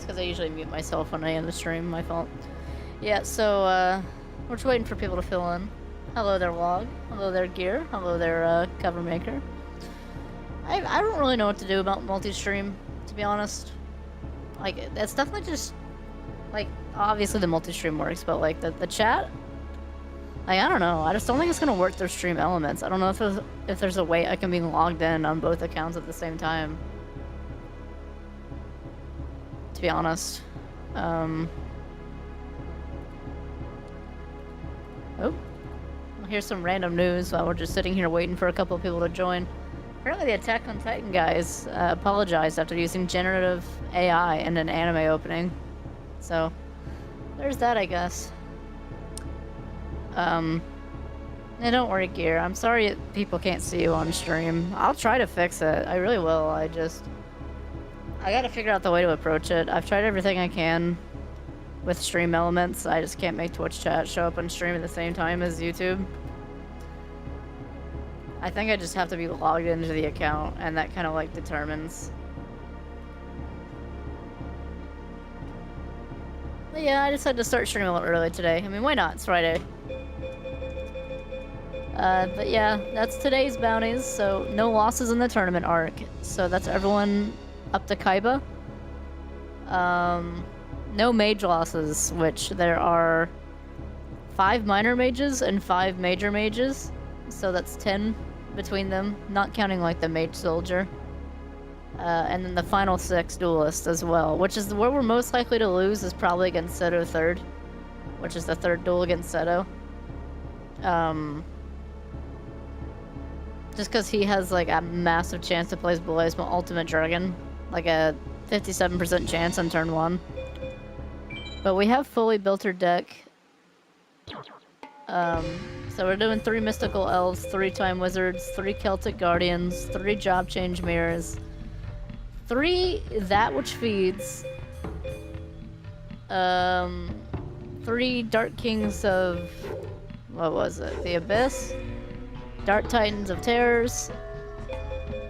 it's because I usually mute myself when I end the stream. My fault. Yeah, so, we're just waiting for people to fill in. Hello there, Log. Hello there, Gear. Hello there, Cover Maker. I don't really know what to do about multi-stream, to be honest. Like, it's definitely just... Like, obviously the multi-stream works, but, like, the chat... Like, I don't know. I just don't think it's gonna work through Stream Elements. I don't know if there's a way I can be logged in on both accounts at the same time. To be honest. Oh. Here's some random news while we're just sitting here waiting for a couple of people to join. Apparently the Attack on Titan guys apologized after using generative AI in an anime opening. So, there's that, I guess. Yeah, don't worry, Gear. I'm sorry people can't see you on stream. I'll try to fix it. I really will. I gotta figure out the way to approach it. I've tried everything I can with Stream Elements. I just can't make Twitch chat show up on stream at the same time as YouTube. I think I just have to be logged into the account, and that kind of like determines. But yeah, I decided to start streaming a little early today. I mean, why not? It's Friday. But yeah, that's today's bounties, so no losses in the tournament arc. So that's everyone up to Kaiba. No mage losses, which there are 5 minor mages and 5 major mages. So that's 10 between them, not counting like the mage soldier. And then the final 6 duelists as well, which is where we're most likely to lose is probably against Seto 3rd, which is the 3rd duel against Seto. Just because he has like a massive chance to play his Blazemal Ultimate Dragon, like a 57% chance on turn 1. But we have fully built our deck. So we're doing 3 Mystical Elves, 3 Time Wizards, 3 Celtic Guardians, 3 Job Change Mirrors, 3 That Which Feeds, 3 Dark Kings of... what was it? The Abyss? Dark Titans of Terrors,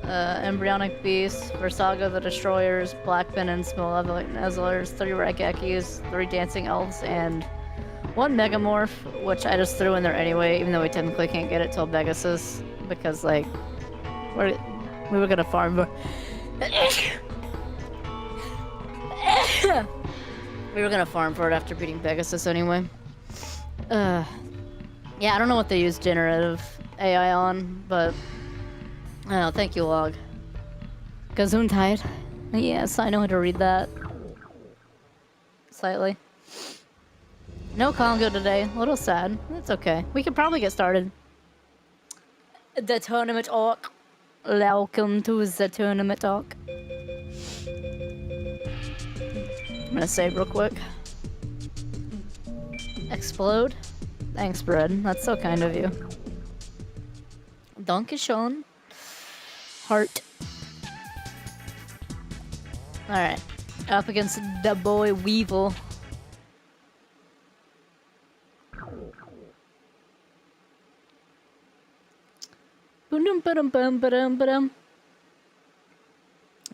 Embryonic Beasts, Versago the Destroyers, Black Penance, Malevolent Nezzlers, 3 Regekis, 3 Dancing Elves, and 1 Megamorph, which I just threw in there anyway, even though we technically can't get it till Pegasus, because, like, we were gonna farm for... we were gonna farm for it after beating Pegasus anyway. Yeah, I don't know what they use generative AI on, but... oh, thank you, Log. Gesundheit. Yes, I know how to read that. Slightly. No Congo today. A little sad. It's okay. We could probably get started. The tournament arc. Welcome to the tournament arc. I'm gonna save real quick. Explode. Thanks, Bread. That's so kind of you. Donkey Sean. Heart. Alright. Up against the boy Weevil.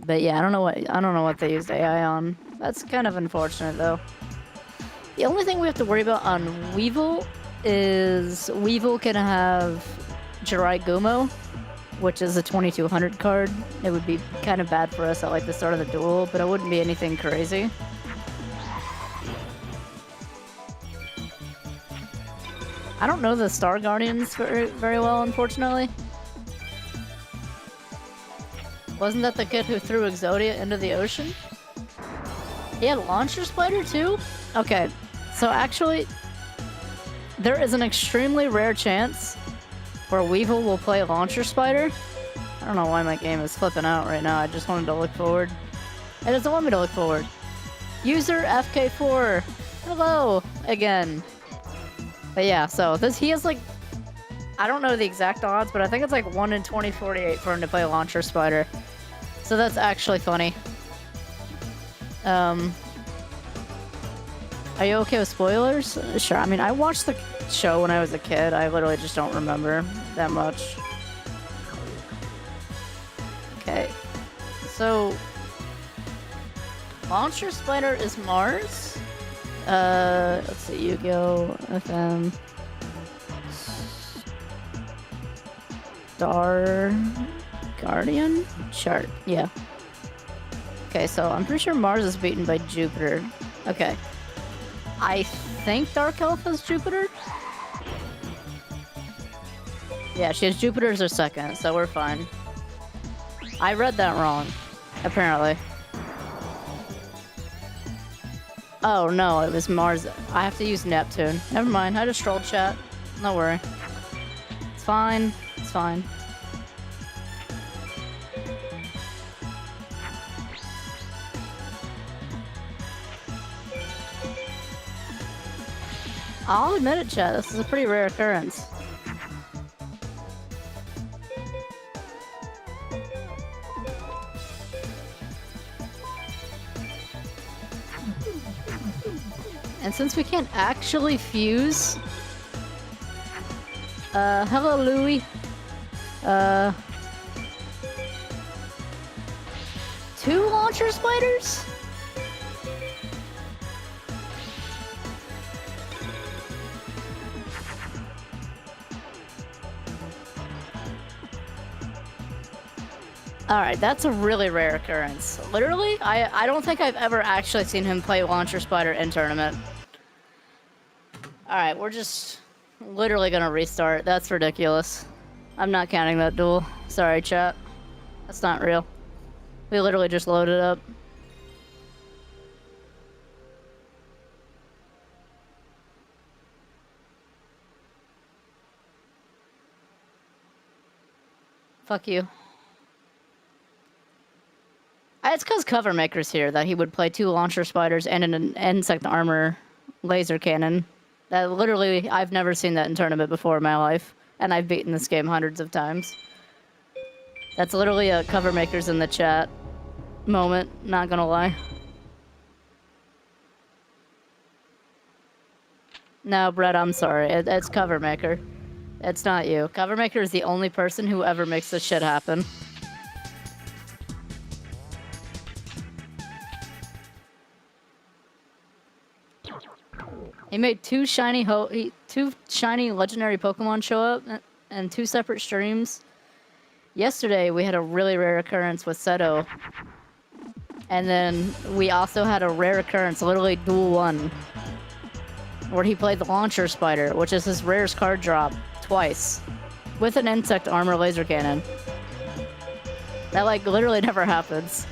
But yeah, I don't know what they used AI on. That's kind of unfortunate though. The only thing we have to worry about on Weevil is Weevil can have Jirai Gumo, which is a 2200 card. It would be kind of bad for us at like the start of the duel, but it wouldn't be anything crazy. I don't know the Star Guardians very well, unfortunately. Wasn't that the kid who threw Exodia into the ocean? He had Launcher Spider too? Okay, so actually, there is an extremely rare chance where Weevil will play Launcher Spider. I don't know why my game is flipping out right now. I just wanted to look forward. It doesn't want me to look forward. User FK4. Hello again. But yeah, so he has like, I don't know the exact odds, but I think it's like 1 in 2048 for him to play Launcher Spider. So that's actually funny. Are you okay with spoilers? Sure. I mean, I watched the show when I was a kid. I literally just don't remember that much. Okay. So Launcher Spider is Mars. Let's see, Yu-Gi-Oh! FM. Star Guardian? Chart, yeah. Okay, so I'm pretty sure Mars is beaten by Jupiter. Okay. I think Dark Elf is Jupiter? Yeah, she has Jupiter as her second, so we're fine. I read that wrong, apparently. Oh no, it was Mars. I have to use Neptune. Never mind, I just trolled chat. Don't worry. It's fine, it's fine. I'll admit it, chat, this is a pretty rare occurrence. And since we can't actually fuse... hello, Louie. 2 launcher spiders? Alright, that's a really rare occurrence. Literally, I don't think I've ever actually seen him play Launcher Spider in tournament. Alright, we're just literally gonna restart. That's ridiculous. I'm not counting that duel. Sorry, chat. That's not real. We literally just loaded up. Fuck you. It's because Cover Maker's here that he would play 2 Launcher Spiders and an Insect Armor laser cannon. That literally, I've never seen that in tournament before in my life. And I've beaten this game hundreds of times. That's literally a Cover Maker's in the chat moment, not gonna lie. No, Brett, I'm sorry. It's Cover Maker. It's not you. Cover Maker is the only person who ever makes this shit happen. He made 2 shiny legendary Pokemon show up and 2 separate streams. Yesterday we had a really rare occurrence with Seto. And then we also had a rare occurrence, literally duel 1, where he played the Launcher Spider, which is his rarest card drop, twice, with an Insect Armor laser cannon. That like literally never happens.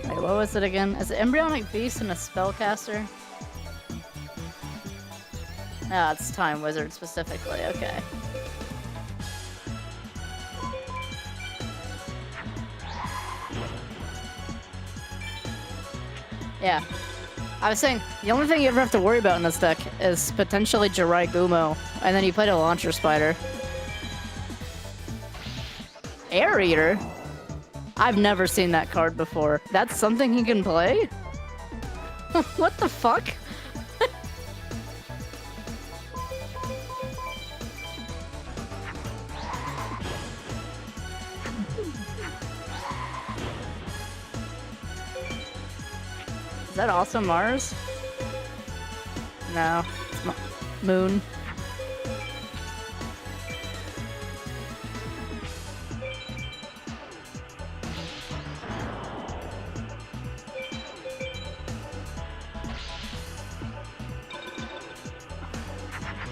Wait, what was it again? Is it Embryonic Beast and a Spellcaster? Ah, it's Time Wizard specifically, okay. Yeah. I was saying, the only thing you ever have to worry about in this deck is potentially Jirai Gumo, and then you played a Launcher Spider. Air Eater? I've never seen that card before. That's something he can play? What the fuck? Is that also Mars? No, it's Moon.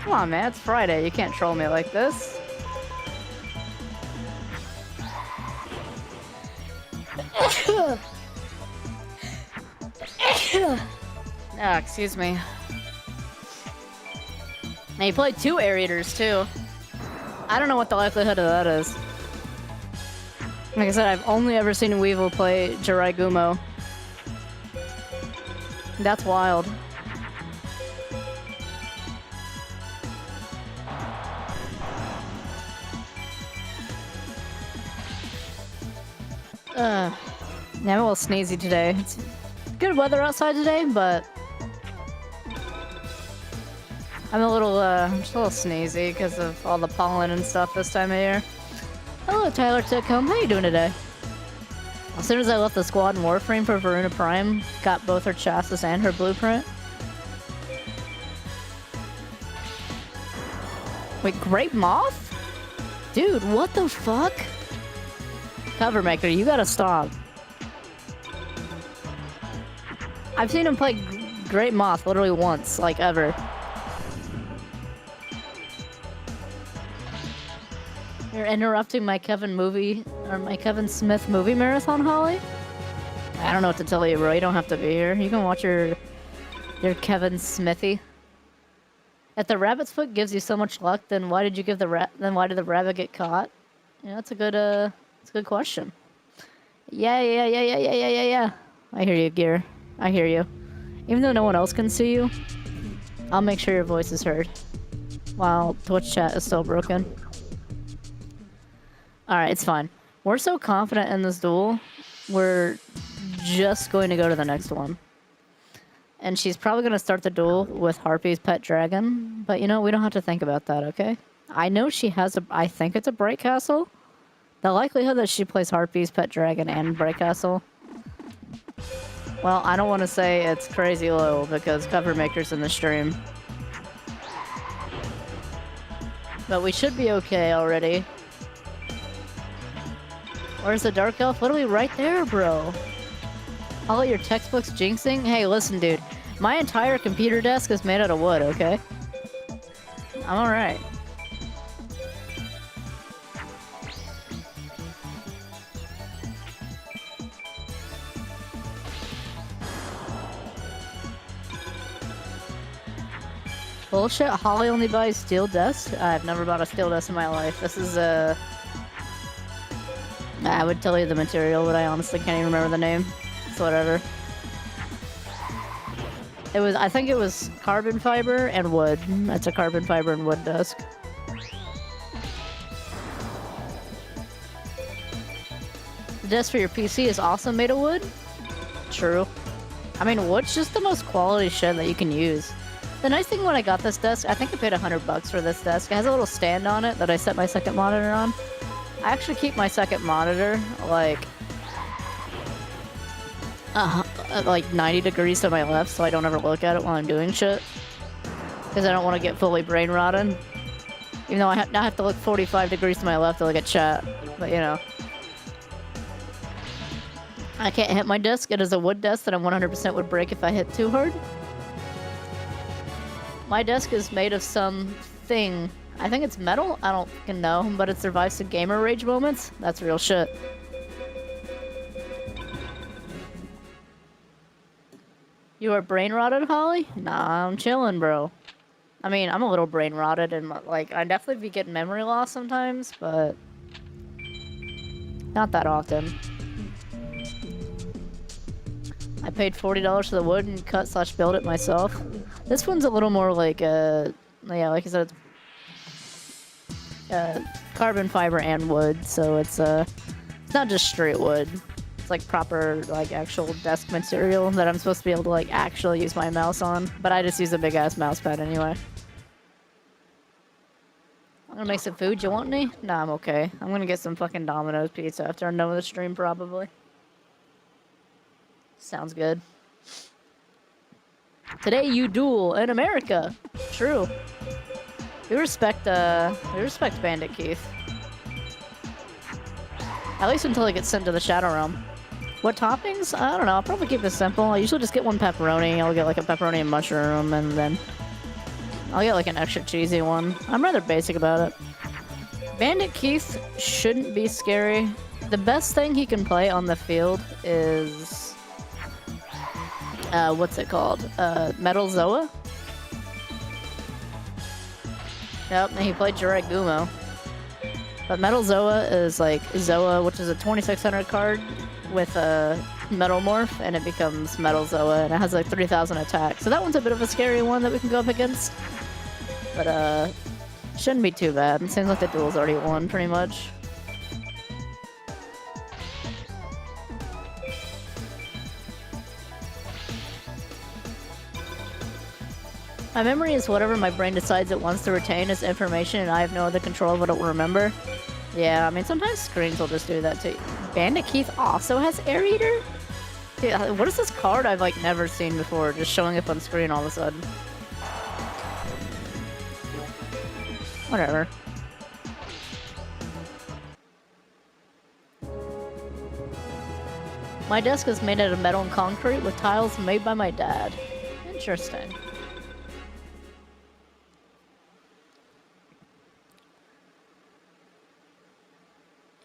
Come on, man, it's Friday. You can't troll me like this. Ah, excuse me. And he played 2 Air Eaters, too. I don't know what the likelihood of that is. Like I said, I've only ever seen Weevil play Jirai Gumo. That's wild. Yeah, I'm a little sneezy today. It's good weather outside today, but I'm just a little sneezy because of all the pollen and stuff this time of year. Hello, Tyler Titcomb. How you doing today? As soon as I left the squad in Warframe for Varuna Prime, got both her chassis and her blueprint. Wait, Great Moth? Dude, what the fuck? Cover Maker, you gotta stop. I've seen him play Great Moth literally once, like ever. You're interrupting my Kevin Smith movie marathon, Holly? I don't know what to tell you, bro. You don't have to be here. You can watch your Kevin Smithy. If the rabbit's foot gives you so much luck, then why did the rabbit get caught? Yeah, that's a good question. Yeah. I hear you, Gear. I hear you. Even though no one else can see you, I'll make sure your voice is heard. While Twitch chat is still broken. Alright, it's fine. We're so confident in this duel, we're just going to go to the next one. And she's probably going to start the duel with Harpy's pet dragon, but you know, we don't have to think about that, okay? I know she has I think it's a Bright Castle. The likelihood that she plays Harpy's pet dragon and Bright Castle, well, I don't want to say it's crazy low because Cover Maker's in the stream. But we should be okay already. Where's the Dark Elf? Literally right there, bro. All your textbooks jinxing? Hey, listen, dude. My entire computer desk is made out of wood, okay? I'm alright. Bullshit, Holly only buys steel desks? I've never bought a steel desk in my life. This is, I would tell you the material, but I honestly can't even remember the name. It's whatever. I think it was carbon fiber and wood. That's a carbon fiber and wood desk. The desk for your PC is also made of wood? True. I mean, wood's just the most quality shit that you can use. The nice thing when I got this desk, I think I paid $100 for this desk. It has a little stand on it that I set my second monitor on. I actually keep my second monitor, like 90 degrees to my left so I don't ever look at it while I'm doing shit. Because I don't want to get fully brain rotted. Even though I now have to look 45 degrees to my left to look at chat. But, you know. I can't hit my desk. It is a wood desk that I 100% would break if I hit too hard. My desk is made of something. I think it's metal? I don't fucking know, but it survives some gamer rage moments. That's real shit. You are brain rotted, Holly? Nah, I'm chilling, bro. I mean, I'm a little brain rotted and like, I definitely be getting memory loss sometimes, but not that often. I paid $40 for the wood and cut/build it myself. This one's a little more like, yeah, like I said, it's carbon fiber and wood, so it's not just straight wood. It's like proper, like actual desk material that I'm supposed to be able to like actually use my mouse on, but I just use a big ass mouse pad anyway. I'm gonna make some food. You want any? Nah, I'm okay. I'm gonna get some fucking Domino's pizza after I'm done with the stream, probably. Sounds good. Today you duel in America. True. We respect Bandit Keith. At least until he gets sent to the Shadow Realm. What toppings? I don't know. I'll probably keep it simple. I usually just get one pepperoni. I'll get like a pepperoni and mushroom, and then I'll get like an extra cheesy one. I'm rather basic about it. Bandit Keith shouldn't be scary. The best thing he can play on the field is what's it called? Metal Zoa? Yep, and he played Jiraiya Gumo. But Metal Zoa is like Zoa, which is a 2600 card with a Metal Morph, and it becomes Metal Zoa, and it has like 3000 attack. So that one's a bit of a scary one that we can go up against. But shouldn't be too bad. It seems like the duel's already won, pretty much. My memory is whatever my brain decides it wants to retain as information, and I have no other control of what it will remember. Yeah, I mean, sometimes screens will just do that too. Bandit Keith also has Air Eater? Dude, what is this card I've, like, never seen before, just showing up on screen all of a sudden? Whatever. My desk is made out of metal and concrete with tiles made by my dad. Interesting.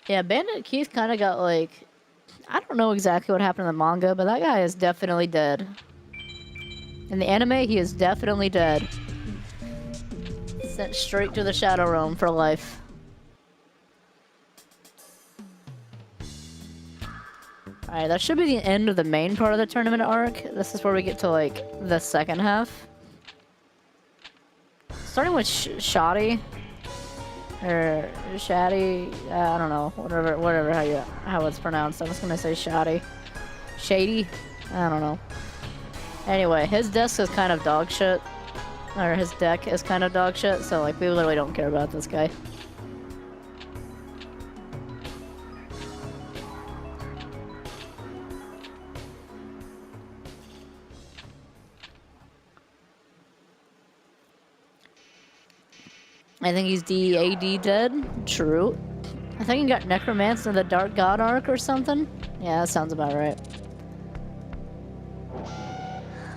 Yeah, Bandit Keith kind of got, like... I don't know exactly what happened in the manga, but that guy is definitely dead. In the anime, he is definitely dead. Sent straight to the Shadow Realm for life. Alright, that should be the end of the main part of the tournament arc. This is where we get to, like, the second half. Starting with Shoddy. Or Shaddy, I don't know, whatever how it's pronounced. I was gonna say Shoddy. Shady? I don't know. Anyway, his desk is kind of dog shit. Or his deck is kind of dog shit, so like we literally don't care about this guy. I think he's DAD dead. True. I think he got necromanced in the Dark God arc or something. Yeah, that sounds about right.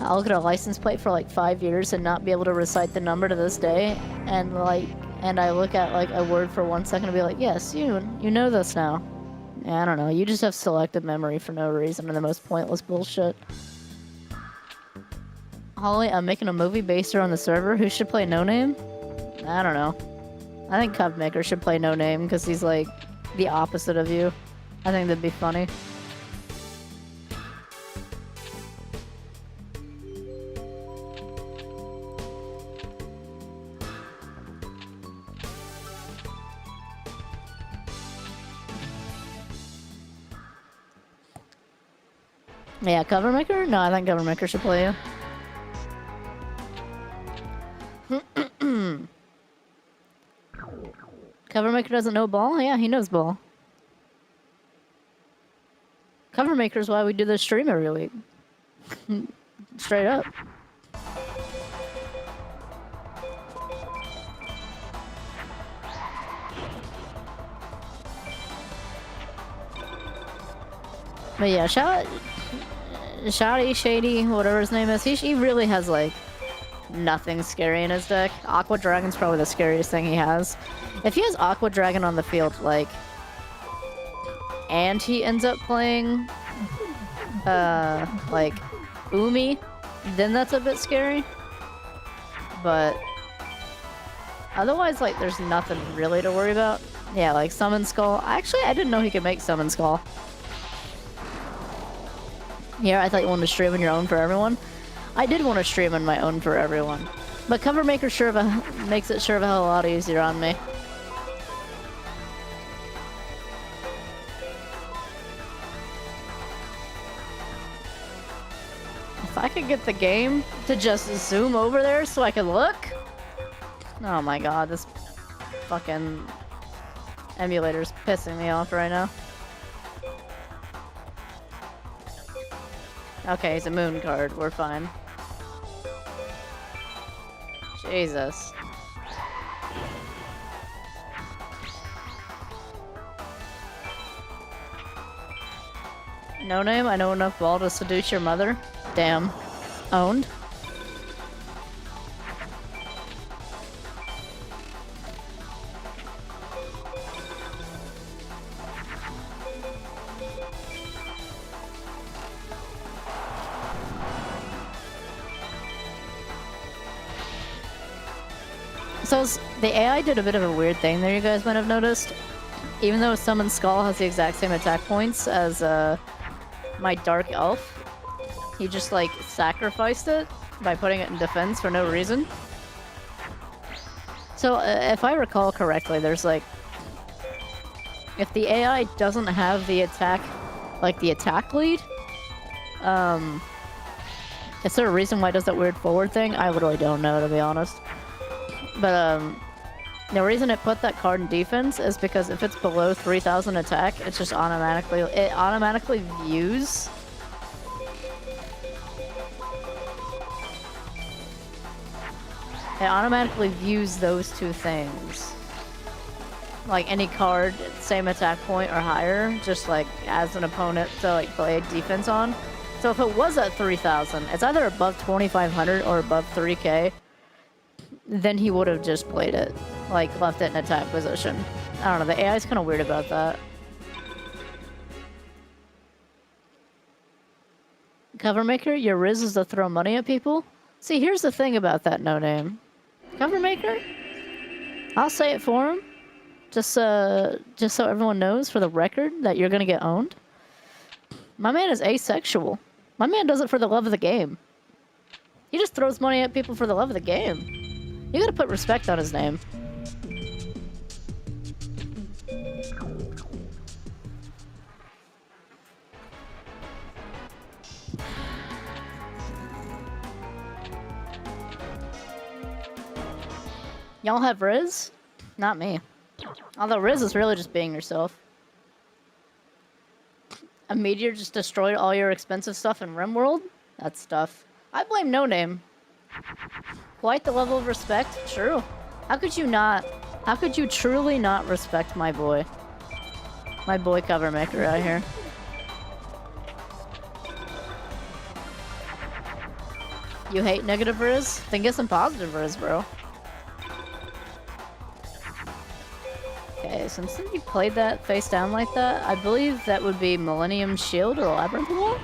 I'll look at a license plate for like 5 years and not be able to recite the number to this day, and I look at like a word for 1 second and be like, yes, you know this now. Yeah, I don't know. You just have selective memory for no reason and the most pointless bullshit. Holly, I'm making a movie based around the server. Who should play No Name? I don't know. I think Cubmaker should play No Name because he's like the opposite of you. I think that'd be funny. Yeah, Covermaker? No, I think Covermaker should play you. Covermaker doesn't know ball? Yeah, he knows ball. Covermaker's why we do this stream every week. Straight up. But yeah, Shady, Shady, whatever his name is, he really has like nothing scary in his deck. Aqua Dragon's probably the scariest thing he has. If he has Aqua Dragon on the field, like, and he ends up playing, like, Umi, then that's a bit scary. But otherwise, like, there's nothing really to worry about. Yeah, like Summon Skull. Actually, I didn't know he could make Summon Skull. Yeah, I thought you wanted to stream on your own for everyone. I did want to stream on my own for everyone. But Covermaker makes it sure of a hell a lot easier on me. If I could get the game to just zoom over there so I could look. Oh my god, this fucking emulator's pissing me off right now. Okay, it's a moon card. We're fine. Jesus. No Name? I know enough ball to seduce your mother? Damn. Owned? So the AI did a bit of a weird thing there, you guys might have noticed. Even though Summon Skull has the exact same attack points as my Dark Elf, he just like sacrificed it by putting it in defense for no reason. So if I recall correctly, there's like, if the AI doesn't have the attack, like the attack lead, Is there a reason why it does that weird forward thing? I literally don't know, to be honest. But, the reason it put that card in defense is because if it's below 3,000 attack, it's just automatically... It automatically views... It automatically views those two things. Like, any card, same attack point or higher, just, like, as an opponent to, like, play defense on. So if it was at 3,000, it's either above 2,500 or above 3K, then he would have just played it. Like, left it in attack position. I don't know, the AI is kind of weird about that. Cover maker, your riz is to throw money at people? See, here's the thing about that no-name. Cover maker? I'll say it for him. Just so everyone knows, for the record, that you're gonna get owned. My man is asexual. My man does it for the love of the game. He just throws money at people for the love of the game. You gotta put respect on his name. Y'all have Riz? Not me. Although Riz is really just being yourself. A meteor just destroyed all your expensive stuff in RimWorld? That's tough. I blame No Name. Quite the level of respect? True. How could you not? How could you truly not respect my boy? My boy cover maker out here. You hate negative Riz? Then get some positive Riz, bro. Okay, since you played that face down like that, I believe that would be Millennium Shield or Labyrinth Wall?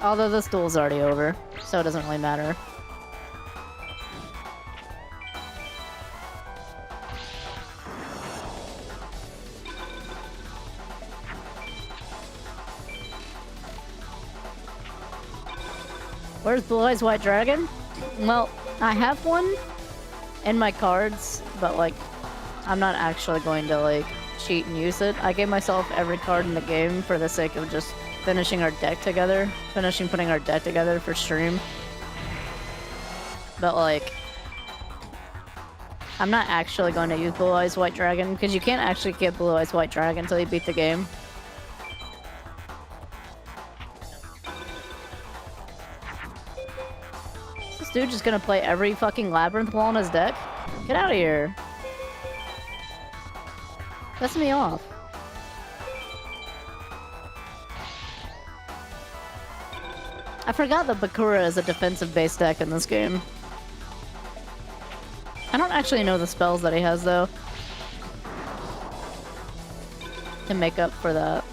Although this duel's already over, so it doesn't really matter. Where's Blue Eyes White Dragon? Well, I have one in my cards, but like, I'm not actually going to like cheat and use it. I gave myself every card in the game for the sake of just finishing our deck together. Putting our deck together for stream. But like, I'm not actually going to use Blue Eyes White Dragon, because you can't actually get Blue Eyes White Dragon until you beat the game. This dude just gonna play every fucking Labyrinth Wall in his deck? Get out of here. Piss me off. I forgot that Bakura is a defensive-based deck in this game. I don't actually know the spells that he has, though, to make up for that.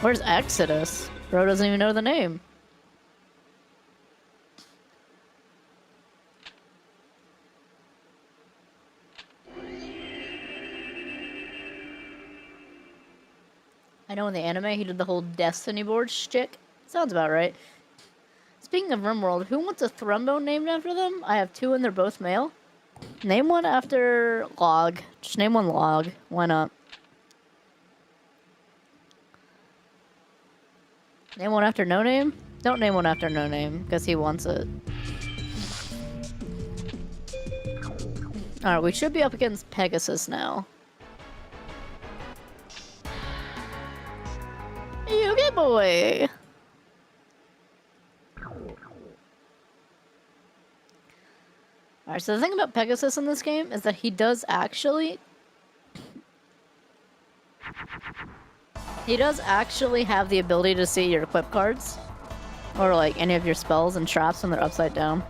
Where's Exodus? Bro doesn't even know the name. I know in the anime he did the whole Destiny board shtick. Sounds about right. Speaking of RimWorld, who wants a Thrumbone named after them? I have two and they're both male. Name one after Log. Just name one Log. Why not? Name one after No Name? Don't name one after No Name, because he wants it. Alright, we should be up against Pegasus now. Yugi boy! Alright, so the thing about Pegasus in this game is that he does actually... He does actually have the ability to see your equip cards. Or like any of your spells and traps when they're upside down.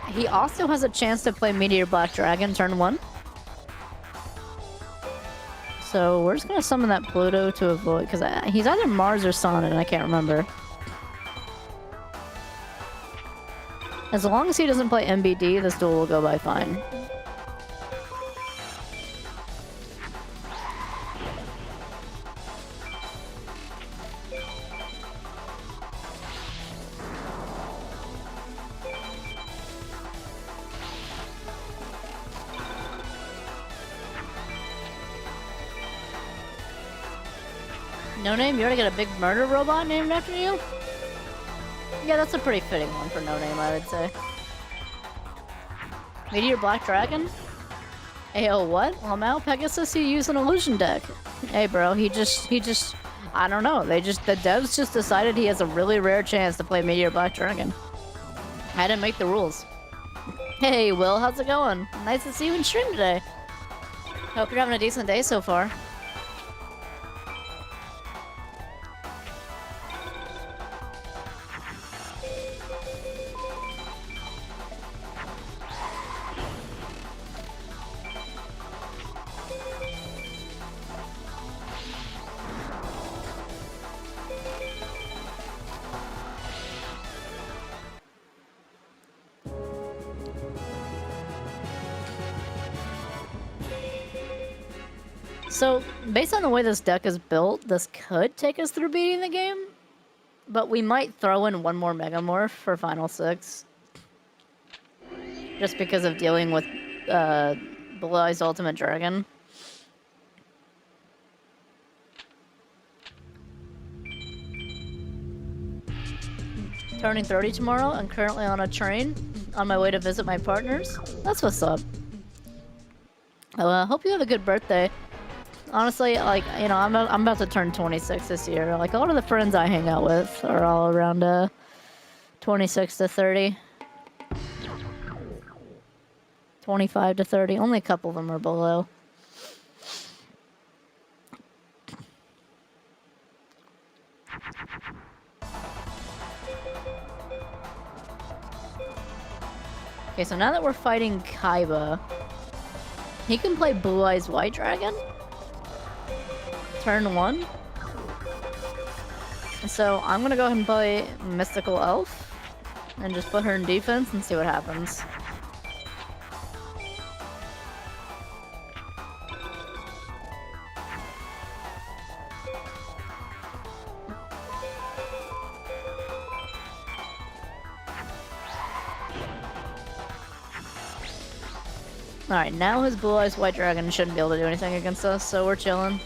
He also has a chance to play Meteor Black Dragon turn 1. So we're just gonna summon that Pluto to avoid, because he's either Mars or Sun, and I can't remember. As long as he doesn't play MBD, this duel will go by fine. No Name, you already got a big murder robot named after you? Yeah, that's a pretty fitting one for No Name, I would say. Meteor Black Dragon? Ayo, what? Well, now Pegasus, he used an illusion deck. Hey, bro, he just, I don't know. The devs just decided he has a really rare chance to play Meteor Black Dragon. I didn't make the rules. Hey, Will, how's it going? Nice to see you in stream today. Hope you're having a decent day so far. So, based on the way this deck is built, this could take us through beating the game. But we might throw in one more Megamorph for Final 6. Just because of dealing with Blue Eyes Ultimate Dragon. Turning 30 tomorrow. I'm currently on a train on my way to visit my partners. That's what's up. Hope you have a good birthday. Honestly, like, you know, I'm about to turn 26 this year. Like, a lot of the friends I hang out with are all around 26 to 30. 25 to 30. Only a couple of them are below. Okay, so now that we're fighting Kaiba, he can play Blue Eyes White Dragon? Turn 1. So I'm gonna go ahead and play Mystical Elf and just put her in defense and see what happens. Alright, now his Blue Eyes White Dragon shouldn't be able to do anything against us, so we're chilling.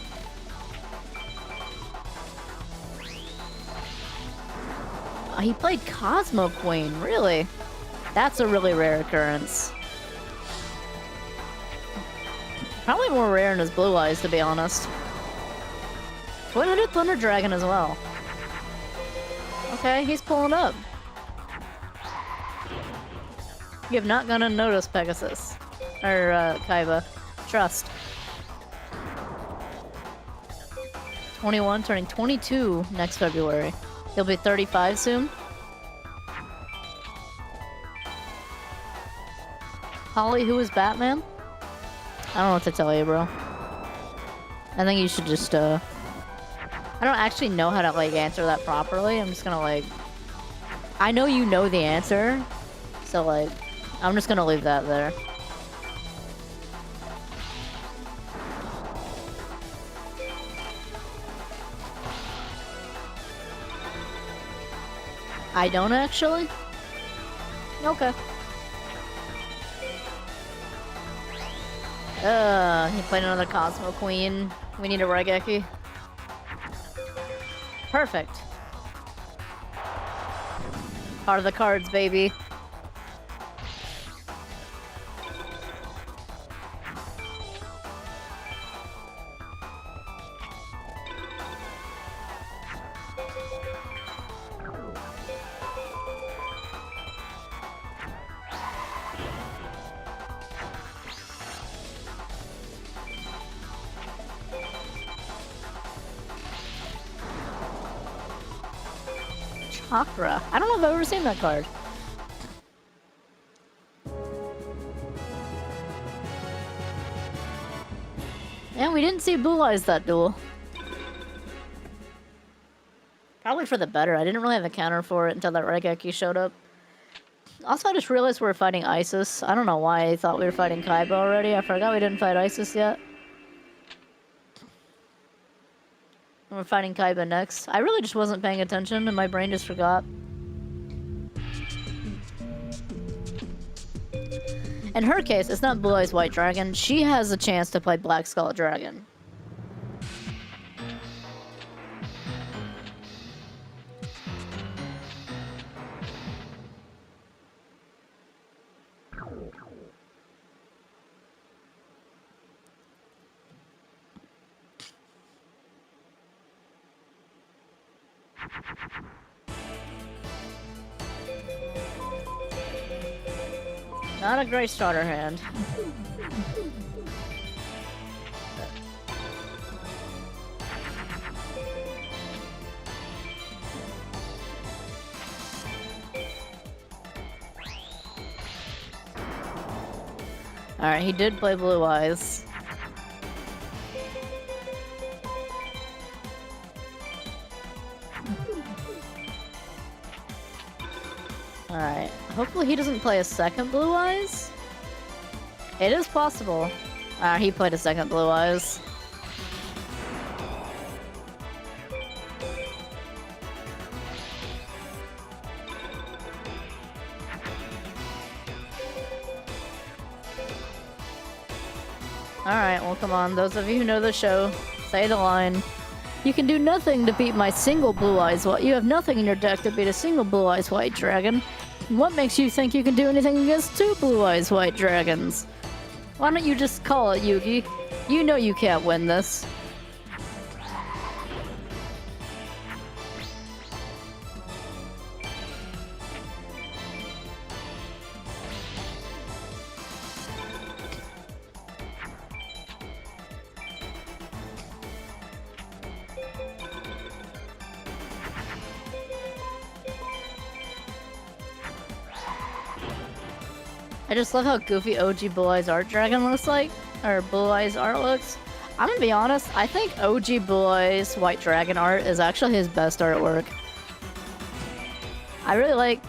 He played Cosmo Queen, really? That's a really rare occurrence. Probably more rare in his Blue Eyes, to be honest. Twin-headed Thunder Dragon as well. Okay, he's pulling up. You've not gonna notice Pegasus. Or, Kaiba. Trust. 21, turning 22 next February. He'll be 35 soon. Holly, who is Batman? I don't know what to tell you, bro. I think you should just, I don't actually know how to, like, answer that properly. I'm just gonna, like... I know you know the answer. So, like, I'm just gonna leave that there. I don't actually? Okay. He played another Cosmo Queen. We need a Regeki. Perfect. Part of the cards, baby. Chakra. I don't know if I've ever seen that card. Yeah, we didn't see Blue Eyes that duel. Probably for the better. I didn't really have a counter for it until that Regeki showed up. Also, I just realized we were fighting Isis. I don't know why I thought we were fighting Kaiba already. I forgot we didn't fight Isis yet. We're fighting Kaiba next. I really just wasn't paying attention and my brain just forgot. In her case, it's not Blue Eyes White Dragon. She has a chance to play Black Skull Dragon. Not a great starter hand. Alright, he did play Blue Eyes. Alright, hopefully he doesn't play a second Blue Eyes. It is possible. He played a second Blue Eyes. Alright, well come on, those of you who know the show, say the line. You can do nothing to beat my single Blue Eyes White. You have nothing in your deck to beat a single Blue Eyes White dragon. What makes you think you can do anything against two Blue Eyes White dragons? Why don't you just call it, Yugi? You know you can't win this. I just love how goofy OG Blue Eyes Art Dragon looks like, or Blue Eyes art looks. I'm gonna be honest, I think OG Blue Eyes White Dragon art is actually his best artwork. I really like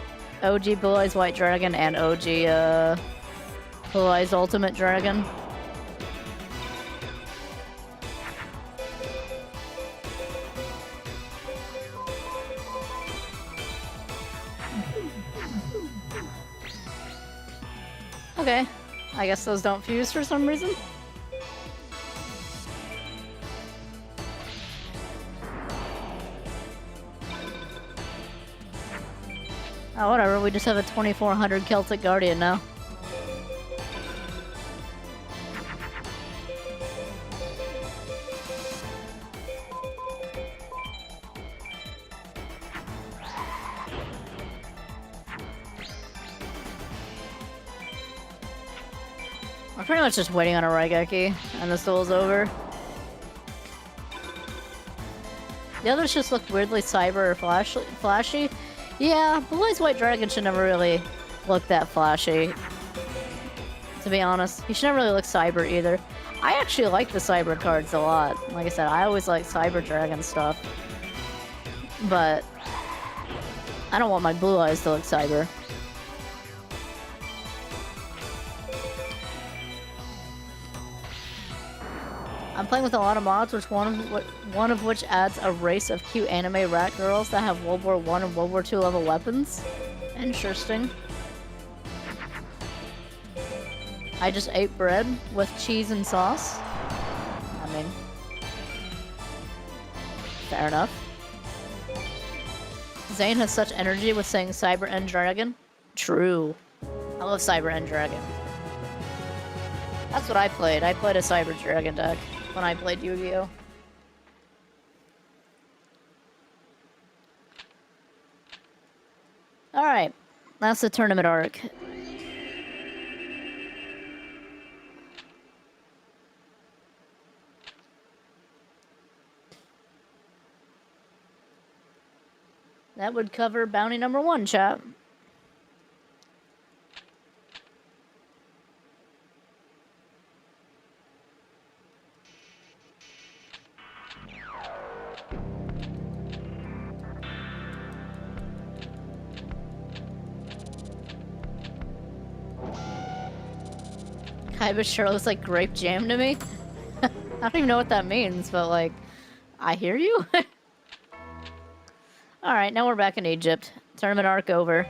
OG Blue Eyes White Dragon and OG Blue Eyes Ultimate Dragon. Okay, I guess those don't fuse for some reason. Oh, whatever, we just have a 2400 Celtic Guardian now. We're pretty much just waiting on a Raigeki, and this duel's over. The others just look weirdly cyber or flashy. Yeah, Blue Eyes White Dragon should never really look that flashy. To be honest, he should never really look cyber either. I actually like the cyber cards a lot. Like I said, I always like cyber dragon stuff. But I don't want my Blue Eyes to look cyber. I'm playing with a lot of mods, one of which adds a race of cute anime rat girls that have World War I and World War II level weapons. Interesting. I just ate bread with cheese and sauce. I mean, fair enough. Zane has such energy with saying Cyber End Dragon. True. I love Cyber End Dragon. That's what I played. I played a Cyber Dragon deck when I played Yu-Gi-Oh! Alright, that's the tournament arc. That would cover bounty number 1, chat. Kaiba sure looks like grape jam to me. I don't even know what that means, but like, I hear you. Alright, now we're back in Egypt. Tournament arc over.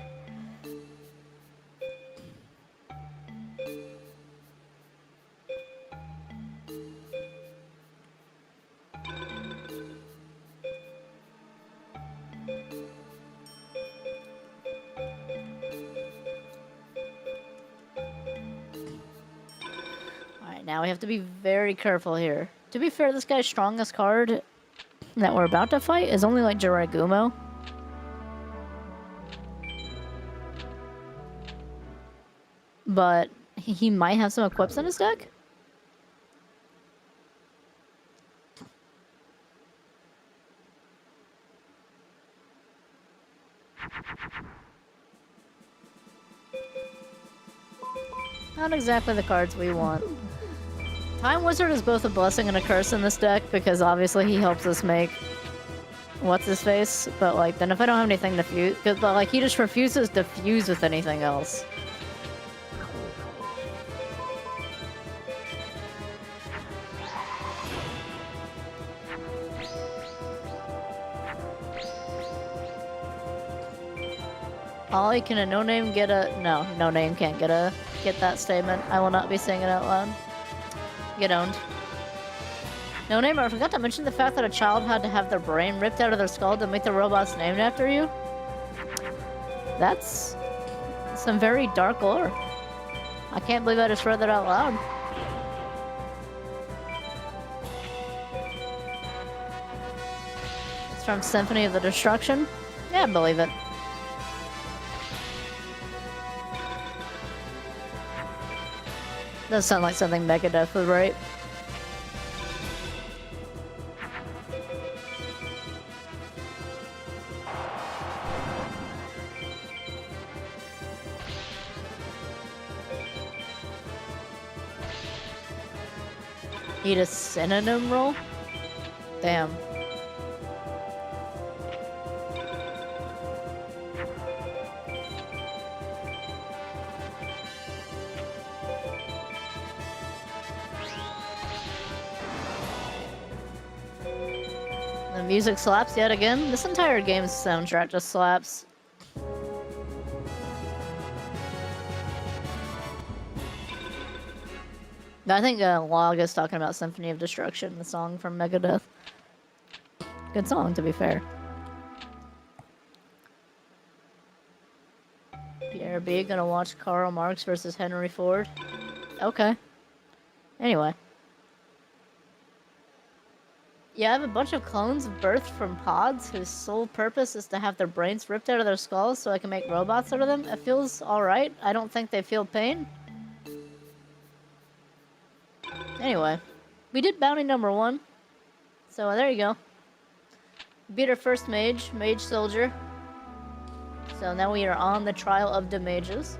Now we have to be very careful here. To be fair, this guy's strongest card that we're about to fight is only like Jiragumo. but he might have some equips in his deck. Not exactly the cards we want. Time Wizard is both a blessing and a curse in this deck because obviously he helps us make what's his face, but like then if I don't have anything to fuse, but like he just refuses to fuse with anything else. Holly, can a no-name get a... No, no-name can't get that statement. I will not be saying it out loud. Get owned. No-name, I forgot to mention the fact that a child had to have their brain ripped out of their skull to make the robots named after you. That's some very dark lore. I can't believe I just read that out loud. It's from Symphony of the Destruction? Yeah, I believe it. Does sound like something Megadeth would write. Need a synonym roll? Damn. The music slaps yet again. This entire game's soundtrack just slaps. I think Log is talking about Symphony of Destruction, the song from Megadeth. Good song, to be fair. Pierre B. gonna watch Karl Marx versus Henry Ford. Okay. Anyway. Yeah, I have a bunch of clones birthed from pods whose sole purpose is to have their brains ripped out of their skulls so I can make robots out of them. It feels alright. I don't think they feel pain. Anyway, we did bounty number 1. So there you go. Beat our first mage, Mage Soldier. So now we are on the Trial of the Mages.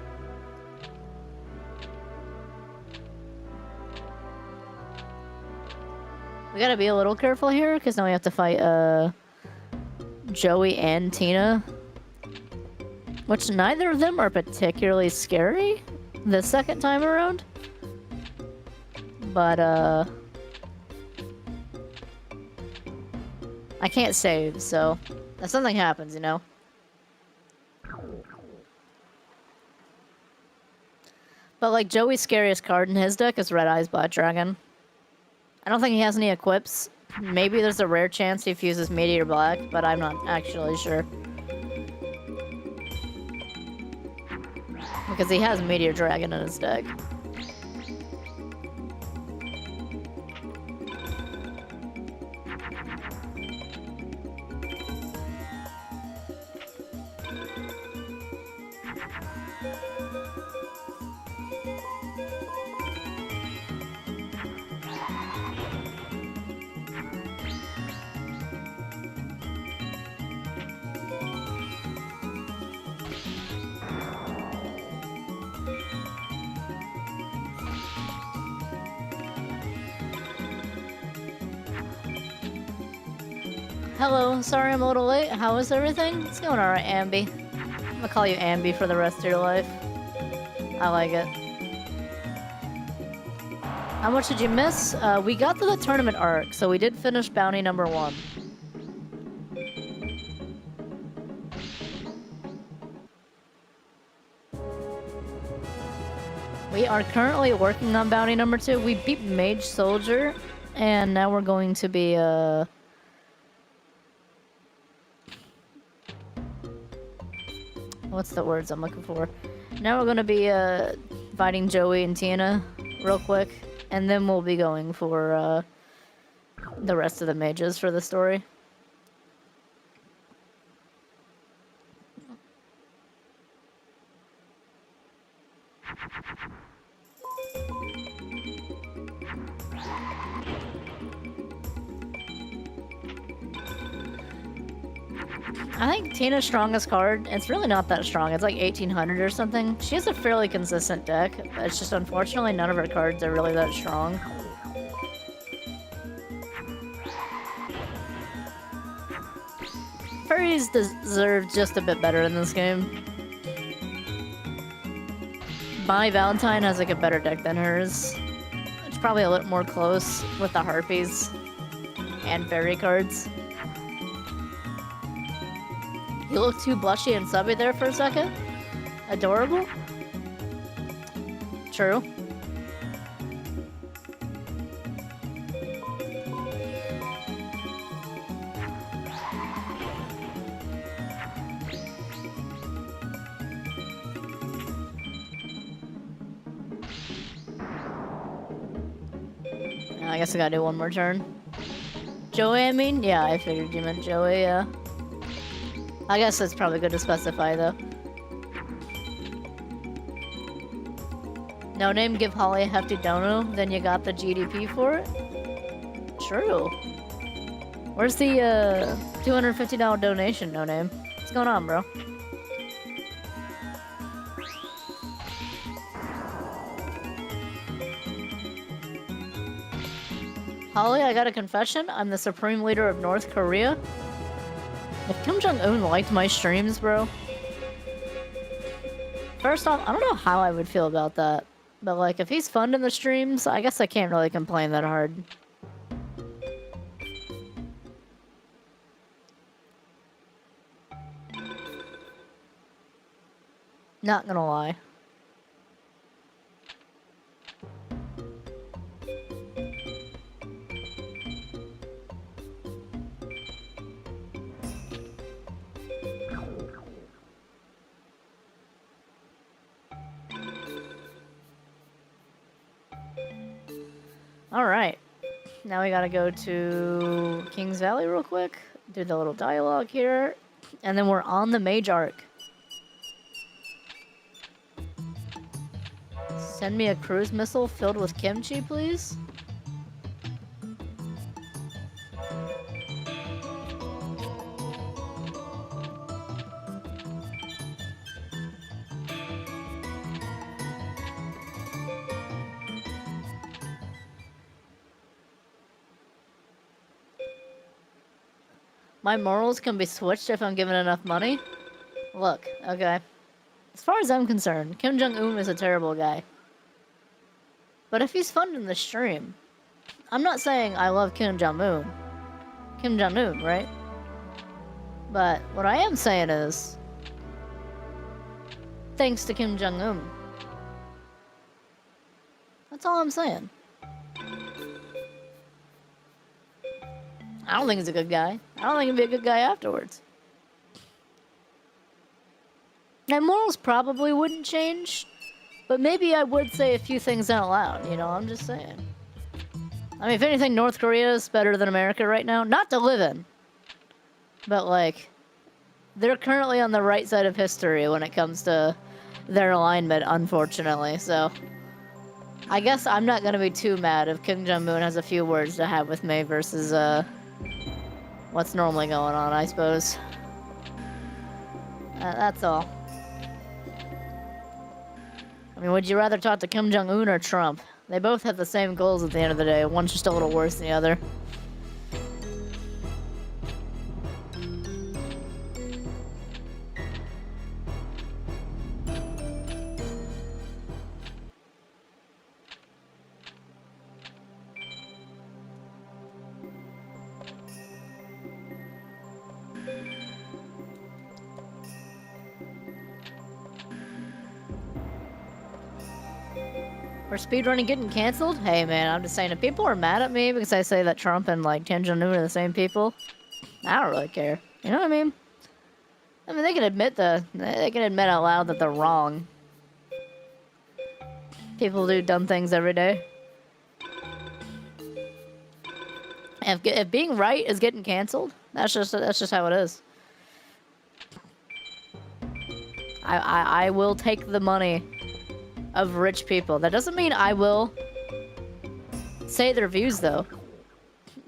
We gotta be a little careful here, because now we have to fight, Joey and Tina. Which neither of them are particularly scary the second time around. But, I can't save, so if something happens, you know? But, like, Joey's scariest card in his deck is Red Eyes Black Dragon. I don't think he has any equips. Maybe there's a rare chance he fuses Meteor Black, but I'm not actually sure. Because he has Meteor Dragon in his deck. Hello, sorry I'm a little late. How is everything? It's going alright, Ambi. I'm gonna call you Ambi for the rest of your life. I like it. How much did you miss? We got to the tournament arc, so we did finish bounty number 1. We are currently working on bounty number 2. We beat Mage Soldier, and now we're going to be, what's the words I'm looking for? Now we're gonna be, fighting Joey and Tina real quick, and then we'll be going for, the rest of the mages for the story. I think Tina's strongest card, it's really not that strong. It's like 1800 or something. She has a fairly consistent deck. It's just unfortunately none of her cards are really that strong. Furries deserve just a bit better in this game. My Valentine has like a better deck than hers. It's probably a little more close with the Harpies and fairy cards. You look too blushy and subby there for a second. Adorable? True. I guess I gotta do one more turn. Joey, I mean? Yeah, I figured you meant Joey, yeah. I guess that's probably good to specify, though. No name, give Holly a hefty dono, then you got the GDP for it? True. Where's the, $250 donation, no name? What's going on, bro? Holly, I got a confession. I'm the supreme leader of North Korea. If Kim Jong-un liked my streams, bro. First off, I don't know how I would feel about that. But, like, if he's funding the streams, I guess I can't really complain that hard. Not gonna lie. Alright. Now we gotta go to Kings Valley real quick. Do the little dialogue here. And then we're on the Mage Arc. Send me a cruise missile filled with kimchi, please. My morals can be switched if I'm given enough money? Look, okay. As far as I'm concerned, Kim Jong-un is a terrible guy. But if he's funding the stream, I'm not saying I love Kim Jong-un. Kim Jong-un, right? But what I am saying is, thanks to Kim Jong-un. That's all I'm saying. I don't think he's a good guy. I don't think he'd be a good guy afterwards. My morals probably wouldn't change, but maybe I would say a few things out loud, you know, I'm just saying. I mean, if anything, North Korea is better than America right now. Not to live in, but, like, they're currently on the right side of history when it comes to their alignment, unfortunately, so... I guess I'm not gonna be too mad if Kim Jong-un has a few words to have with me versus, what's normally going on, I suppose. That's all. I mean, would you rather talk to Kim Jong-un or Trump? They both have the same goals at the end of the day. One's just a little worse than the other. We're speedrunning getting canceled? Hey man, I'm just saying if people are mad at me because I say that Trump and like Kim Jong-un are the same people, I don't really care. You know what I mean? I mean, they can admit out loud that they're wrong. People do dumb things every day. If being right is getting canceled, that's just how it is. I will take the money of rich people. That doesn't mean I will say their views, though.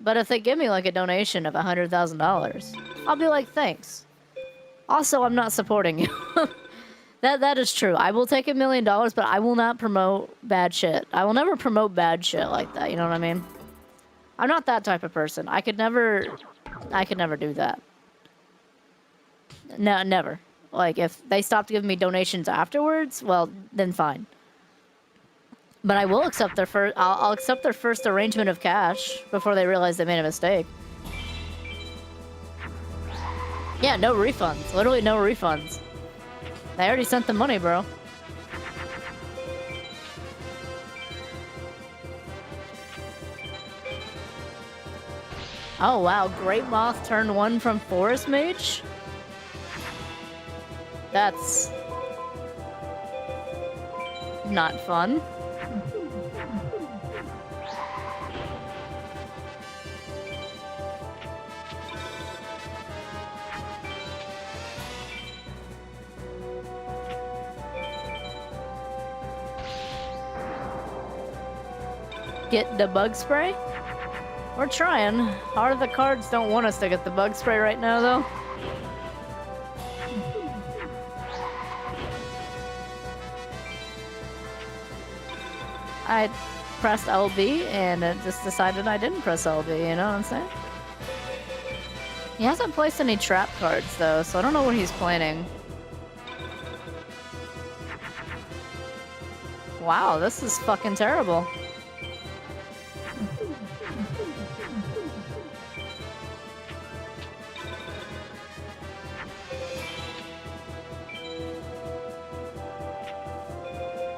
But if they give me, like, a donation of $100,000, I'll be like, thanks. Also, I'm not supporting you. That is true. I will take $1 million, but I will not promote bad shit. I will never promote bad shit like that, you know what I mean? I'm not that type of person. I could never do that. No, never. Like, if they stopped giving me donations afterwards, well, then fine. But I will accept their first. I'll accept their first arrangement of cash before they realize they made a mistake. Yeah, no refunds. Literally no refunds. They already sent the money, bro. Oh wow, Great Moth turn 1 from Forest Mage? That's not fun. Get the bug spray? We're trying. Heart of the cards don't want us to get the bug spray right now, though. I pressed LB and it just decided I didn't press LB, you know what I'm saying? He hasn't placed any trap cards, though, so I don't know what he's planning. Wow, this is fucking terrible.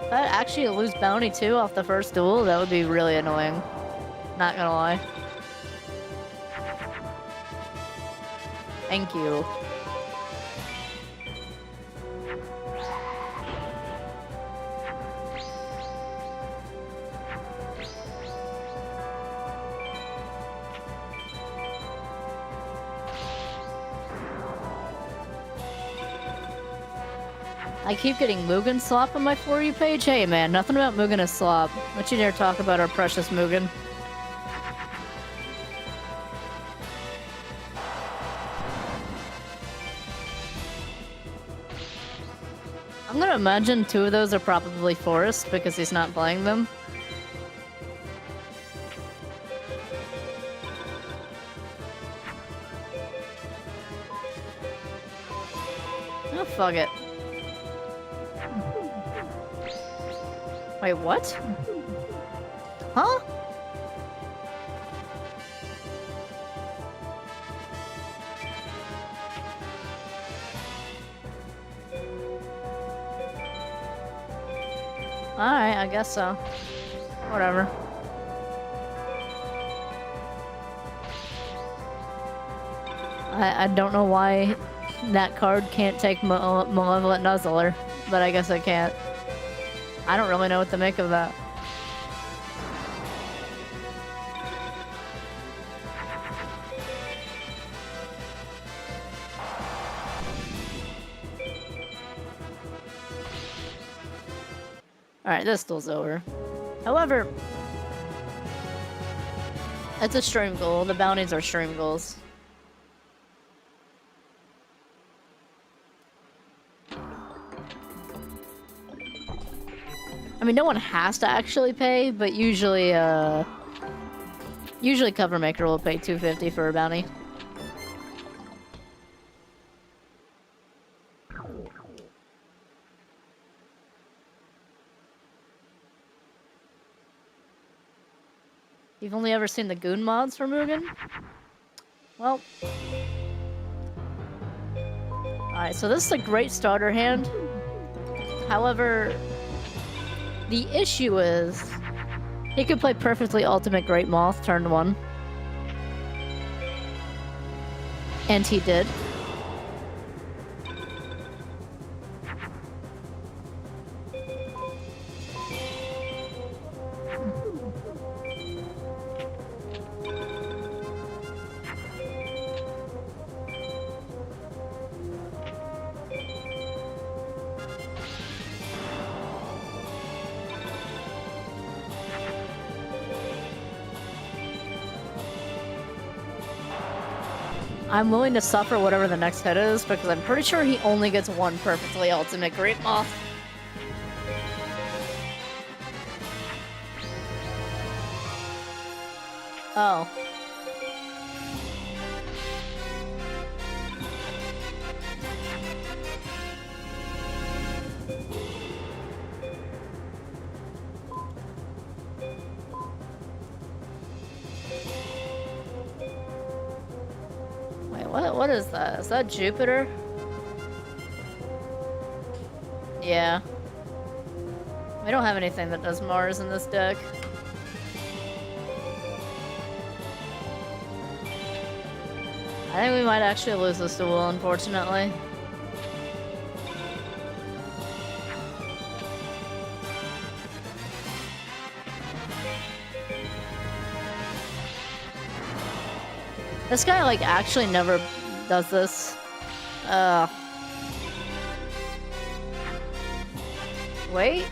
If I actually lose bounty 2 off the first duel, that would be really annoying. Not gonna lie. Thank you. I keep getting Mugen slop on my For You page. Hey man, nothing about Mugen is slop. Don't you dare talk about our precious Mugen. I'm gonna imagine 2 of those are probably Forest because he's not playing them. Oh, fuck it. Wait, what? Huh? Alright, I guess so. Whatever. I don't know why that card can't take Malevolent Nuzzler, but I guess it can't. I don't really know what to make of that. Alright, this duel's over. However, it's a stream goal. The bounties are stream goals. I mean, no one has to actually pay, but usually Cover Maker will pay $250 for a bounty. You've only ever seen the Goon mods for Mugen? Well. Alright, so this is a great starter hand. However, the issue is, he could play perfectly Ultimate Great Moth turn 1. And he did. I'm willing to suffer whatever the next hit is, because I'm pretty sure he only gets one perfectly ultimate Great Moth. Oh. Wait, what is that? Is that Jupiter? Yeah. We don't have anything that does Mars in this deck. I think we might actually lose this duel, unfortunately. This guy, like, actually never does this. Wait.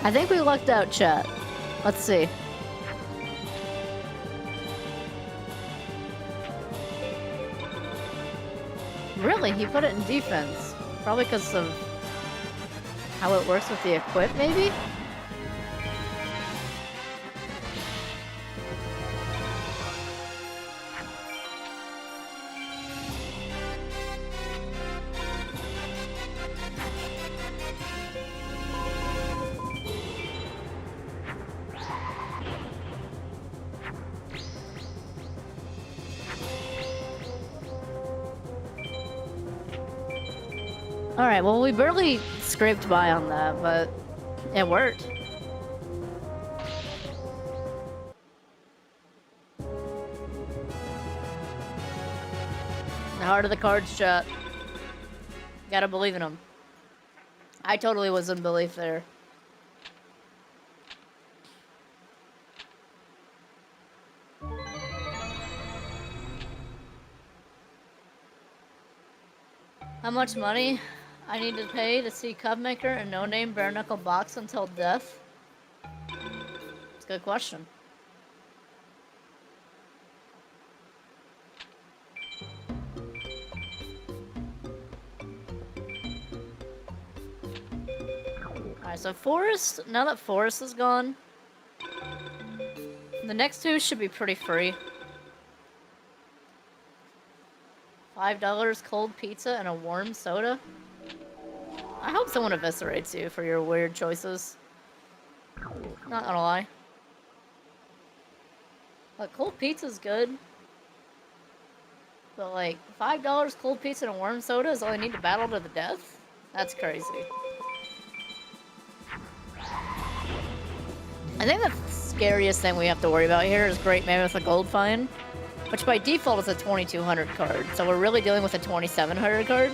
I think we lucked out, chat. Let's see. Really? He put it in defense. Probably because of how it works with the equip, maybe? Alright, well, we barely scraped by on that, but it worked. The heart of the cards, chat. Gotta believe in them. I totally was in belief there. How much money I need to pay to see Cubmaker and No Name Bare Knuckle box until death? It's a good question. Alright, so Forest, now that Forest is gone, the next two should be pretty free. $5 cold pizza and a warm soda. I hope someone eviscerates you for your weird choices. Not gonna lie. But cold pizza's good. But like, $5 cold pizza and a warm soda is all I need to battle to the death? That's crazy. I think the scariest thing we have to worry about here is Great Mammoth the Gold Find, which by default is a 2200 card, so we're really dealing with a 2700 card.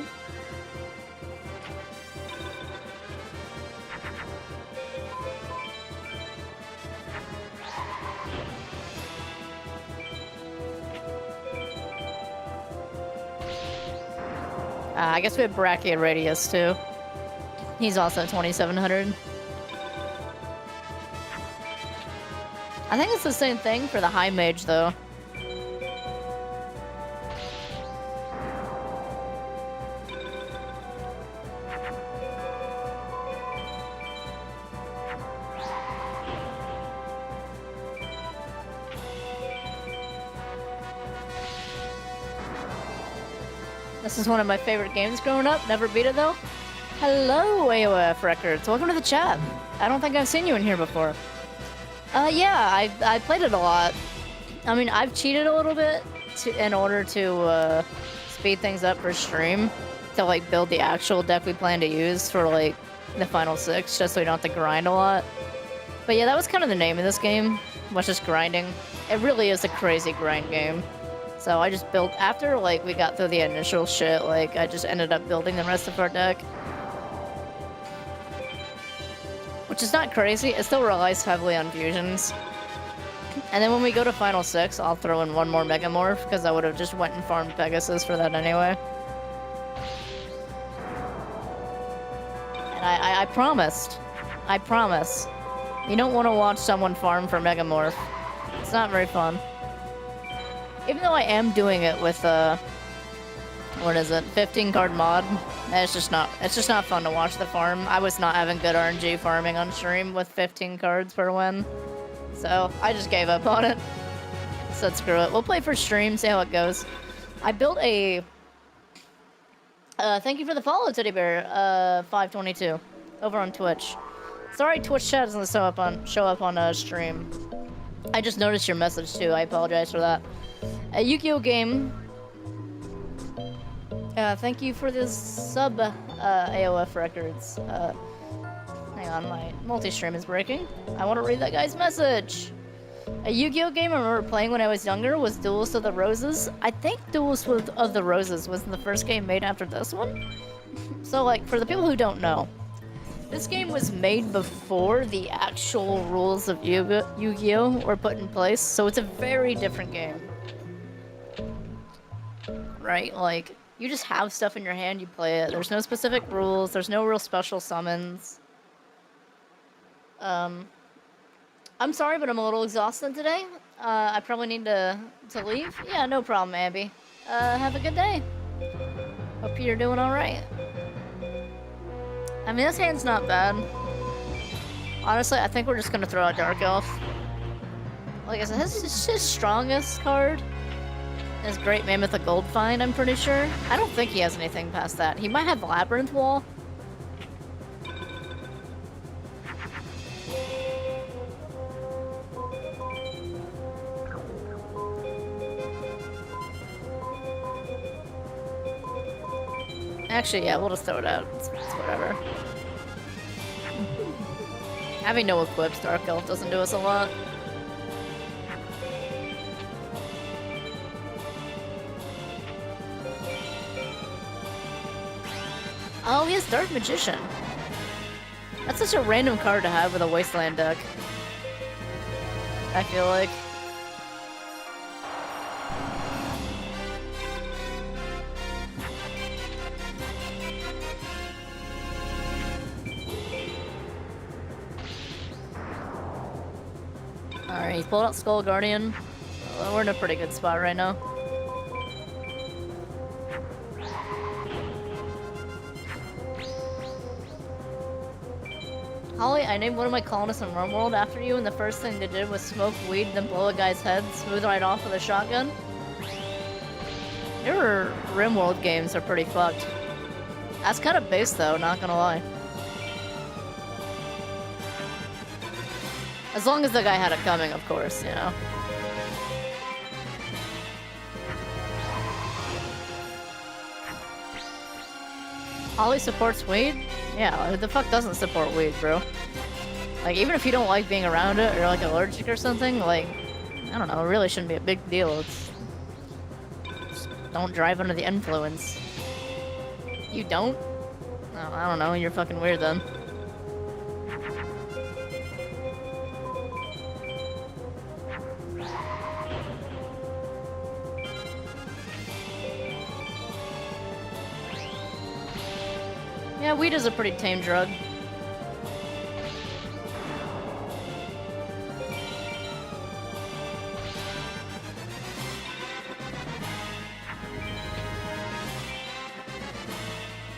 I guess we have Brachia Radius too. He's also 2700. I think it's the same thing for the High Mage though. This is one of my favorite games growing up. Never beat it though. Hello, AOF Records. Welcome to the chat. I don't think I've seen you in here before. Yeah, I played it a lot. I mean, I've cheated a little bit in order to speed things up for stream to like build the actual deck we plan to use for like the final 6, just so we don't have to grind a lot. But yeah, that was kind of the name of this game, was just grinding. It really is a crazy grind game. So I just built, after like we got through the initial shit, like I just ended up building the rest of our deck. which is not crazy. It still relies heavily on fusions. And then when we go to Final 6, I'll throw in one more Megamorph, because I would have just went and farmed Pegasus for that anyway. And I promised. I promise. You don't want to watch someone farm for Megamorph. It's not very fun. Even though I am doing it with, what is it, 15 card mod, it's just not fun to watch the farm. I was not having good RNG farming on stream with 15 cards per win. So, I just gave up on it. Said screw it. We'll play for stream, see how it goes. I built a... thank you for the follow, Teddy Bear, 522, over on Twitch. Sorry Twitch chat doesn't show up on stream. I just noticed your message too, I apologize for that. A Yu-Gi-Oh game. Thank you for this sub, AOF Records. Hang on, my multi-stream is breaking. I want to read that guy's message. A Yu-Gi-Oh game I remember playing when I was younger was Duels of the Roses. I think Duels of the Roses was the first game made after this one. So, like, for the people who don't know, this game was made before the actual rules of Yu-Gi-Oh were put in place, so it's a very different game. Right? Like, you just have stuff in your hand, you play it. There's no specific rules, there's no real special summons. I'm sorry, but I'm a little exhausted today. I probably need to leave. Yeah, no problem, Abby. Have a good day. Hope you're doing alright. I mean, this hand's not bad. Honestly, I think we're just gonna throw out Dark Elf. Like I said, his strongest card is Great Mammoth of Gold Find, I'm pretty sure. I don't think he has anything past that. He might have Labyrinth Wall. Actually, yeah, we'll just throw it out. It's whatever. Having no equips, Dark Elf doesn't do us a lot. Oh, he has Dark Magician. That's such a random card to have with a Wasteland deck. I feel like. Alright, he's pulled out Skull Guardian. We're in a pretty good spot right now. Holly, I named one of my colonists in RimWorld after you, and the first thing they did was smoke weed, then blow a guy's head, smooth right off with a shotgun. Your RimWorld games are pretty fucked. That's kind of base though, not gonna lie. As long as the guy had it coming, of course, you know. Holly supports weed? Yeah, who the fuck doesn't support weed, bro? Like, even if you don't like being around it, or you're, like, allergic or something, like, I don't know, it really shouldn't be a big deal. It's... Just don't drive under the influence. You don't? Oh, I don't know, you're fucking weird then. Yeah, weed is a pretty tame drug.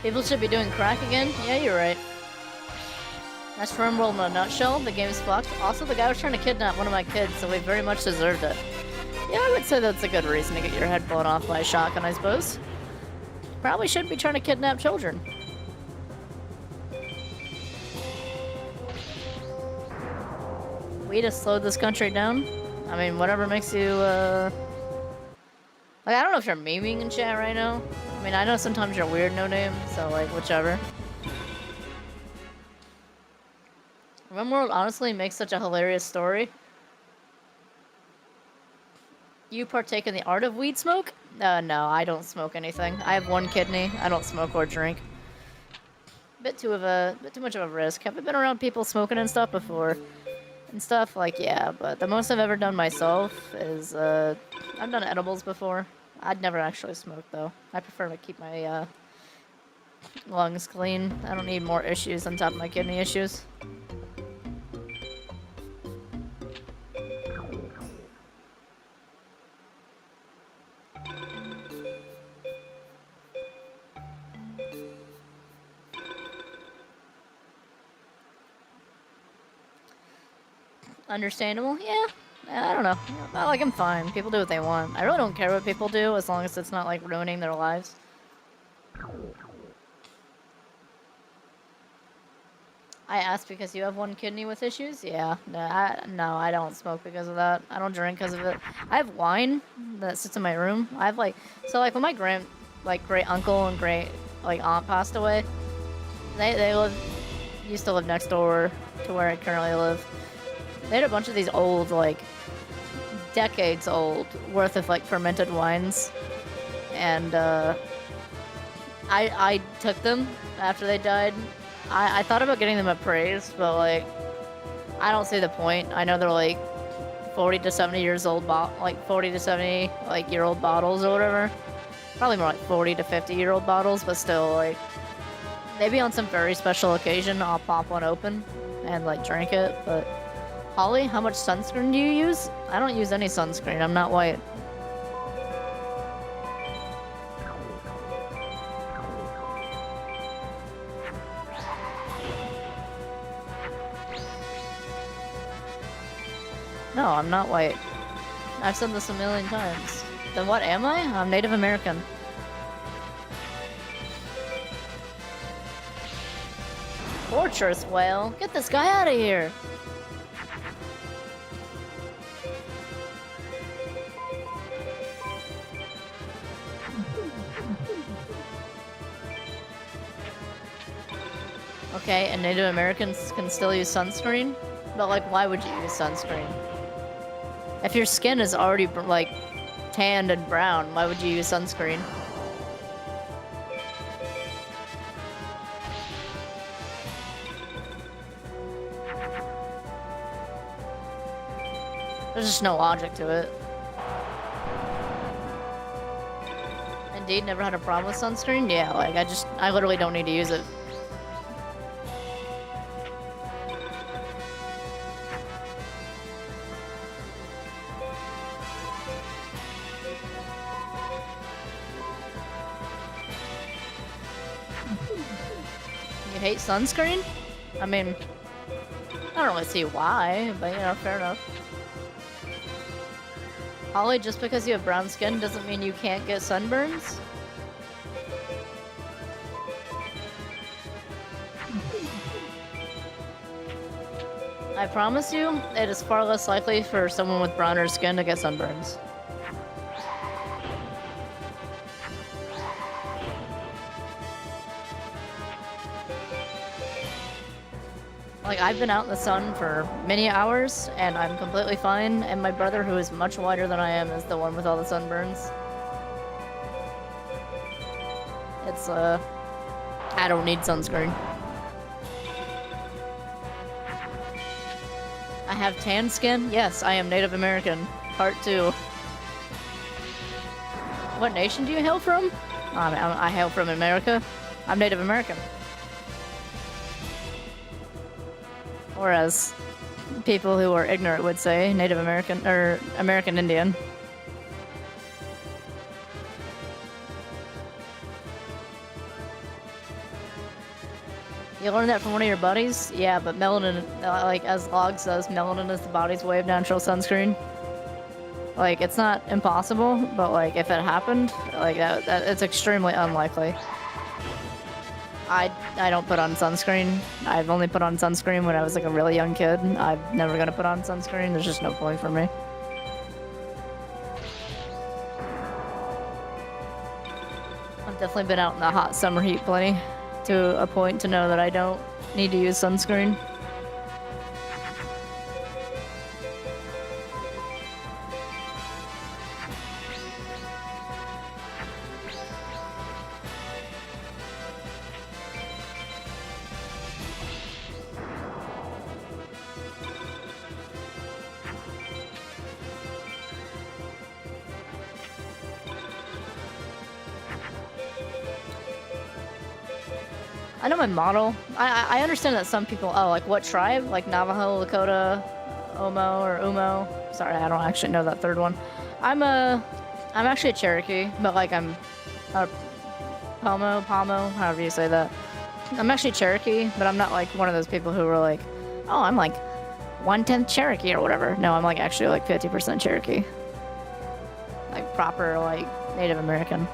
People should be doing crack again? Yeah, you're right. That's RimWorld in a nutshell. The game's fucked. Also, the guy was trying to kidnap one of my kids, so we very much deserved it. Yeah, I would say that's a good reason to get your head blown off by a shotgun, I suppose. Probably shouldn't be trying to kidnap children. We just slowed this country down. I mean, whatever makes you, like, I don't know if you're memeing in chat right now. I mean, I know sometimes you're weird, no name, so, like, whichever. RimWorld honestly makes such a hilarious story. You partake in the art of weed smoke? No, I don't smoke anything. I have one kidney. I don't smoke or drink. bit too much of a risk. Have I been around people smoking and stuff before? And stuff, like, yeah, but the most I've ever done myself is, I've done edibles before. I'd never actually smoked, though. I prefer to keep my, lungs clean. I don't need more issues on top of my kidney issues. Understandable? Yeah. I don't know. Like, I'm fine. People do what they want. I really don't care what people do as long as it's not, like, ruining their lives. I asked because you have one kidney with issues? Yeah. No, I don't smoke because of that. I don't drink because of it. I have wine that sits in my room. I have, like... So, like, when my great uncle and great, like, aunt passed away, they used to live next door to where I currently live. They had a bunch of these old, like, decades old worth of, like, fermented wines. And, I took them after they died. I thought about getting them appraised, but, like, I don't see the point. I know they're, like, 40 to 70 years old, like, 40 to 70, like, year old bottles or whatever. Probably more like 40 to 50-year-old bottles, but still, like, maybe on some very special occasion I'll pop one open and, like, drink it, but... Holly, how much sunscreen do you use? I don't use any sunscreen. I'm not white. No, I'm not white. I've said this a million times. Then what am I? I'm Native American. Fortress whale? Get this guy out of here! Okay, and Native Americans can still use sunscreen? But, like, why would you use sunscreen? If your skin is already, like, tanned and brown, why would you use sunscreen? There's just no logic to it. Indeed, never had a problem with sunscreen? Yeah, like, I literally don't need to use it. You hate sunscreen? I mean, I don't really see why, but you know, fair enough. Holly, just because you have brown skin doesn't mean you can't get sunburns? I promise you, it is far less likely for someone with browner skin to get sunburns. Like, I've been out in the sun for many hours, and I'm completely fine, and my brother, who is much whiter than I am, is the one with all the sunburns. It's, I don't need sunscreen. I have tan skin? Yes, I am Native American. Part 2. What nation do you hail from? I hail from America. I'm Native American. Or as people who are ignorant would say, Native American, or American Indian. You learned that from one of your buddies? Yeah, but melanin, like, as Log says, melanin is the body's way of natural sunscreen. Like, it's not impossible, but, like, if it happened, like, it's extremely unlikely. I don't put on sunscreen. I've only put on sunscreen when I was, like, a really young kid. I'm never gonna put on sunscreen. There's just no point for me. I've definitely been out in the hot summer heat plenty, to a point to know that I don't need to use sunscreen. I know my model. I understand that some people, oh, like what tribe? Like Navajo, Lakota, Omo, or Umo. Sorry, I don't actually know that third one. I'm actually a Cherokee, but like I'm a Pomo, however you say that. I'm actually Cherokee, but I'm not like one of those people who were like, oh, I'm like 1/10 Cherokee or whatever. No, I'm like actually like 50% Cherokee. Like proper like Native American.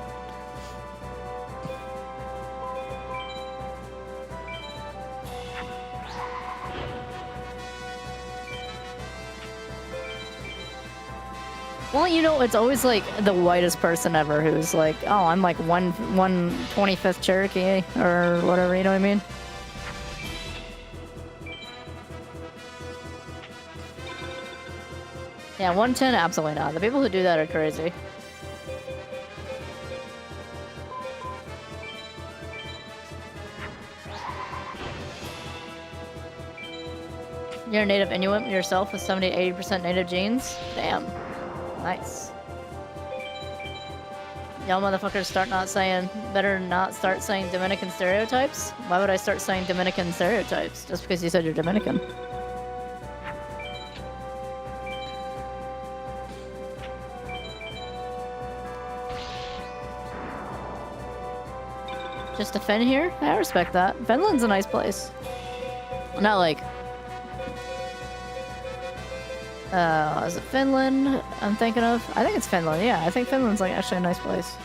Well, you know, it's always like the whitest person ever who's like, oh, I'm like 1/25th Cherokee or whatever, you know what I mean? Yeah, 1/10, absolutely not. The people who do that are crazy. You're a native Inuit yourself with 70 to 80% native genes? Damn. Nice. Y'all motherfuckers better not start saying Dominican stereotypes? Why would I start saying Dominican stereotypes? Just because you said you're Dominican. Just a Finn here? I respect that. Finland's a nice place. Not like... is it Finland I'm thinking of? I think it's Finland, yeah. I think Finland's like actually a nice place.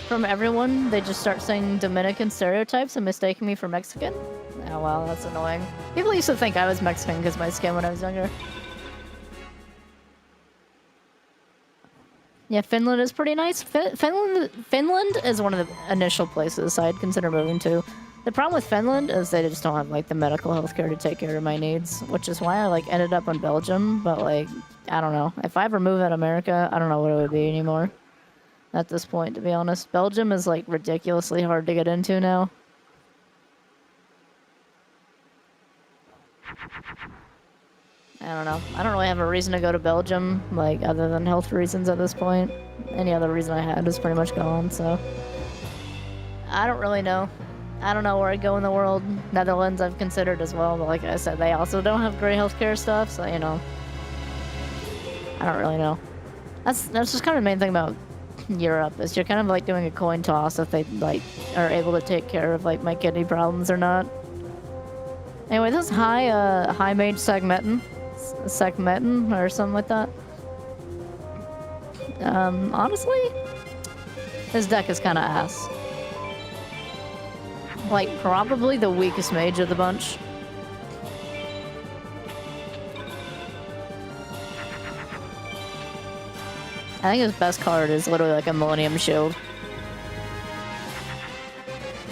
From everyone, they just start saying Dominican stereotypes and mistaking me for Mexican? Oh wow, that's annoying. People used to think I was Mexican because of my skin when I was younger. Yeah, Finland is pretty nice. Finland is one of the initial places I'd consider moving to. The problem with Finland is they just don't have like the medical healthcare to take care of my needs, which is why I like ended up in Belgium. But like, I don't know. If I ever move out of America, I don't know what it would be anymore. At this point, to be honest, Belgium is like ridiculously hard to get into now. I don't know. I don't really have a reason to go to Belgium, like, other than health reasons at this point. Any other reason I had is pretty much gone, so... I don't really know. I don't know where I'd go in the world. Netherlands I've considered as well, but like I said, they also don't have great healthcare stuff, so, you know... I don't really know. That's just kind of the main thing about Europe, is you're kind of, like, doing a coin toss if they, like, are able to take care of, like, my kidney problems or not. Anyway, this is high mage Segmentin or something like that. Honestly, his deck is kind of ass. Like, probably the weakest mage of the bunch. I think his best card is literally like a Millennium Shield.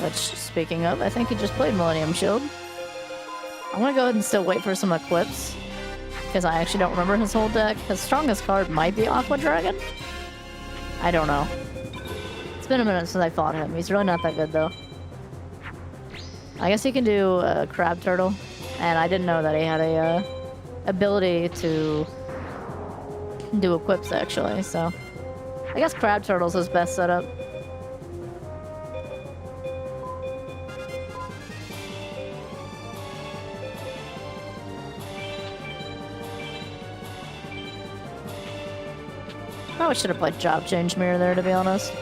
Which, speaking of, I think he just played Millennium Shield. I'm gonna go ahead and still wait for some Eclipse. Because I actually don't remember his whole deck. His strongest card might be Aqua Dragon? I don't know. It's been a minute since I fought him. He's really not that good, though. I guess he can do Crab Turtle. And I didn't know that he had a ability to do Equips, actually, so... I guess Crab Turtle's his best setup. Probably should have played Job Change Mirror there, to be honest.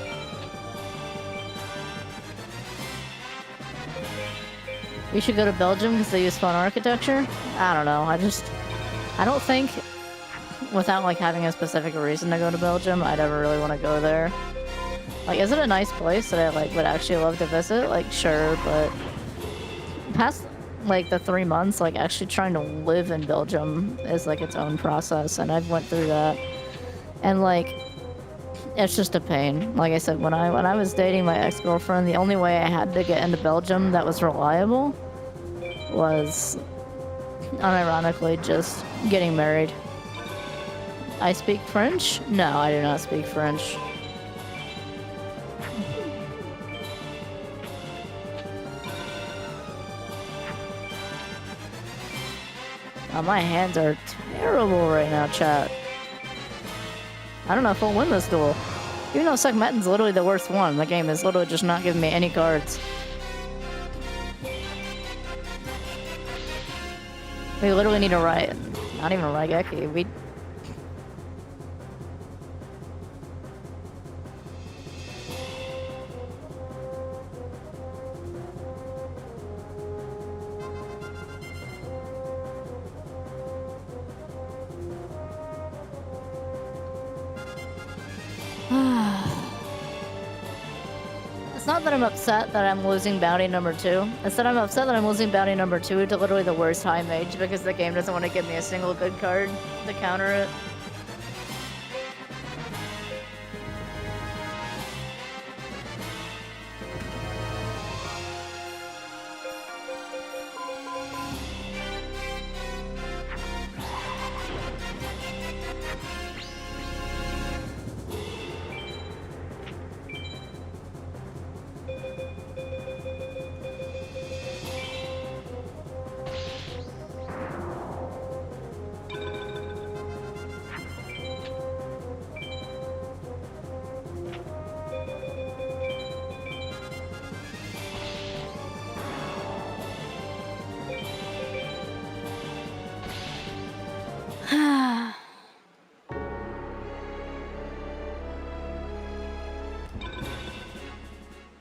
You should go to Belgium because they use fun architecture? I don't know, I don't think, without like having a specific reason to go to Belgium, I'd ever really want to go there. Like, is it a nice place that I like would actually love to visit? Like, sure, but past like the 3 months, like actually trying to live in Belgium is like its own process, and I've went through that. And like, it's just a pain. Like I said, when I was dating my ex-girlfriend, the only way I had to get into Belgium that was reliable was, unironically, just getting married. I speak French? No, I do not speak French. Oh, my hands are terrible right now, chat. I don't know if I'll win this duel. Even though Sekmetin's literally the worst one, the game is literally just not giving me any cards. We literally need a not even a Raigeki. We... It's not that I'm upset that I'm losing bounty number 2. It's that I'm upset that I'm losing bounty number 2 to literally the worst high mage because the game doesn't want to give me a single good card to counter it.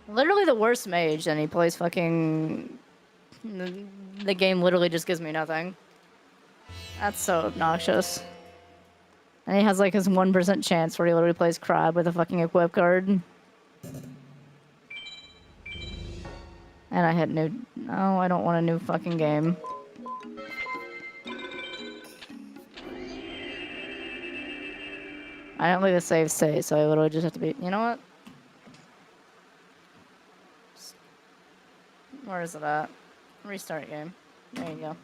Literally the worst mage, and he plays fucking... The game literally just gives me nothing. That's so obnoxious. And he has like his 1% chance where he literally plays Crab with a fucking equip card. And I hit new... No, I don't want a new fucking game. I don't leave a save state, so I literally just have to be... You know what? Where is it at? Restart game. There you go.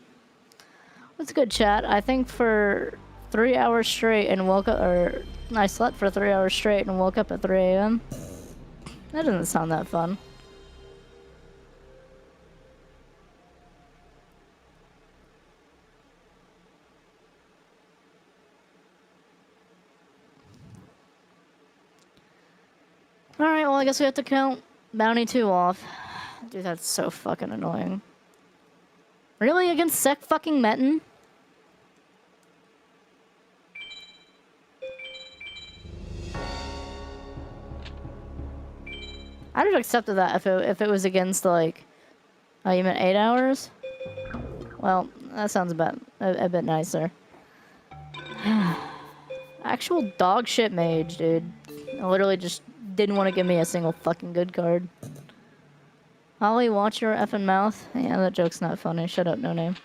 What's good, chat? I think for 3 hours straight and woke up... Or I slept for 3 hours straight and woke up at 3 a.m. That doesn't sound that fun. Alright, well I guess we have to count Bounty 2 off. Dude, that's so fucking annoying. Really? Against Sek fucking Metin? I'd have accepted that if it was against, like... Oh, you meant 8 hours? Well, that sounds a bit nicer. Actual dog shit mage, dude. I literally just didn't want to give me a single fucking good card. Holly, watch your effing mouth. Yeah, that joke's not funny. Shut up, no name.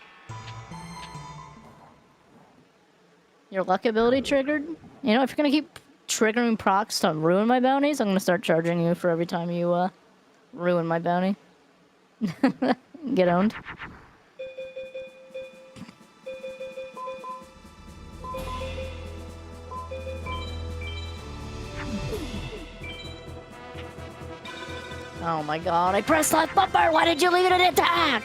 Your luck ability triggered? You know, if you're gonna keep triggering procs to ruin my bounties, I'm gonna start charging you for every time you, ruin my bounty. Get owned. Oh my god, I pressed left bumper! Why did you leave it in attack?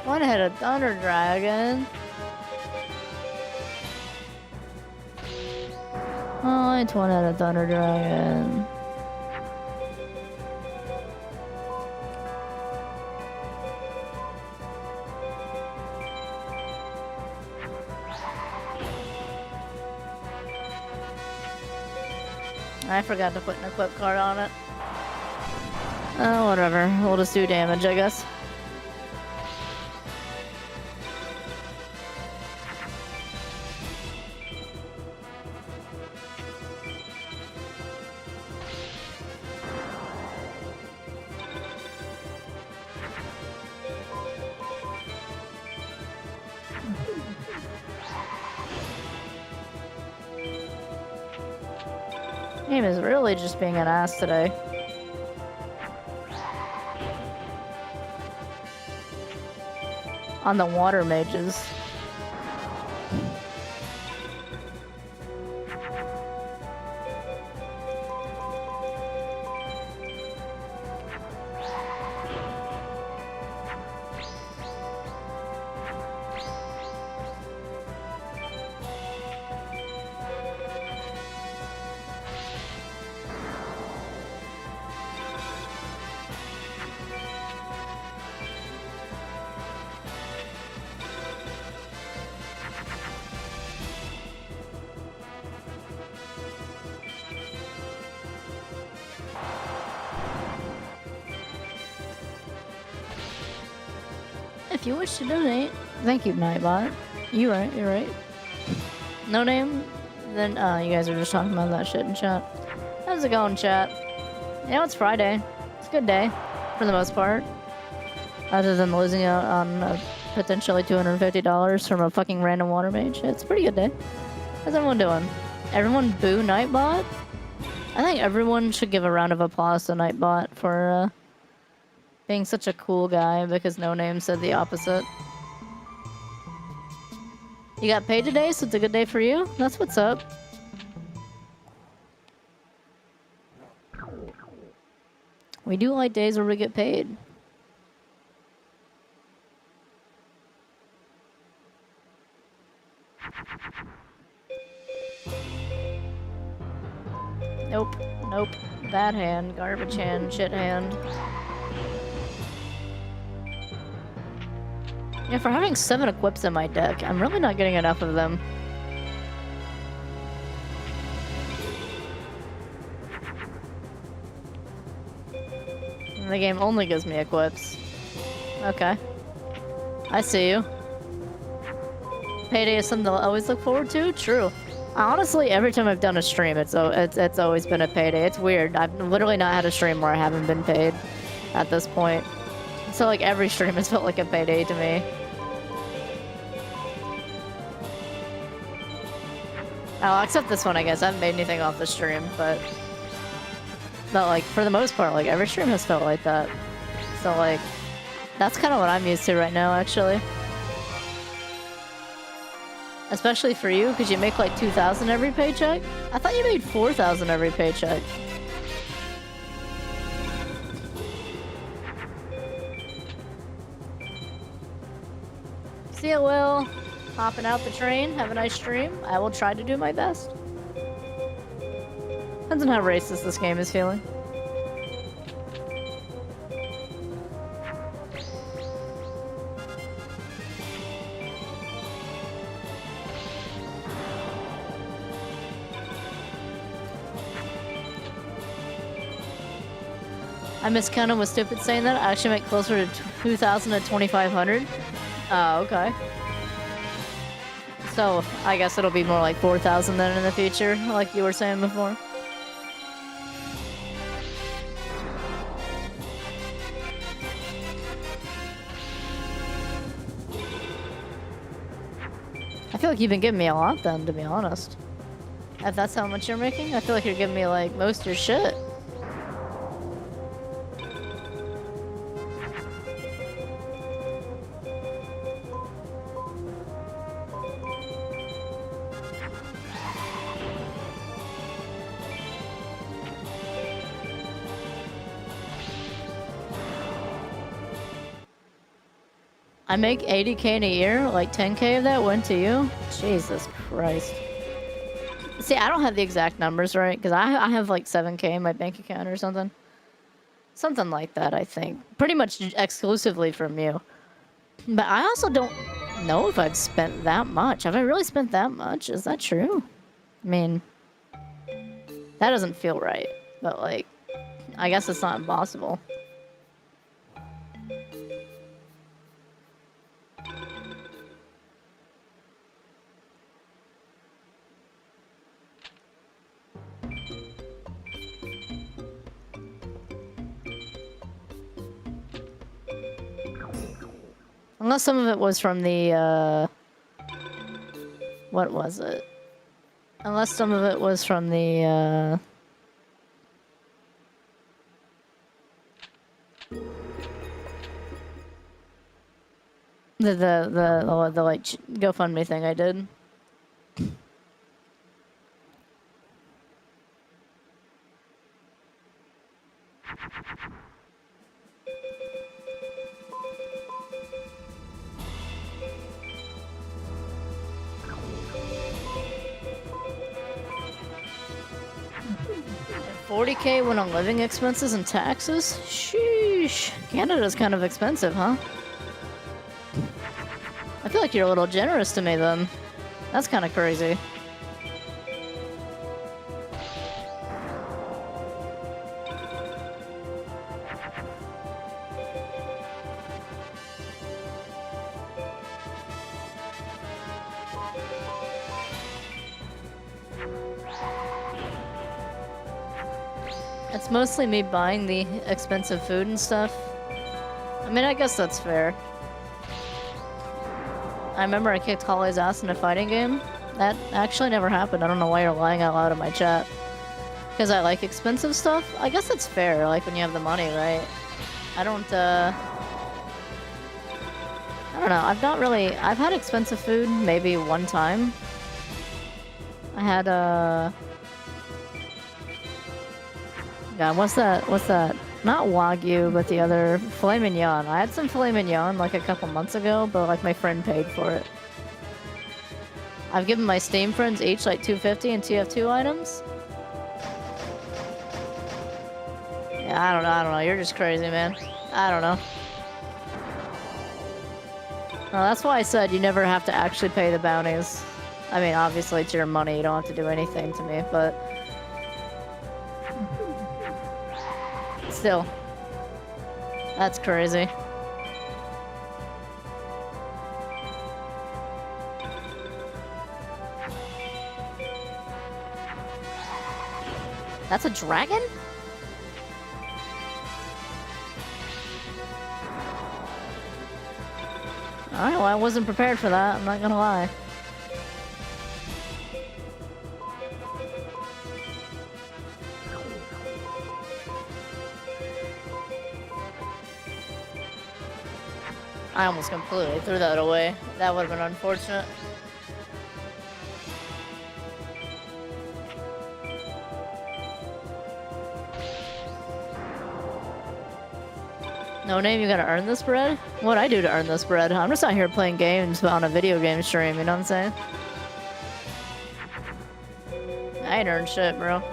One hit a Thunder Dragon. Oh, it's one hit a Thunder Dragon. I forgot to put an equip card on it. Oh, whatever. We'll just do damage, I guess. Game is really just being an ass today. on the water mages. If you wish to donate, thank you, Nightbot. You're right. No name? Then, you guys are just talking about that shit in chat. How's it going, chat? You know, it's Friday. It's a good day, for the most part. Other than losing out on potentially $250 from a fucking random water mage. It's a pretty good day. How's everyone doing? Everyone boo Nightbot? I think everyone should give a round of applause to Nightbot for, being such a cool guy because No Name said the opposite. You got paid today, so it's a good day for you? That's what's up. We do like days where we get paid. Nope. Bad hand, garbage hand, shit hand. Yeah, for having 7 equips in my deck, I'm really not getting enough of them. And the game only gives me equips. Okay. I see you. Payday is something I'll always look forward to? True. Honestly, every time I've done a stream, it's always been a payday. It's weird. I've literally not had a stream where I haven't been paid at this point. So, like, every stream has felt like a payday to me. Oh, except this one, I guess. I haven't made anything off the stream, but like, for the most part, like, every stream has felt like that. So, like, that's kind of what I'm used to right now, actually. Especially for you, because you make, like, 2,000 every paycheck? I thought you made 4,000 every paycheck. See ya, Will. Hopping out the train. Have a nice stream. I will try to do my best. Depends on how racist this game is feeling. I miscounted was stupid saying that. I actually make closer to 2,000 to 2,500. Oh, okay. So, I guess it'll be more like 4,000 then in the future, like you were saying before. I feel like you've been giving me a lot then, to be honest. If that's how much you're making, I feel like you're giving me, like, most of your shit. I make 80K in a year, like 10K of that went to you? Jesus Christ. See, I don't have the exact numbers, right? Because I have like 7K in my bank account or something. Something like that, I think. Pretty much exclusively from you. But I also don't know if I've spent that much. Have I really spent that much? Is that true? I mean, that doesn't feel right. But like, I guess it's not impossible. Unless some of it was from the, what was it? Unless some of it was from the, The like GoFundMe thing I did. $40K went on living expenses and taxes? Sheesh. Canada's kind of expensive, huh? I feel like you're a little generous to me then. That's kind of crazy. It's mostly me buying the expensive food and stuff. I mean, I guess that's fair. I remember I kicked Holly's ass in a fighting game. That actually never happened. I don't know why you're lying out loud in my chat. Because I like expensive stuff? I guess that's fair, like when you have the money, right? I don't know. I've had expensive food maybe one time. I had, God, what's that? Not Wagyu, but the other filet mignon. I had some filet mignon like a couple months ago, but like my friend paid for it. I've given my Steam friends each like $250 and TF2 items. Yeah, I don't know. You're just crazy, man. I don't know. Well, that's why I said you never have to actually pay the bounties. I mean, obviously it's your money. You don't have to do anything to me, but... Still. That's crazy. That's a dragon? Alright, well I wasn't prepared for that, I'm not gonna lie. I almost completely threw that away. That would have been unfortunate. No name, you gotta earn this bread? What'd I do to earn this bread? I'm just out here playing games on a video game stream, you know what I'm saying? I ain't earned shit, bro.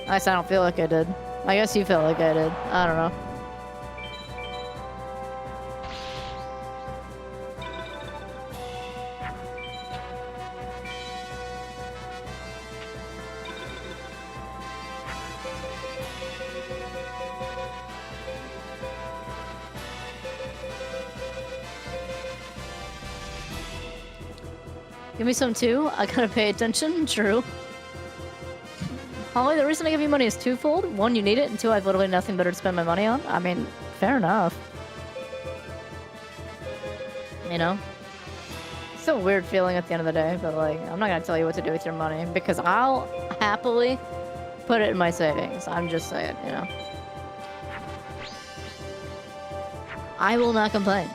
At least I don't feel like I did. I guess you feel like I did. I don't know. Give me some too. I gotta pay attention. True. Holly, the reason I give you money is twofold. One, you need it, and two, I've literally nothing better to spend my money on. I mean, fair enough. You know? It's a weird feeling at the end of the day, but like, I'm not gonna tell you what to do with your money, because I'll happily put it in my savings. I'm just saying, you know? I will not complain.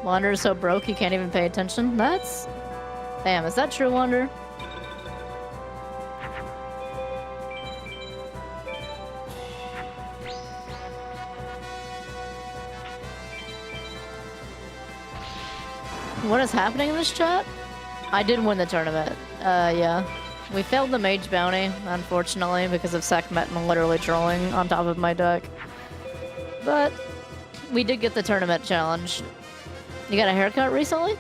Wander is so broke he can't even pay attention? That's... Damn, is that true, Wander? What is happening in this chat? I did win the tournament. Yeah. We failed the mage bounty, unfortunately, because of Sekhmet and literally trolling on top of my deck. But we did get the tournament challenge. You got a haircut recently?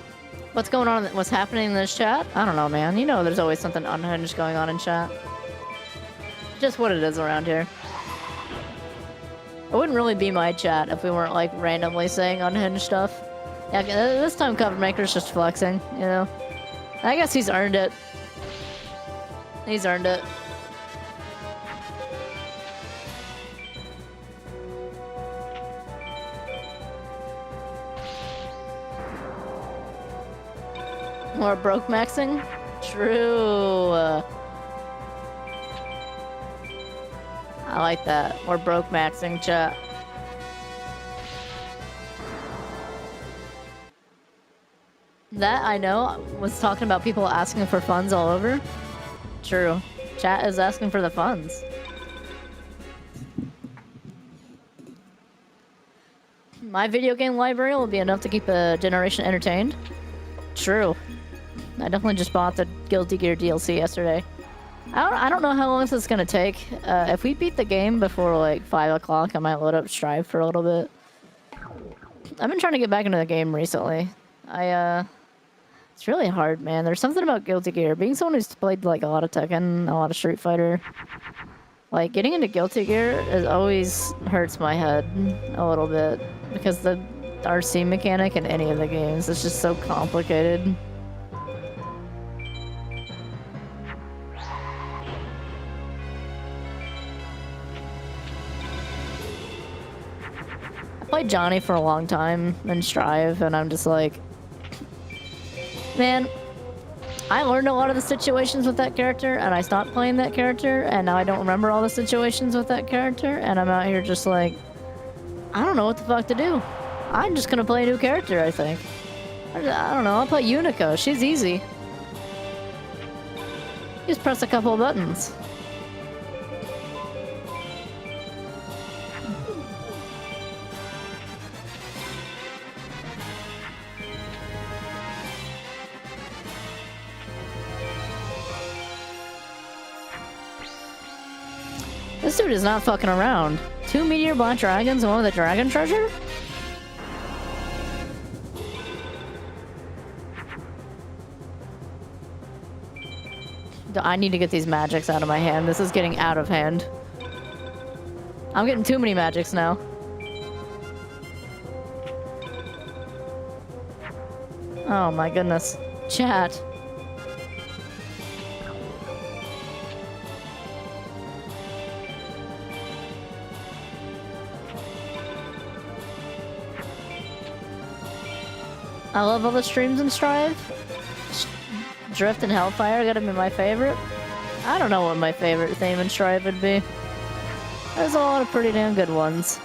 What's going on? What's happening in this chat? I don't know, man. You know there's always something unhinged going on in chat. Just what it is around here. It wouldn't really be my chat if we weren't, like, randomly saying unhinged stuff. Yeah, this time Covermaker's just flexing, you know? I guess he's earned it. He's earned it. More broke maxing? True. I like that. We're broke maxing chat. That I know was talking about people asking for funds all over. True. Chat is asking for the funds. My video game library will be enough to keep a generation entertained. True. I definitely just bought the Guilty Gear DLC yesterday. I don't know how long this is gonna take. If we beat the game before like 5 o'clock, I might load up Strive for a little bit. I've been trying to get back into the game recently. It's really hard, man. There's something about Guilty Gear. Being someone who's played like a lot of Tekken, a lot of Street Fighter, like getting into Guilty Gear always hurts my head a little bit because the RC mechanic in any of the games is just so complicated. I played Johnny for a long time in Strive, and I'm just like, man, I learned a lot of the situations with that character, and I stopped playing that character, and now I don't remember all the situations with that character, and I'm out here just like, I don't know what the fuck to do. I'm just gonna play a new character, I think. I don't know, I'll play Unico. She's easy. Just press a couple of buttons. This dude is not fucking around. 2 meteor black dragons and one with a dragon treasure? I need to get these magics out of my hand. This is getting out of hand. I'm getting too many magics now. Oh my goodness. Chat. I love all the streams in Strive. Drift and Hellfire gotta be my favorite. I don't know what my favorite theme in Strive would be. There's a lot of pretty damn good ones.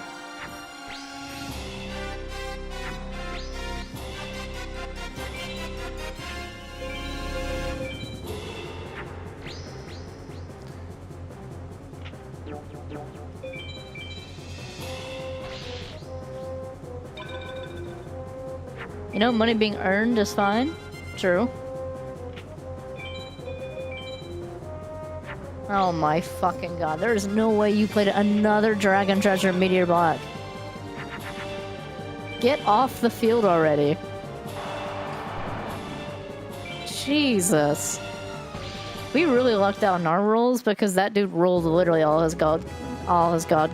You know, money being earned is fine. True. Oh my fucking god. There is no way you played another Dragon Treasure Meteor Block. Get off the field already. Jesus. We really lucked out in our rolls because that dude rolled literally all his god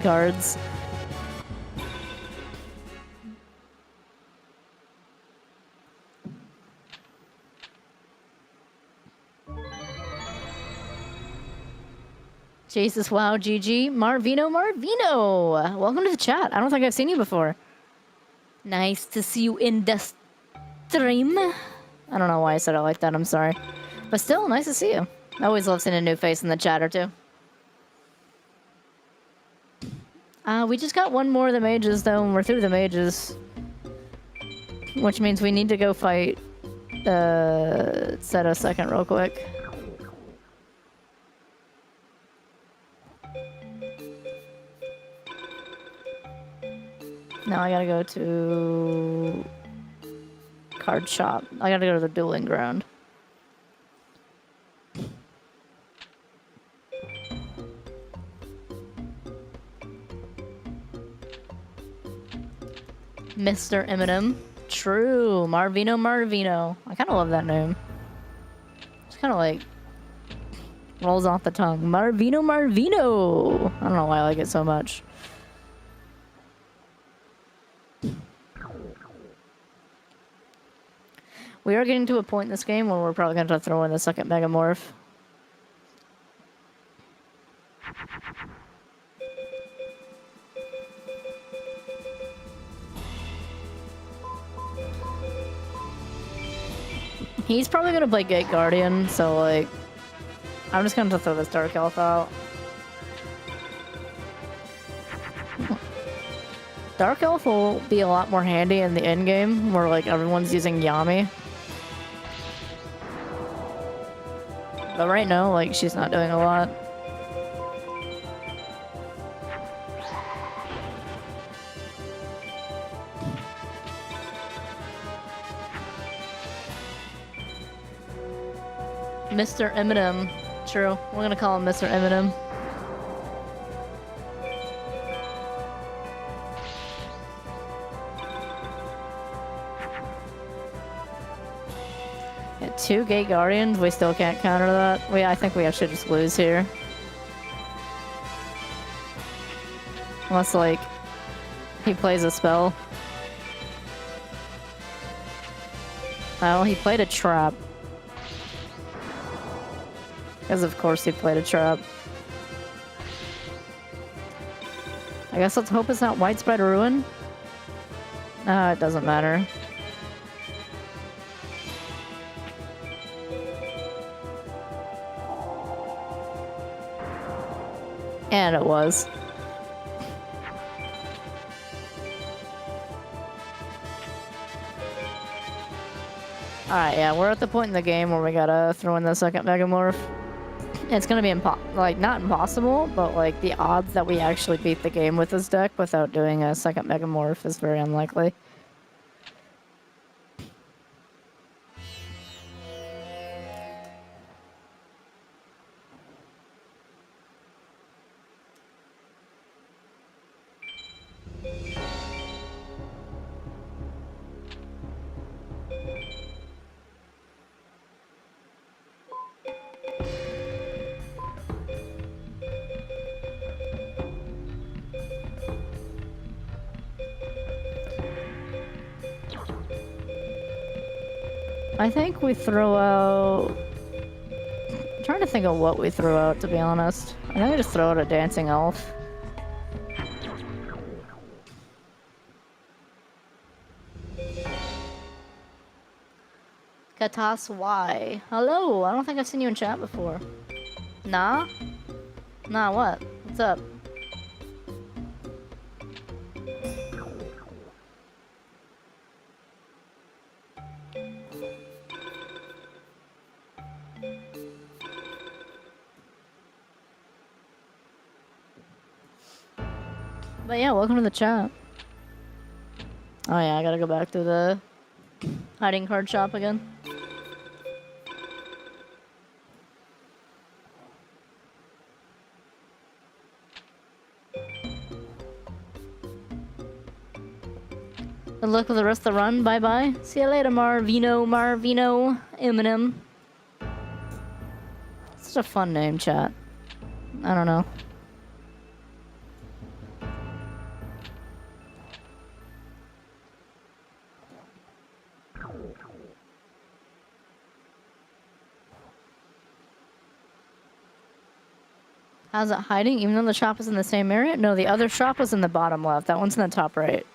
cards. Jesus, wow, GG. Marvino. Welcome to the chat. I don't think I've seen you before. Nice to see you in the stream. I don't know why I said it like that, I'm sorry. But still, nice to see you. I always love seeing a new face in the chat or two. We just got one more of the mages, though, and we're through the mages. Which means we need to go fight... set a second real quick. Now I gotta go to... card shop. I gotta go to the dueling ground. Mr. Eminem. True. Marvino. I kind of love that name. It's kind of like... rolls off the tongue. Marvino. I don't know why I like it so much. We are getting to a point in this game where we're probably going to throw in the second Megamorph. He's probably gonna play Gate Guardian, so like, I'm just gonna throw this Dark Elf out. Dark Elf will be a lot more handy in the end game, where like everyone's using Yami. But right now, like, she's not doing a lot. Mr. Eminem. True. We're gonna call him Mr. Eminem. At 2 Gate Guardians, we still can't counter that. I think we actually just lose here. Unless, like, he plays a spell. Oh, he played a trap. Because of course he played a trap. I guess let's hope it's not Widespread Ruin. It doesn't matter. And it was. Alright, yeah, we're at the point in the game where we gotta throw in the second Megamorph. It's gonna be not impossible, but like the odds that we actually beat the game with this deck without doing a second Megamorph is very unlikely. I think we throw out... I'm trying to think of what we throw out, to be honest. I think we just throw out a Dancing Elf. Katas Y. Hello, I don't think I've seen you in chat before. Nah? Nah, what? What's up? But yeah, welcome to the chat. Oh yeah, I gotta go back to the hiding card shop again. Good luck with the rest of the run. Bye bye. See you later, Marvino, Eminem. Such a fun name, chat. I don't know. How's it hiding? Even though the shop is in the same area? No, the other shop was in the bottom left. That one's in the top right.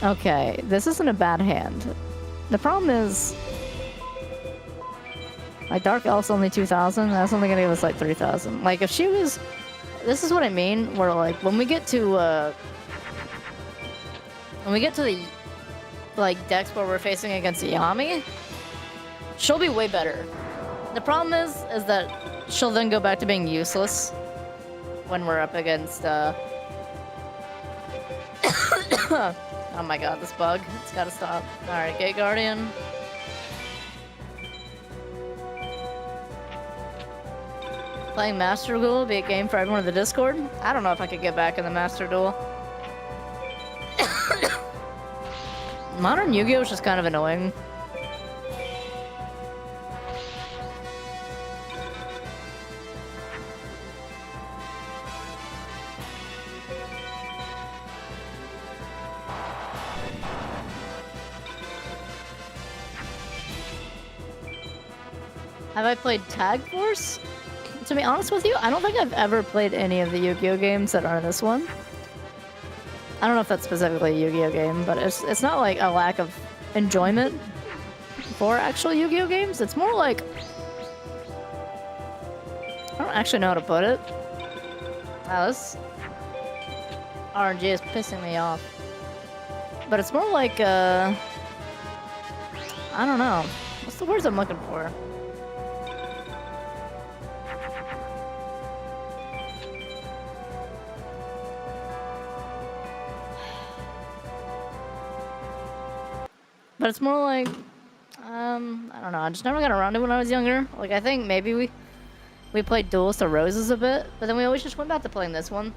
Okay, this isn't a bad hand. The problem is... like, Dark Elf's only 2,000. That's only gonna give us, like, 3,000. Like, if she was... This is what I mean, where, like, when we get to the... like, decks where we're facing against Yami, she'll be way better. The problem is that she'll then go back to being useless when we're up against, oh my god, this bug. It's gotta stop. Alright, Gate Guardian. Playing Master Duel would be a game for everyone in the Discord. I don't know if I could get back in the Master Duel. Modern Yu-Gi-Oh! Is just kind of annoying. Have I played Tag Force? To be honest with you, I don't think I've ever played any of the Yu-Gi-Oh! Games that are in this one. I don't know if that's specifically a Yu-Gi-Oh! Game, but it's not like a lack of enjoyment for actual Yu-Gi-Oh games. It's more like, I don't actually know how to put it. Wow, this RNG is pissing me off. But it's more like, I don't know. What's the words I'm looking for? But it's more like, I don't know. I just never got around to it when I was younger. Like, I think maybe we played Duelist of Roses a bit, but then we always just went back to playing this one.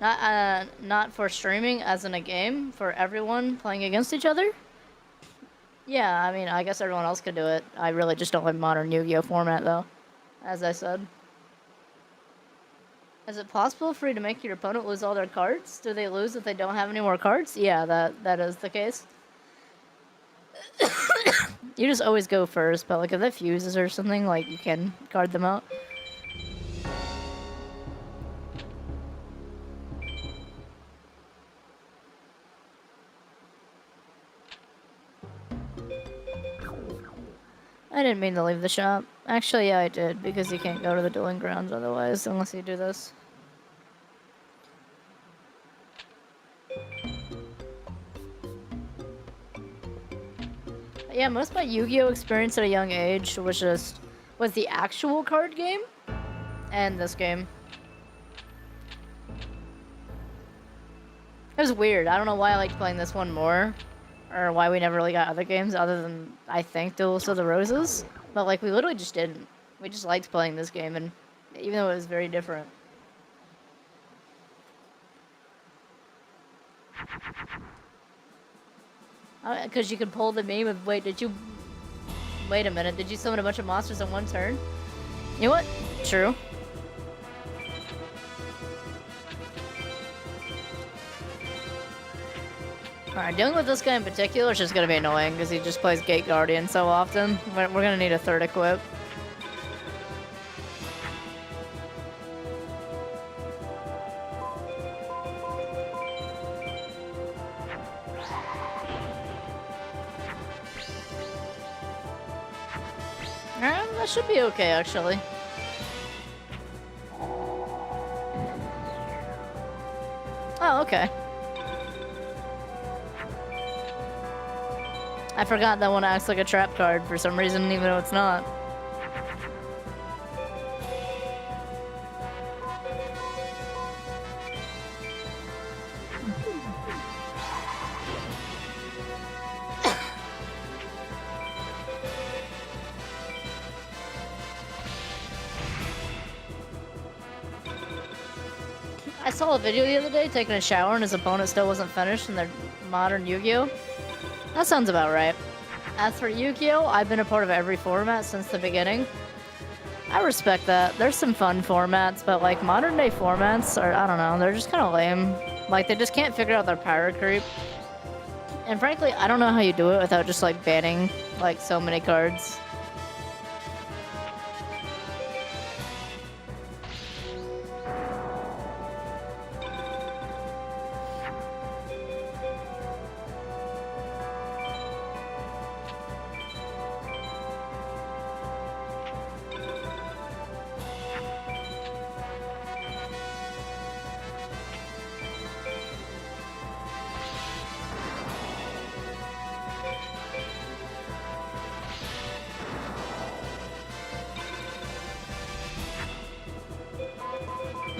Not for streaming, as in a game, for everyone playing against each other. Yeah, I mean, I guess everyone else could do it. I really just don't like modern Yu-Gi-Oh format, though, as I said. Is it possible for you to make your opponent lose all their cards? Do they lose if they don't have any more cards? Yeah, that is the case. You just always go first, but like if that fuses or something, like you can card them out. I didn't mean to leave the shop. Actually, yeah, I did, because you can't go to the dueling grounds otherwise, unless you do this. Yeah, most of my Yu-Gi-Oh experience at a young age was the actual card game and this game. It was weird. I don't know why I liked playing this one more, or why we never really got other games other than, I think, Duelist of the Roses. But like, we literally just didn't. We just liked playing this game, and even though it was very different. Because you could pull the meme of, wait a minute, did you summon a bunch of monsters in one turn? You know what? True. Alright, dealing with this guy in particular is just gonna be annoying, because he just plays Gate Guardian so often. We're gonna need a third equip. That should be okay, actually. Oh, okay. I forgot that one acts like a trap card for some reason, even though it's not. I saw a video the other day taking a shower and his opponent still wasn't finished in their modern Yu-Gi-Oh! That sounds about right. As for Yu-Gi-Oh!, I've been a part of every format since the beginning. I respect that. There's some fun formats, but like modern day formats are, I don't know, they're just kind of lame. Like they just can't figure out their power creep. And frankly, I don't know how you do it without just like banning like so many cards.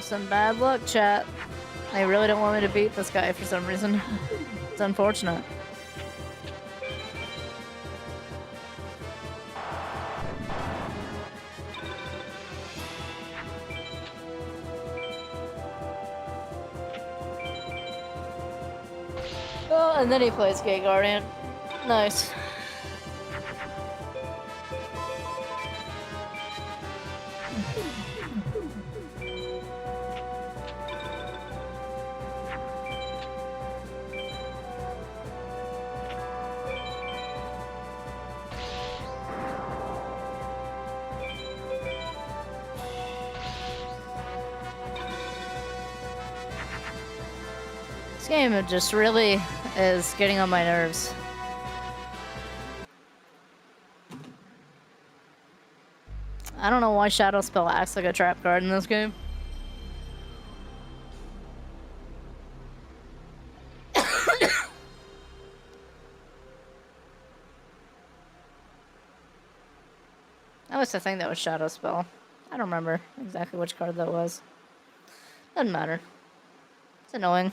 Some bad luck, chat. They really don't want me to beat this guy for some reason. It's unfortunate. Oh, and then he plays Gate Guardian. Nice. game just really is getting on my nerves. I don't know why Shadow Spell acts like a trap card in this game. I used to think that was Shadow Spell. I don't remember exactly which card that was. Doesn't matter. It's annoying.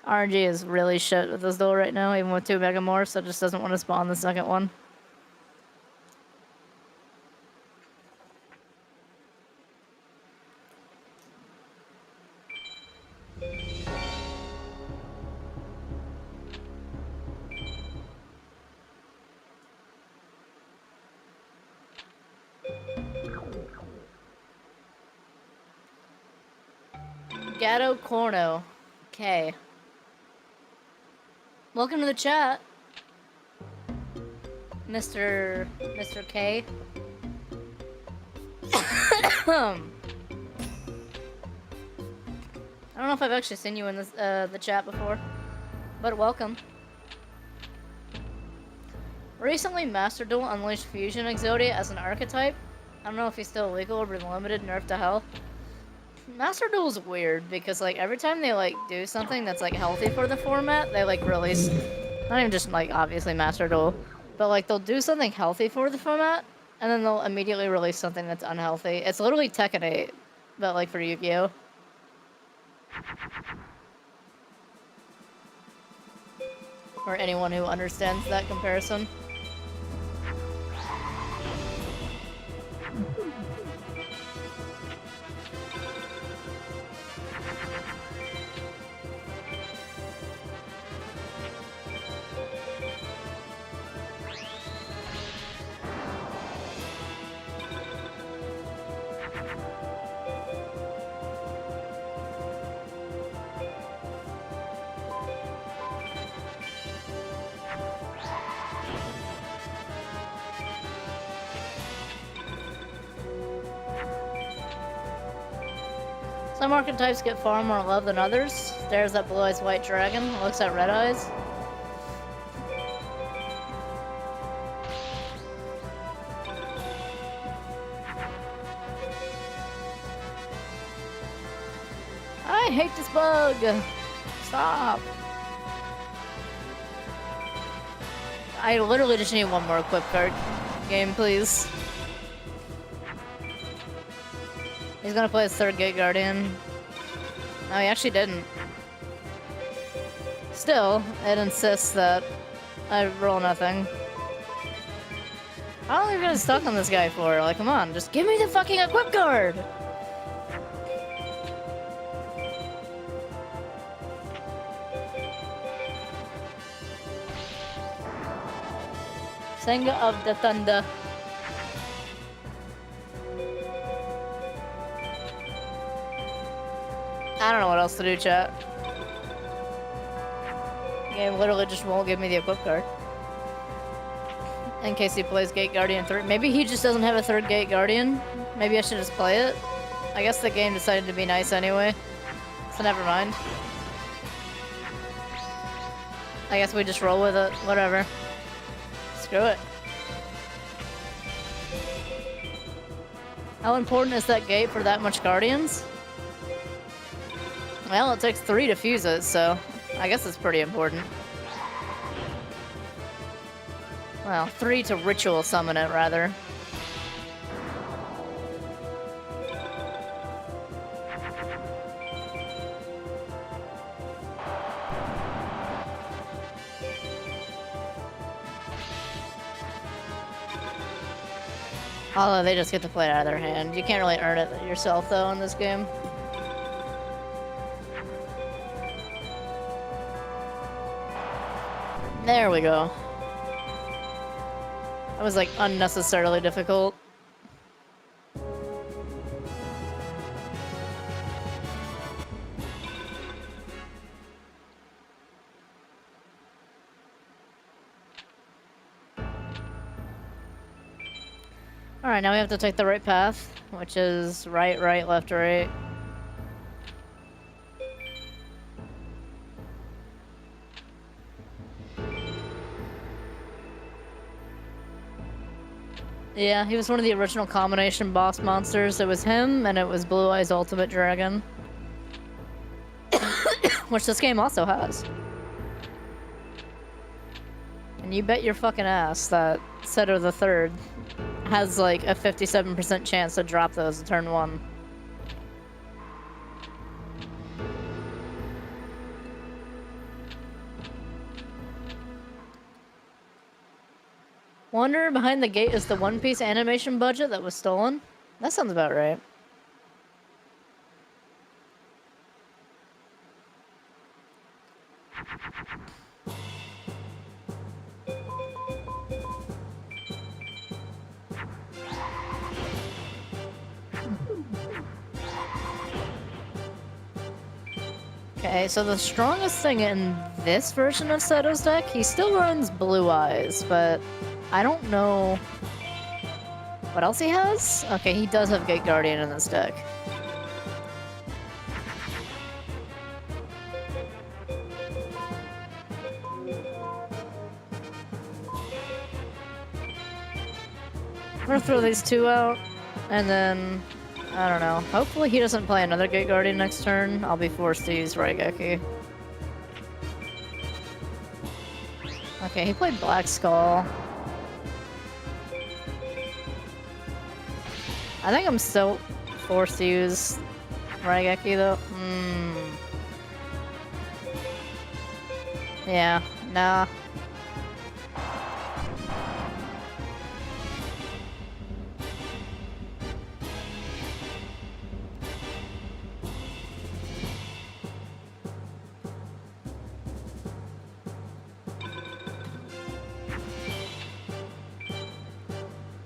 RNG is really shit with this duel right now, even with 2 Megamorphs, so it just doesn't want to spawn the second one. Gatto Corno. Okay. Welcome to the chat, Mr. K. I don't know if I've actually seen you in this, the chat before, but welcome. Recently, Master Duel unleashed Fusion Exodia as an archetype. I don't know if he's still legal or been limited, nerfed to hell. Master Duel's weird because, like, every time they, like, do something that's, like, healthy for the format, they, like, release... Not even just, like, obviously Master Duel, but, like, they'll do something healthy for the format, and then they'll immediately release something that's unhealthy. It's literally Tekken 8, but, like, for Yu-Gi-Oh! Or anyone who understands that comparison. Some archetypes get far more love than others. Stares at Blue Eyes White Dragon, looks at Red Eyes. I hate this bug! Stop! I literally just need one more equip card. Game, please. He's gonna play his 3rd Gate Guardian. No, he actually didn't. Still, it insists that I roll nothing. How long are you gonna stuck on this guy for? Like, come on, just give me the fucking equip card! Senga of the Thunder. I don't know what else to do, chat. The game literally just won't give me the equip card. In case he plays Gate Guardian 3. Maybe he just doesn't have a 3rd Gate Guardian. Maybe I should just play it. I guess the game decided to be nice anyway. So never mind. I guess we just roll with it. Whatever. Screw it. How important is that gate for that much Guardians? Well, it takes 3 to fuse it, so I guess it's pretty important. Well, 3 to ritual summon it, rather. Although they just get to play it out of their hand. You can't really earn it yourself, though, in this game. There we go. That was, like, unnecessarily difficult. Alright, now we have to take the right path, which is right, right, left, right. Yeah, he was one of the original combination boss monsters. It was him, and it was Blue Eye's Ultimate Dragon. Which this game also has. And you bet your fucking ass that Seto the Third has like a 57% chance to drop those in turn 1. Wonder behind the gate is the One Piece animation budget that was stolen? That sounds about right. Okay, so the strongest thing in this version of Seto's deck, he still runs Blue Eyes, but I don't know what else he has? Okay, he does have Gate Guardian in this deck. I'm gonna throw these two out, and then, I don't know. Hopefully he doesn't play another Gate Guardian next turn. I'll be forced to use Raigeki. Okay, he played Black Skull. I think I'm still forced to use Raigeki though. Yeah, nah.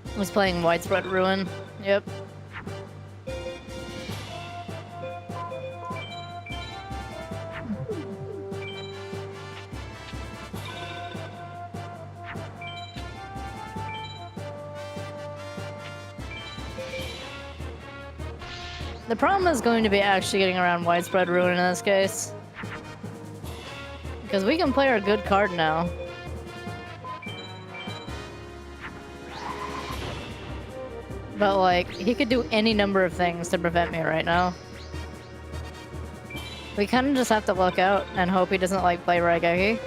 I was playing Widespread Ruin. Yep. The problem is going to be actually getting around Widespread Ruin in this case. Because we can play our good card now. But, like, he could do any number of things to prevent me right now. We kind of just have to look out and hope he doesn't, like, play Raigeki.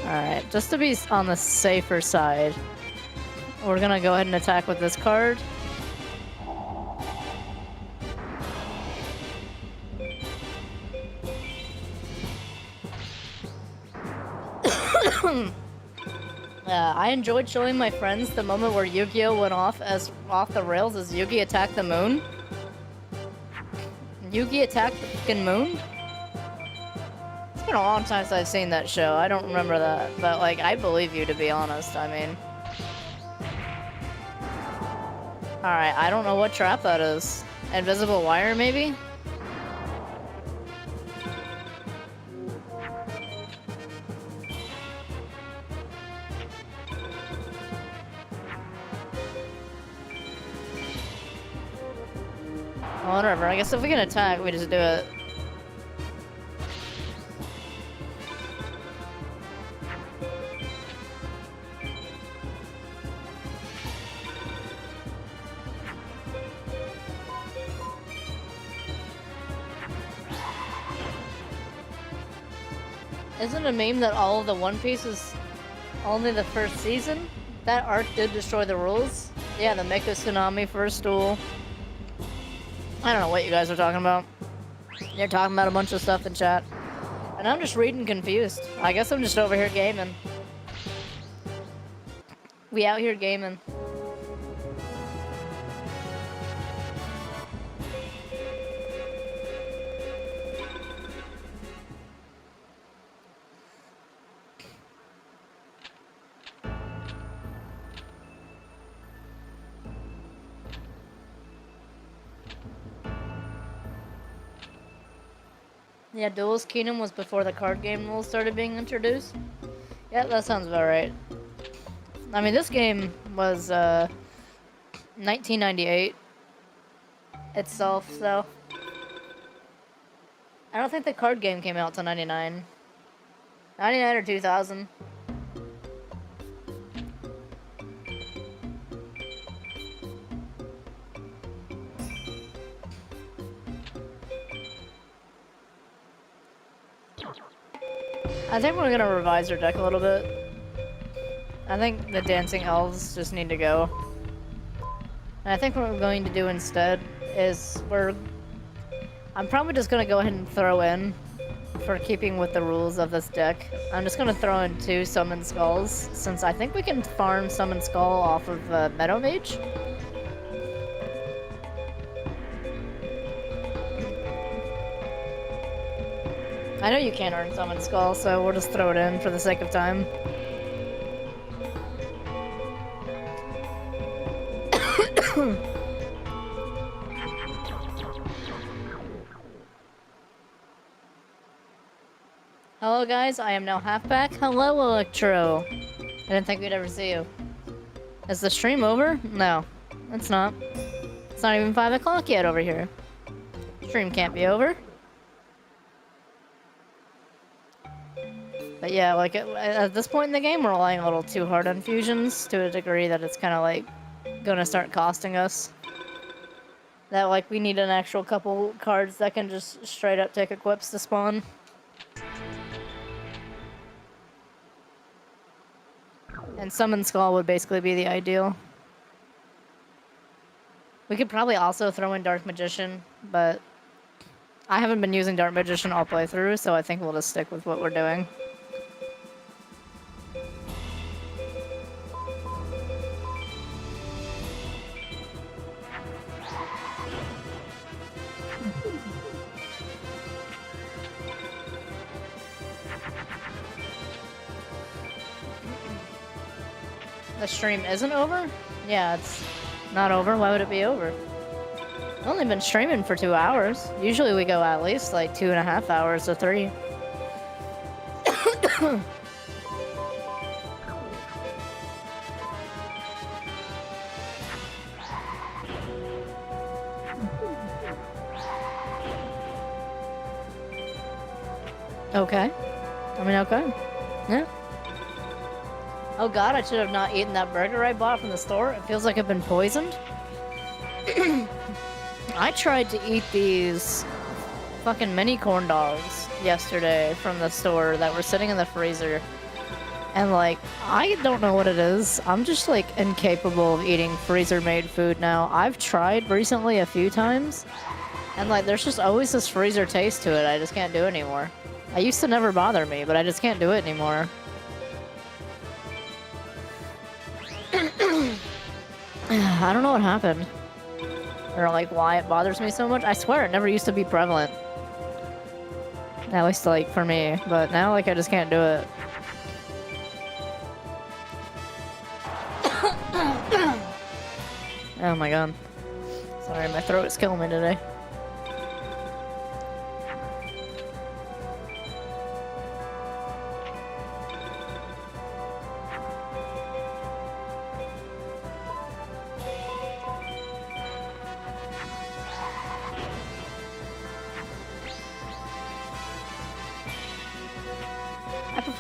Alright, just to be on the safer side, we're gonna go ahead and attack with this card. I enjoyed showing my friends the moment where Yu-Gi-Oh went off the rails as Yugi attacked the moon. Yugi attacked the fucking moon? It's been a long time since I've seen that show. I don't remember that, but like, I believe you, to be honest. I mean, alright, I don't know what trap that is. Invisible wire, maybe? Whatever, I guess if we can attack, we just do it. Isn't it a meme that all of the One Piece is only the first season? That arc did destroy the rules. Yeah, the Mecha Tsunami first duel. I don't know what you guys are talking about. You're talking about a bunch of stuff in chat. And I'm just reading confused. I guess I'm just over here gaming. We out here gaming. Yeah, Duelist Kingdom was before the card game rules started being introduced. Yeah, that sounds about right. I mean, this game was 1998 itself, so I don't think the card game came out till 99. 99 or 2000. I think we're gonna revise our deck a little bit. I think the dancing elves just need to go. And I think what we're going to do instead is I'm probably just gonna go ahead and throw in, for keeping with the rules of this deck, I'm just gonna throw in 2 Summon Skulls, since I think we can farm Summon Skull off of Meadow Mage. I know you can't earn Summon Skull, so we'll just throw it in for the sake of time. Hello guys, I am now halfback. Hello Electro. I didn't think we'd ever see you. Is the stream over? No, it's not. It's not even 5 o'clock yet over here. Stream can't be over. But yeah, like at this point in the game, we're relying a little too hard on fusions to a degree that it's kind of like gonna start costing us. That like we need an actual couple cards that can just straight up take equips to spawn. And Summon Skull would basically be the ideal. We could probably also throw in Dark Magician, but I haven't been using Dark Magician all playthrough, so I think we'll just stick with what we're doing. The stream isn't over? Yeah, it's not over. Why would it be over? I've only been streaming for 2 hours. Usually we go at least like 2.5 hours to 3. Okay. I mean, okay. Yeah. Oh god, I should have not eaten that burger I bought from the store. It feels like I've been poisoned. I tried to eat these fucking mini corn dogs yesterday from the store that were sitting in the freezer. And like, I don't know what it is. I'm just like incapable of eating freezer-made food now. I've tried recently a few times. And like, there's just always this freezer taste to it. I just can't do it anymore. I used to never bother me, but I just can't do it anymore. I don't know what happened. Or like why it bothers me so much. I swear it never used to be prevalent. At least like for me. But now like I just can't do it. Oh my god. Sorry, my throat is killing me today.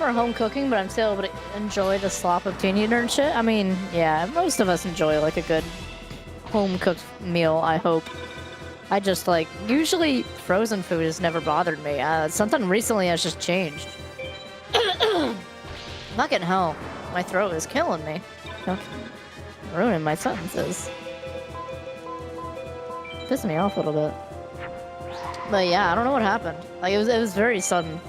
Home cooking, but I'm still able to enjoy the slop of teen eater and shit. I mean, yeah, most of us enjoy like a good home cooked meal, I hope. I just like, usually frozen food has never bothered me. Something recently has just changed. Fucking hell, my throat is killing me. Okay. Ruining my sentences. Pissing me off a little bit. But yeah, I don't know what happened. Like it was very sudden.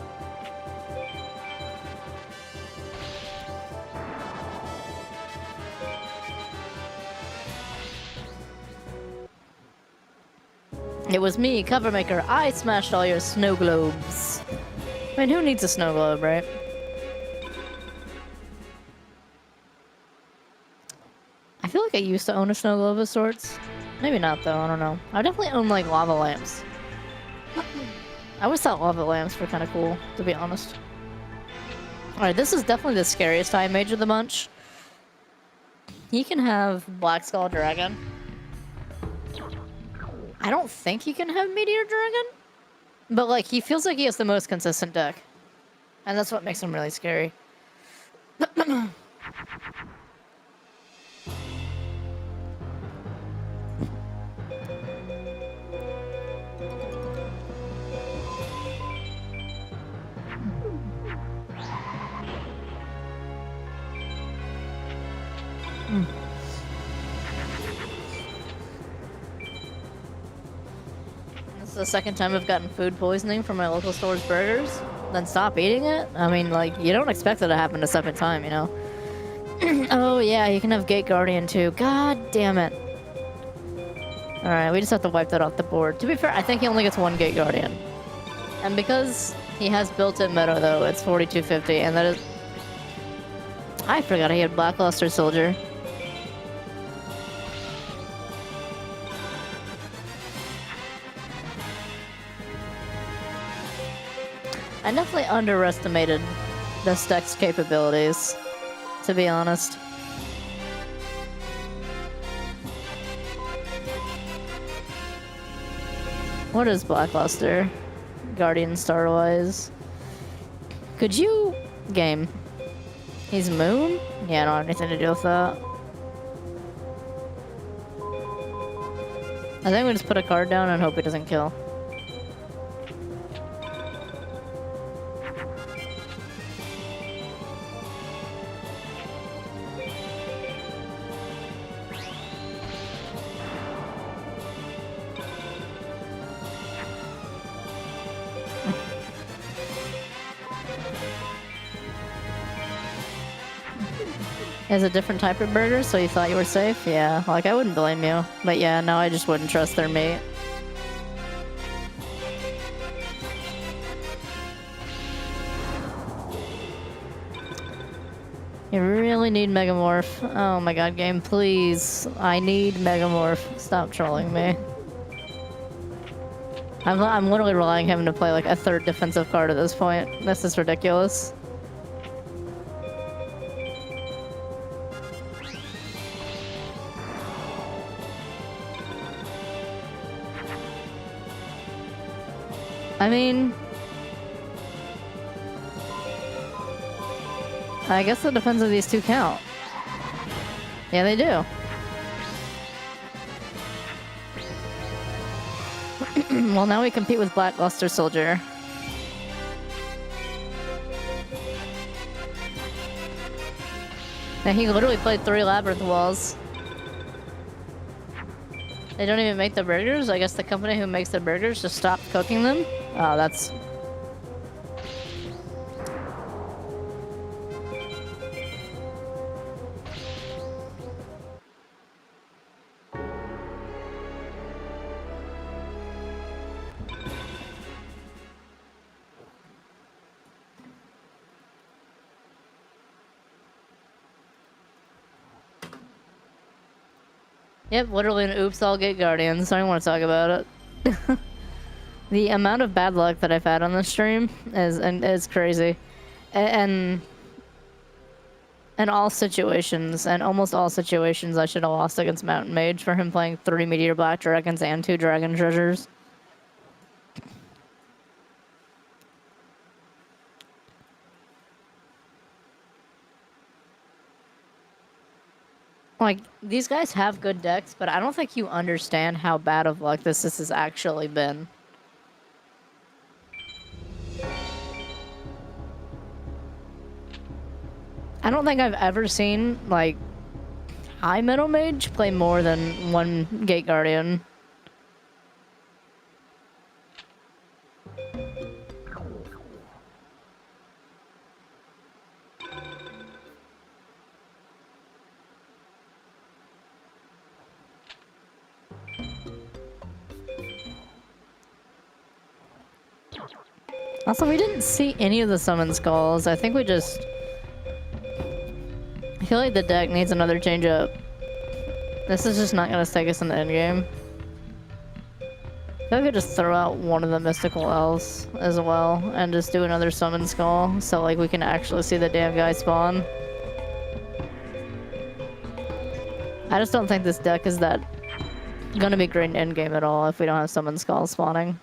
It was me, Covermaker. I smashed all your snow globes. I mean, who needs a snow globe, right? I feel like I used to own a snow globe of sorts. Maybe not, though. I don't know. I definitely own, like, lava lamps. I always thought lava lamps were kind of cool, to be honest. Alright, this is definitely the scariest High Mage of the bunch. He can have Black Skull Dragon. I don't think he can have Meteor Dragon. But, like, he feels like he has the most consistent deck. And that's what makes him really scary. This is the second time I've gotten food poisoning from my local store's burgers. Then stop eating it? I mean, like, you don't expect it to happen a second time, you know? Oh, yeah, you can have Gate Guardian, too. God damn it. Alright, we just have to wipe that off the board. To be fair, I think he only gets one Gate Guardian. And because he has built-in meta, though, it's 4250, and that is... I forgot he had Blackluster Soldier. I definitely underestimated this deck's capabilities, to be honest. What is Blackluster? Guardian Star-wise. Could you... Game. He's Moon? Yeah, I don't have anything to do with that. I think we just put a card down and hope he doesn't kill. Is a different type of burger, so you thought you were safe? Yeah, like, I wouldn't blame you. But yeah, no, I just wouldn't trust their meat. You really need Megamorph. Oh my god, game, please. I need Megamorph. Stop trolling me. I'm literally relying on him to play like a third defensive card at this point. This is ridiculous. I mean... I guess the defense of these two count. Yeah, they do. Well, now we compete with Blackluster Soldier. Now he literally played 3 Labyrinth Walls. They don't even make the burgers? I guess the company who makes the burgers just stopped cooking them? Oh, that's... Yep, literally an oops, I'll get Guardians. I don't want to talk about it. The amount of bad luck that I've had on this stream is crazy. And in all situations, and almost all situations, I should have lost against Mountain Mage for him playing 3 Meteor Black Dragons and 2 Dragon Treasures. Like, these guys have good decks, but I don't think you understand how bad of luck this has actually been. I don't think I've ever seen, like, High Metal Mage play more than 1 Gate Guardian. Also, we didn't see any of the summon skulls. I think we just... I feel like the deck needs another change up. This is just not gonna take us in the endgame. I feel like we could just throw out one of the mystical elves as well and just do another summon skull so like we can actually see the damn guy spawn. I just don't think this deck is that gonna be great in endgame at all if we don't have summon skull spawning.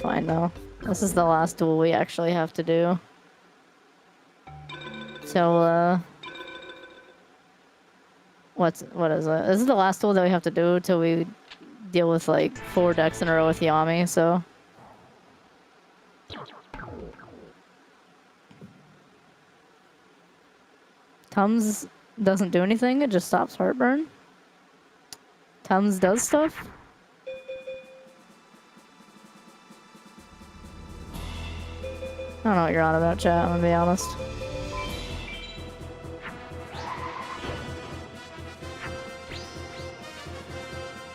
fine though. This is the last duel we actually have to do. So, what is it? This is the last duel that we have to do till we deal with like 4 decks in a row with Yami, so. Tums doesn't do anything, it just stops Heartburn. Tums does stuff. I don't know what you're on about, chat, I'm gonna be honest.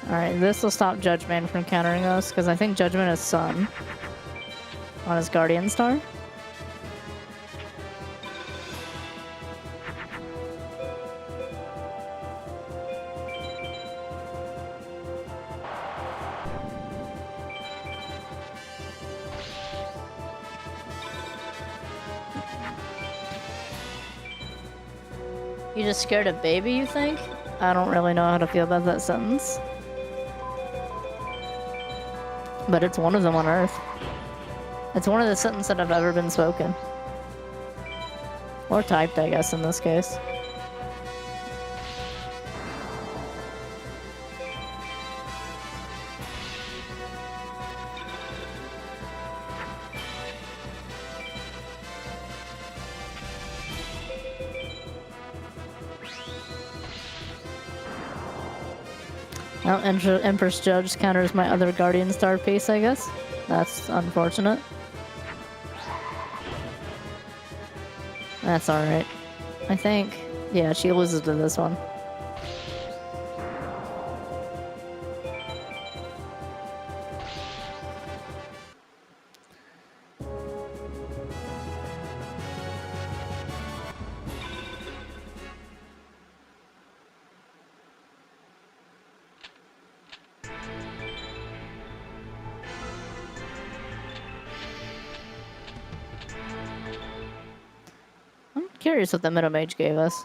Alright, this will stop Judgment from countering us, because I think Judgment is Sun on his Guardian Star. You just scared a baby, you think? I don't really know how to feel about that sentence. But it's one of them on Earth. It's one of the sentences that have ever been spoken. Or typed, I guess, in this case. Well, Empress Judge counters my other Guardian Star piece, I guess. That's unfortunate. That's alright. I think... yeah, she loses to this one. Curious what the Middle Mage gave us.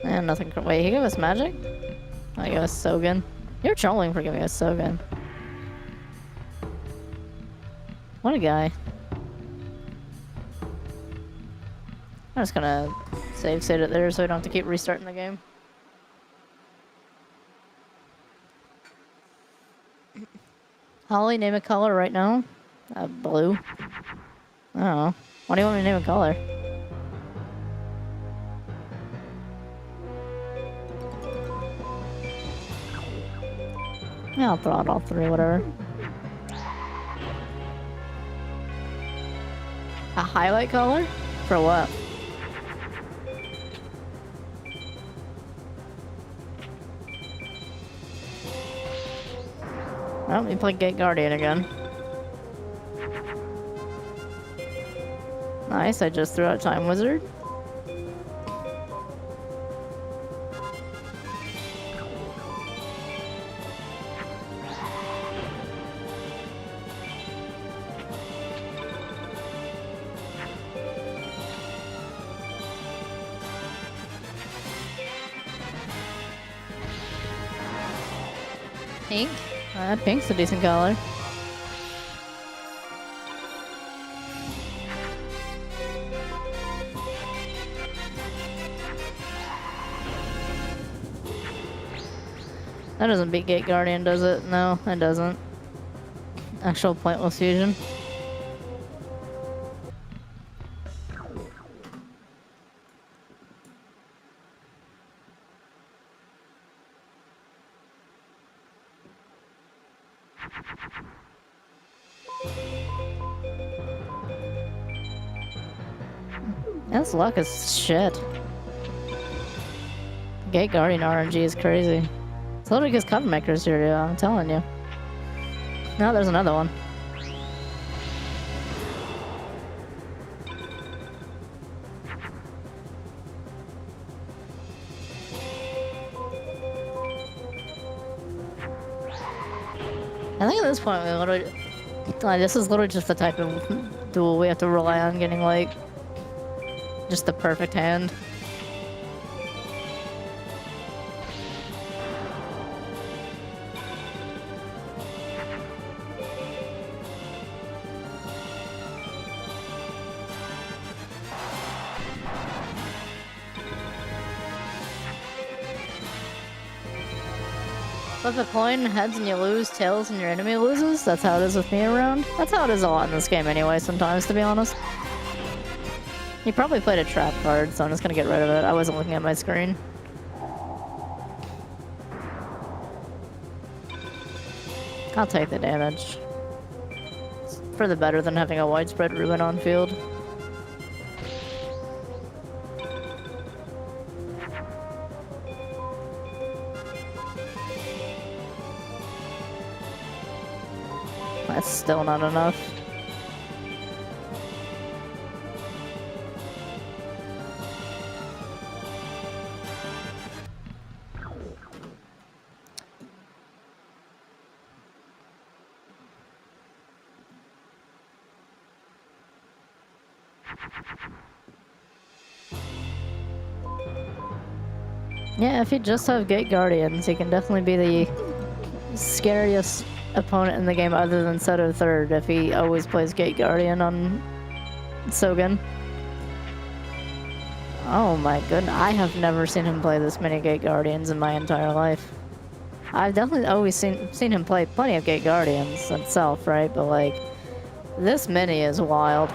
And nothing. Wait, he gave us magic? Oh, he gave us Sogan. You're trolling for giving us Sogan. What a guy. I'm just gonna save it there so I don't have to keep restarting the game. Holly, name a color right now. Blue. Oh, why do you want me to name a color? Yeah, I'll throw out all 3, whatever. A highlight color? For what? Well, we play Gate Guardian again. Nice, I just threw out Time Wizard. Pink? Pink's a decent color. That doesn't beat Gate Guardian, does it? No, it doesn't. Actual pointless fusion. This luck is shit. Gate Guardian RNG is crazy. It's literally because Coven Maker's here, yeah, I'm telling you. No, there's another one. I think at this point, we literally... like, this is literally just the type of duel we have to rely on getting, like, just the perfect hand. Flip a coin, heads and you lose, tails and your enemy loses. That's how it is with me around. That's how it is a lot in this game anyway, sometimes, to be honest. He probably played a trap card, so I'm just gonna get rid of it. I wasn't looking at my screen. I'll take the damage. It's for the better than having a widespread ruin on field. That's still not enough. Yeah, if you just have Gate Guardians, he can definitely be the scariest opponent in the game other than Seto third if he always plays Gate Guardian on Sogen. Oh my goodness, I have never seen him play this many Gate Guardians in my entire life. I've definitely always seen him play plenty of Gate Guardians itself, right? But like, this many is wild.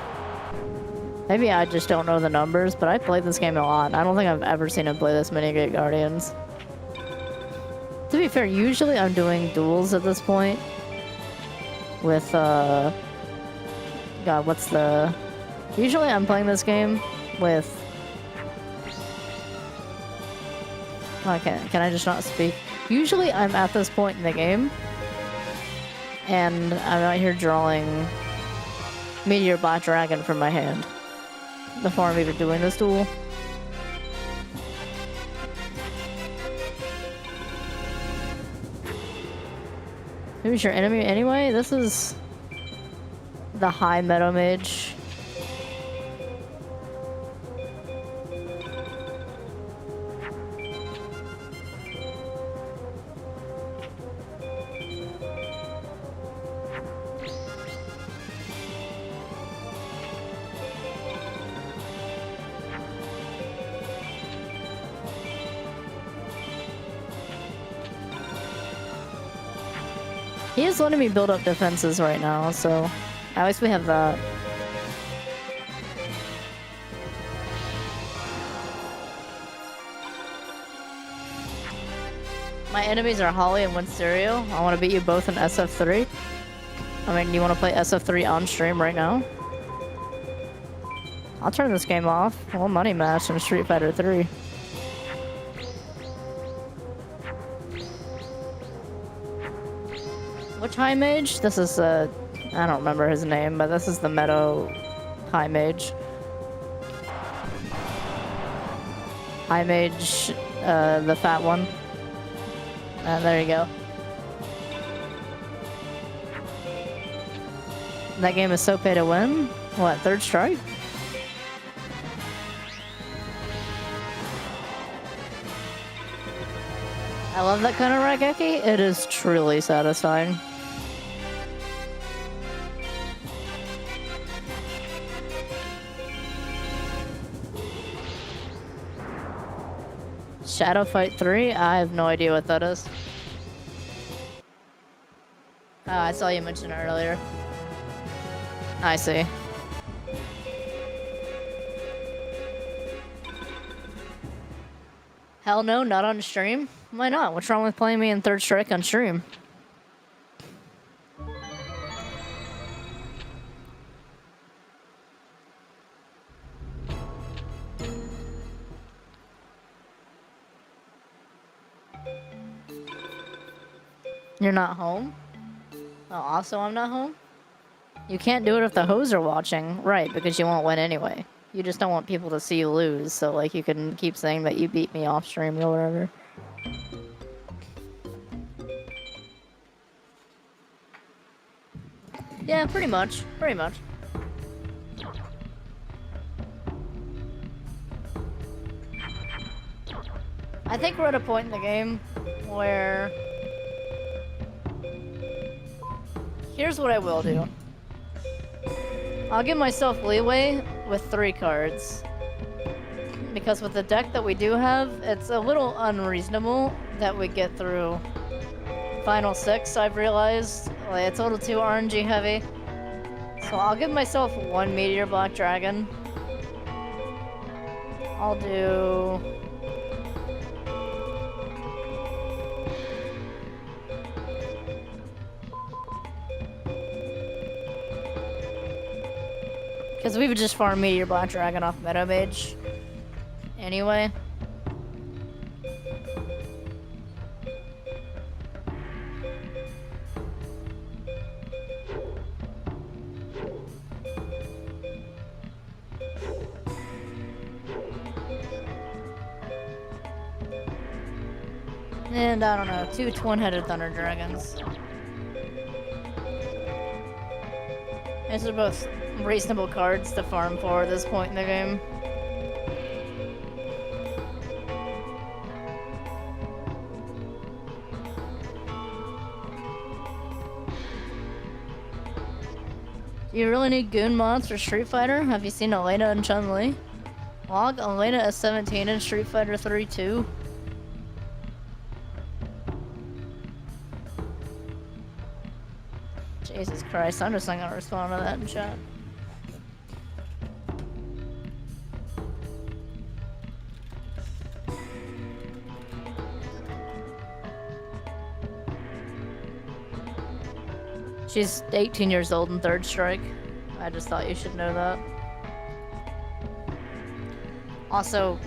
Maybe I just don't know the numbers, but I played this game a lot. I don't think I've ever seen him play this many Gate Guardians. To be fair, usually I'm doing duels at this point with, God, what's the... Usually I'm playing this game with... Okay, can I just not speak? Usually I'm at this point in the game, and I'm out here drawing Meteor Black Dragon from my hand before I'm even doing this duel. Who's your enemy anyway? This is the High Meadow Mage. He is letting me build up defenses right now, so at least we have that. My enemies are Holly and Winsterio. I want to beat you both in SF3. I mean, you want to play SF3 on stream right now? I'll turn this game off. We'll money match in Street Fighter 3. Which High Mage? This is, I don't remember his name, but this is the Meadow High Mage. High Mage, the fat one. There you go. That game is so pay to win. What, third strike? I love that kind of Raigeki. It is truly satisfying. Shadow Fight 3? I have no idea what that is. Oh, I saw you mention it earlier. I see. Hell no, not on stream? Why not? What's wrong with playing me in Third Strike on stream? You're not home? Oh, also I'm not home? You can't do it if the hoes are watching. Right, because you won't win anyway. You just don't want people to see you lose, so like you can keep saying that you beat me off stream or whatever. Yeah, pretty much. Pretty much. I think we're at a point in the game where... Here's what I will do. I'll give myself leeway with 3 cards. Because with the deck that we do have, it's a little unreasonable that we get through final 6, I've realized. Like, it's a little too RNG heavy. So I'll give myself 1 Meteor Black Dragon. I'll do... Because we would just farm Meteor Black Dragon off Meta Mage. Anyway. And I don't know, 2 Twin-Headed Thunder Dragons. These are both reasonable cards to farm for at this point in the game. Do you really need Goon mods for Street Fighter? Have you seen Elena and Chun-Li? Log Elena is 17 in Street Fighter 3 too. Jesus Christ, I'm just not gonna respond to that in chat. She's 18 years old in Third Strike. I just thought you should know that. Also,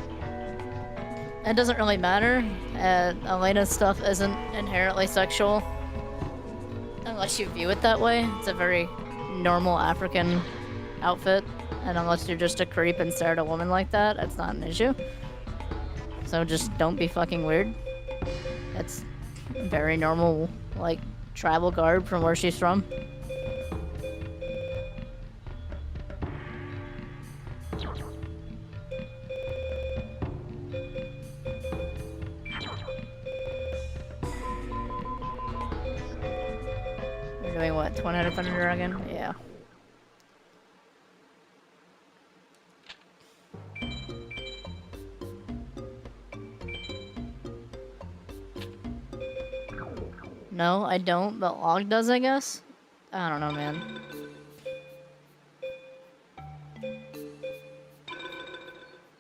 it doesn't really matter. Elena's stuff isn't inherently sexual. Unless you view it that way. It's a very normal African outfit. And unless you're just a creep and stare at a woman like that, it's not an issue. So just don't be fucking weird. It's very normal, like, tribal garb from where she's from. You're doing what? 20 Thunder Dragon? Yeah. No, I don't, but Log does, I guess? I don't know, man.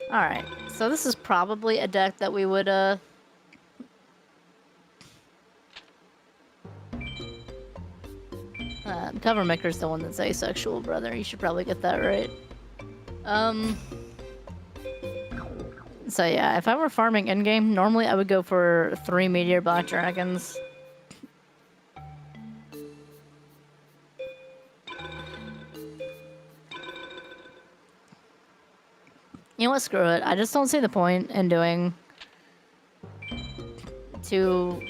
Alright, so this is probably a deck that we would, Cover Maker's the one that's asexual, brother. You should probably get that right. So yeah, if I were farming in-game, normally I would go for 3 Meteor Black Dragons. You know what, screw it. I just don't see the point in doing 2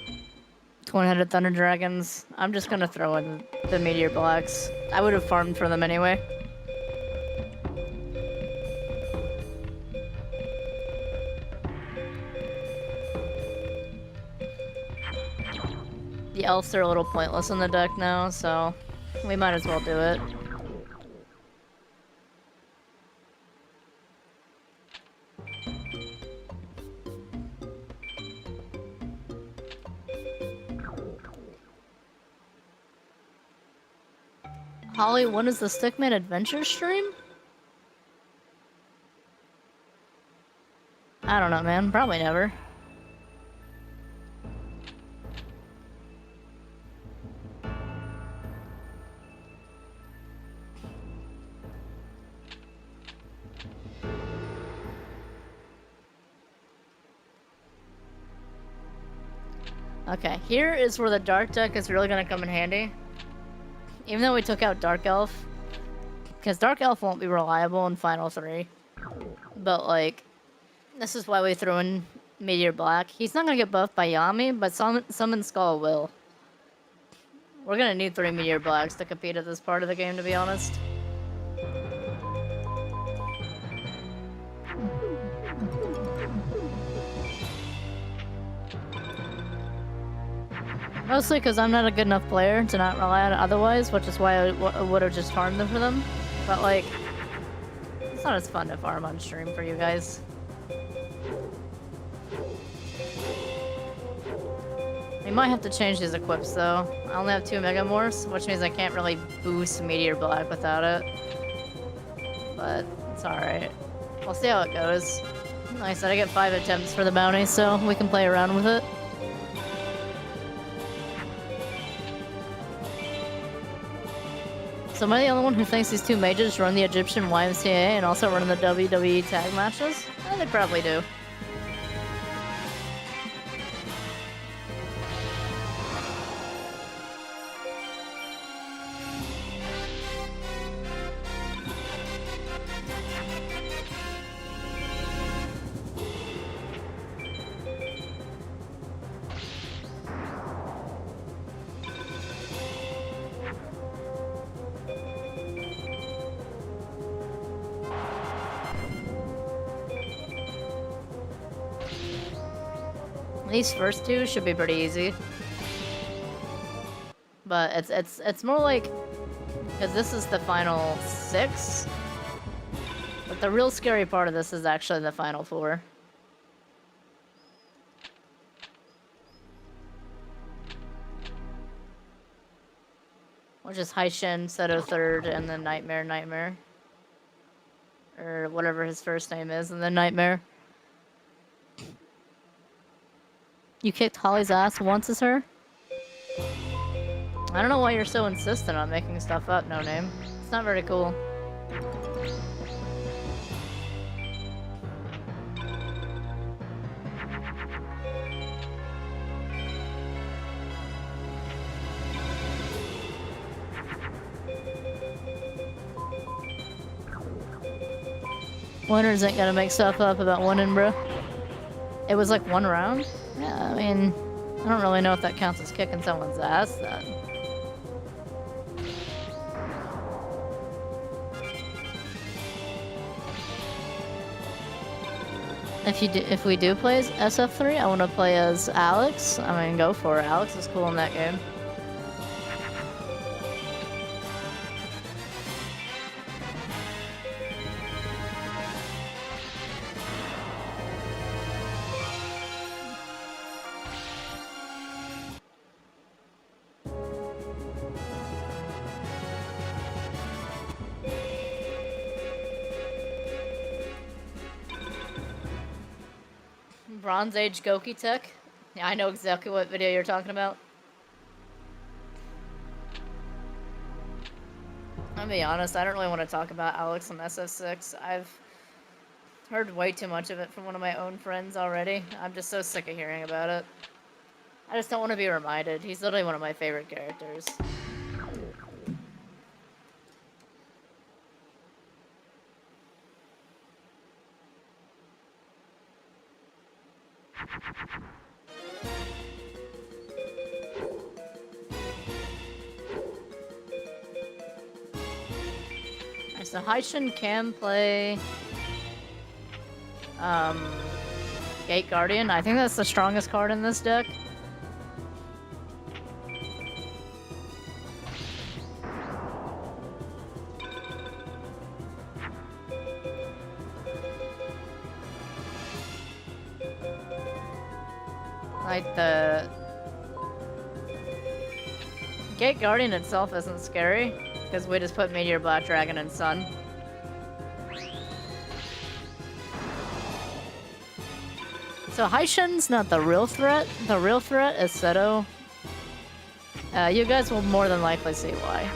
Twin-Headed Thunder Dragons. I'm just gonna throw in the Meteor Blacks. I would have farmed for them anyway. The elves are a little pointless in the deck now, so we might as well do it. Holly, when is the Stickman Adventure stream? I don't know, man. Probably never. Okay, here is where the Dark deck is really gonna come in handy. Even though we took out Dark Elf, because Dark Elf won't be reliable in Final 3. But, like, this is why we threw in Meteor Black. He's not gonna get buffed by Yami, but Summon Skull will. We're gonna need 3 Meteor Blacks to compete at this part of the game, to be honest. Mostly because I'm not a good enough player to not rely on it otherwise, which is why I would have just farmed them for them. But, like, it's not as fun to farm on stream for you guys. We might have to change these equips though. I only have 2 Mega Morphs, which means I can't really boost Meteor Black without it. But it's alright. We'll see how it goes. Like I said, I get 5 attempts for the bounty, so we can play around with it. So am I the only one who thinks these 2 mages run the Egyptian YMCA and also run the WWE tag matches? They probably do. These first 2 should be pretty easy. But it's more like, because this is the final 6. But the real scary part of this is actually the final 4. Which is Haishin, Seto 3rd, and then Nightmare. Or whatever his first name is, and then Nightmare. You kicked Holly's ass once as her? I don't know why you're so insistent on making stuff up, No Name. It's not very cool. Winners ain't gonna make stuff up about winning, bro. It was like 1 round? Yeah, I mean, I don't really know if that counts as kicking someone's ass, then. If we do play as SF3, I want to play as Alex. I mean, go for it. Alex is cool in that game. Bronze Age Goki Tech? Yeah, I know exactly what video you're talking about. I'll be honest, I don't really want to talk about Alex on SF6. I've heard way too much of it from one of my own friends already. I'm just so sick of hearing about it. I just don't want to be reminded. He's literally one of my favorite characters. So Haishin can play Gate Guardian. I think that's the strongest card in this deck. Like the Gate Guardian itself isn't scary, because we just put Meteor Black Dragon and Sun. So Haishin's not the real threat. The real threat is Seto. You guys will more than likely see why.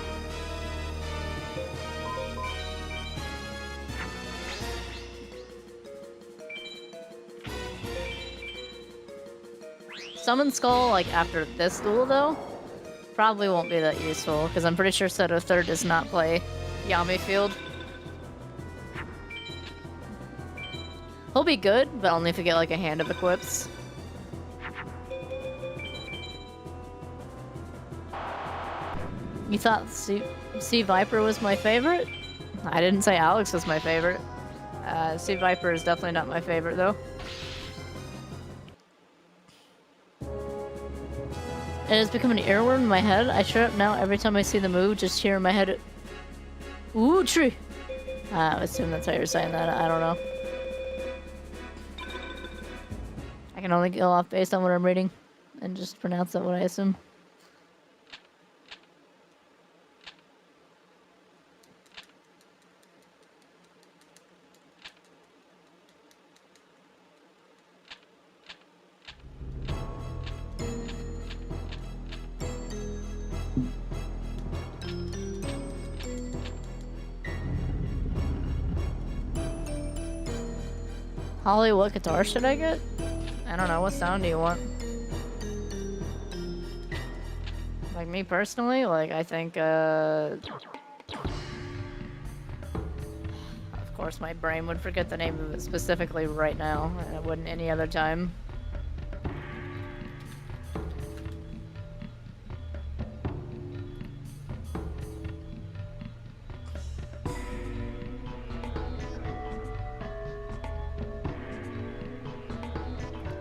Summon Skull, like, after this duel, though, probably won't be that useful, because I'm pretty sure Seto 3rd does not play Yami Field. He'll be good, but only if you get, like, a hand of equips. You thought Sea Viper was my favorite? I didn't say Alex was my favorite. Sea Viper is definitely not my favorite, though. It has become an earworm in my head. I shut up now every time I see the move, just hear in my head, ooh, tree! I assume that's how you're saying that. I don't know. I can only go off based on what I'm reading. and just pronounce that what I assume. Holly, what guitar should I get? I don't know, what sound do you want? Like me personally, like I think, of course my brain would forget the name of it specifically right now, and it wouldn't any other time.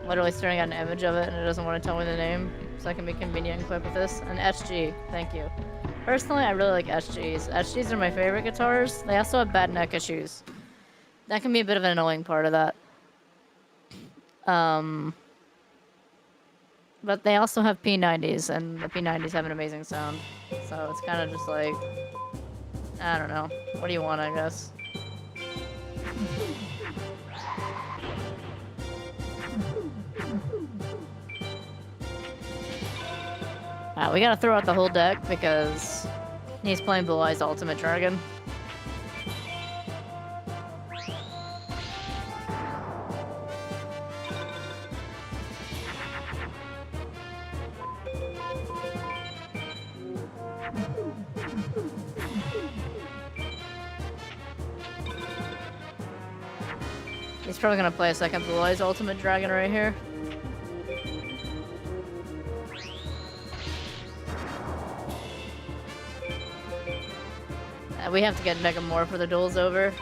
Literally staring at an image of it and it doesn't want to tell me the name, so I can be convenient and quick with this. An SG, thank you. Personally, I really like SGs. SGs are my favorite guitars. They also have bad neck issues. That can be a bit of an annoying part of that. But they also have P90s, and the P90s have an amazing sound. So it's kind of just like, I don't know. What do you want, I guess? We gotta throw out the whole deck because he's playing Blue Eyes Ultimate Dragon. He's probably gonna play a second Blue Eyes Ultimate Dragon right here. We have to get Mega More for the duel's over.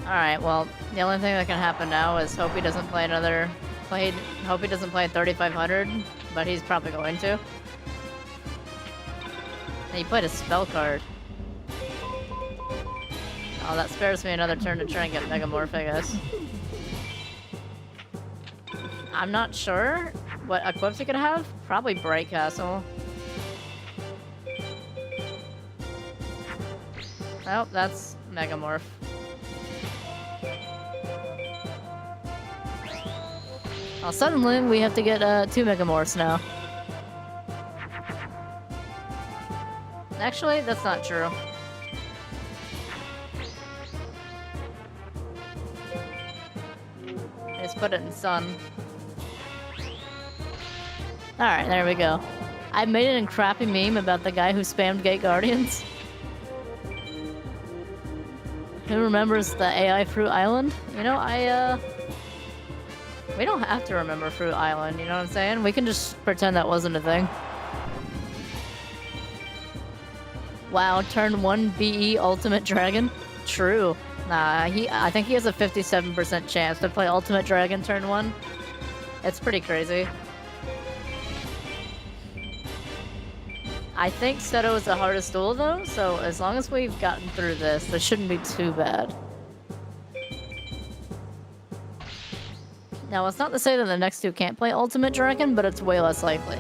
Alright, well, the only thing that can happen now is hope he doesn't play another... hope he doesn't play 3500, but he's probably going to. And he played a spell card. Oh, that spares me another turn to try and get Megamorph, I guess. I'm not sure what equips he could have. Probably Bright Castle. Oh, that's Megamorph. Well, suddenly we have to get 2 Megamorphs now. Actually, that's not true. Just put it in Sun. Alright, there we go. I made it in crappy meme about the guy who spammed Gate Guardians. Who remembers the AI Fruit Island? You know, we don't have to remember Fruit Island, you know what I'm saying? We can just pretend that wasn't a thing. Wow, turn 1 BE Ultimate Dragon? True. Nah, I think he has a 57% chance to play Ultimate Dragon turn 1. It's pretty crazy. I think Seto is the hardest duel though, so as long as we've gotten through this, this shouldn't be too bad. Now, it's not to say that the next two can't play Ultimate Dragon, but it's way less likely.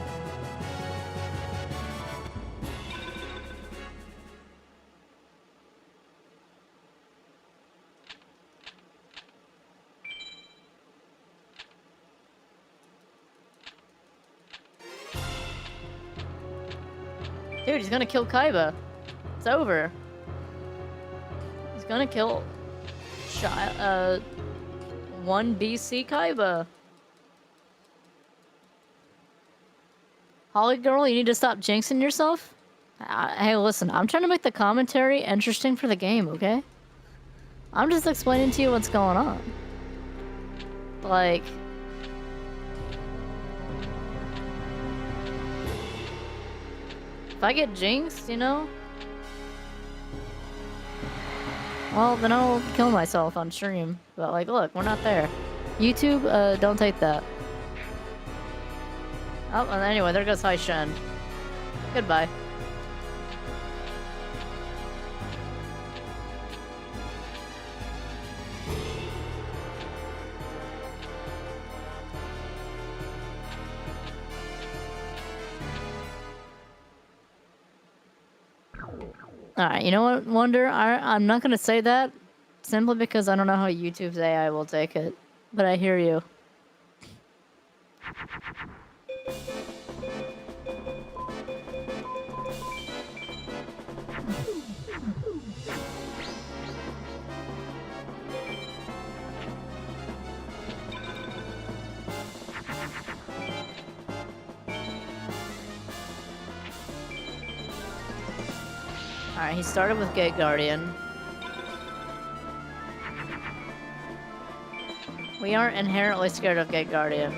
Dude, he's gonna kill Kaiba. It's over. He's gonna kill 1 BC Kaiba. Holly girl, you need to stop jinxing yourself. Hey, listen, I'm trying to make the commentary interesting for the game, okay? I'm just explaining to you what's going on. Like... if I get jinxed, you know? Well, then I'll kill myself on stream. But, like, look, we're not there. YouTube, don't take that. Oh, and anyway, there goes Hai Shen. Goodbye. Alright, you know what, Wonder? I'm not gonna say that simply because I don't know how YouTube's AI will take it. But I hear you. Alright, he started with Gate Guardian. We aren't inherently scared of Gate Guardian.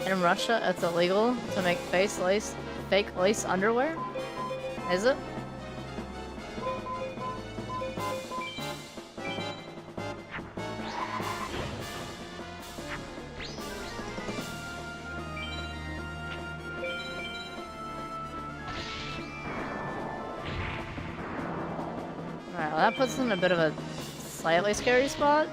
In Russia, it's illegal to make fake lace underwear? Is it? Alright, well that puts us in a bit of a slightly scary spot.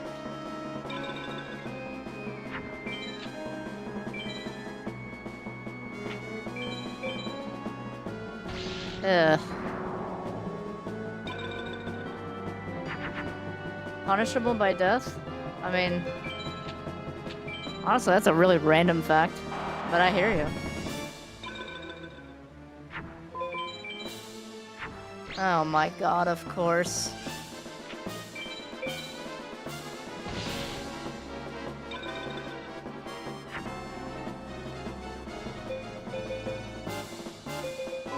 Ugh. Punishable by death? I mean... honestly, that's a really random fact. But I hear you. Oh my god, of course.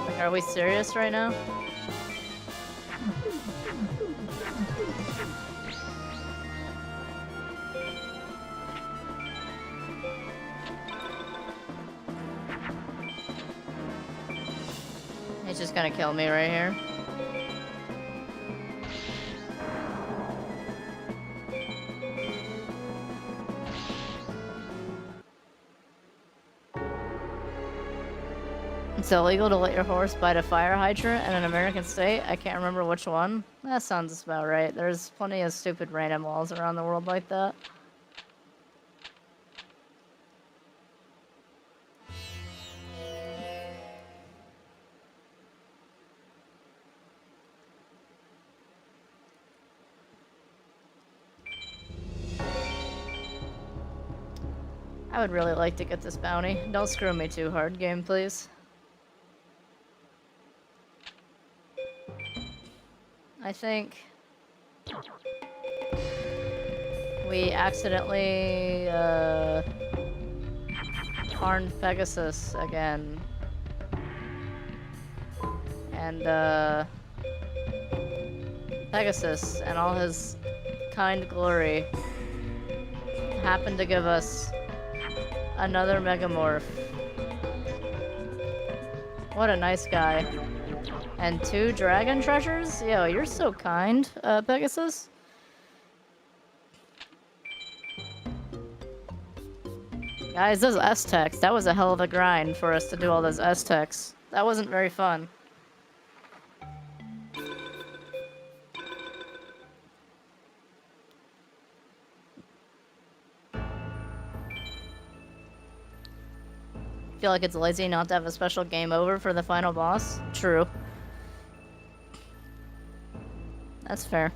Like, are we serious right now? He's just gonna kill me right here. It's illegal to let your horse bite a fire hydrant in an American state. I can't remember which one. That sounds about right. There's plenty of stupid random laws around the world like that. I would really like to get this bounty. Don't screw me too hard, game, please. I think we accidentally harmed Pegasus again. And Pegasus and all his kind glory happened to give us another Megamorph. What a nice guy. And 2 dragon treasures? Yo, you're so kind, Pegasus. Guys, those S-Techs, that was a hell of a grind for us to do all those S-Techs. That wasn't very fun. Feel like it's lazy not to have a special game over for the final boss? True. That's fair.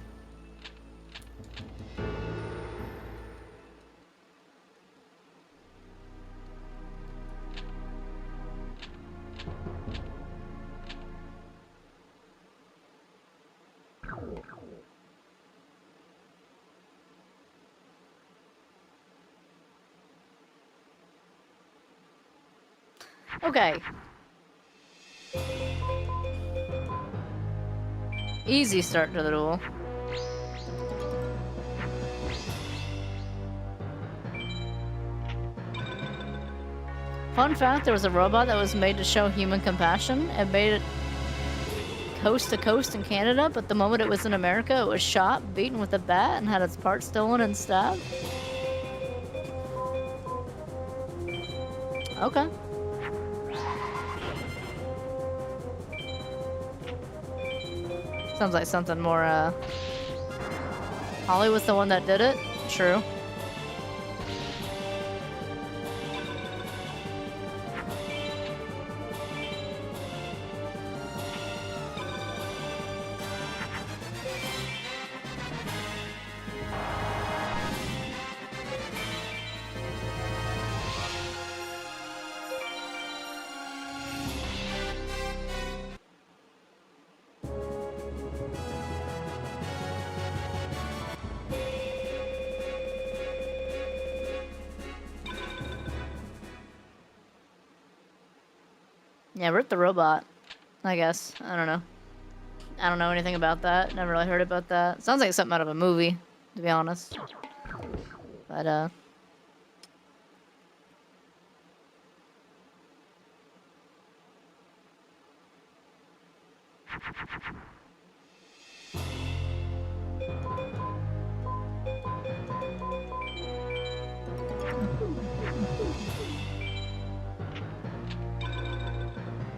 Okay. Easy start to the duel. Fun fact, there was a robot that was made to show human compassion. It made it coast to coast in Canada, but the moment it was in America, it was shot, beaten with a bat, and had its parts stolen and stabbed. Okay. Sounds like something more, Holly was the one that did it? True. Yeah, we're at the robot, I guess. I don't know. I don't know anything about that. Never really heard about that. Sounds like something out of a movie, to be honest. But,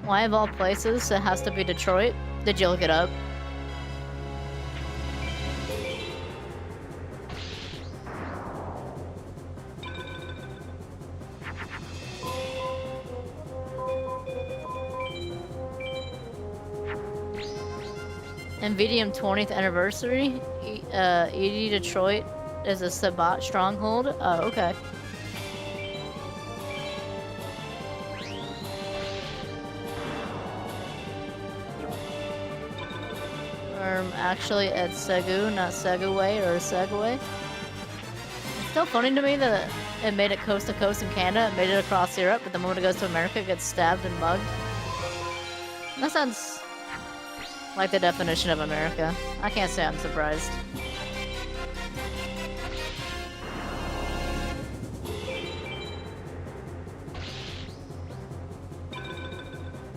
why of all places it has to be Detroit? Did you look it up? NVIDIA 20th anniversary. ED Detroit is a Sabat stronghold. Oh, okay. Actually at Segu, not Segway or Segway. It's still funny to me that it made it coast to coast in Canada, it made it across Europe, but the moment it goes to America, it gets stabbed and mugged. That sounds like the definition of America. I can't say I'm surprised.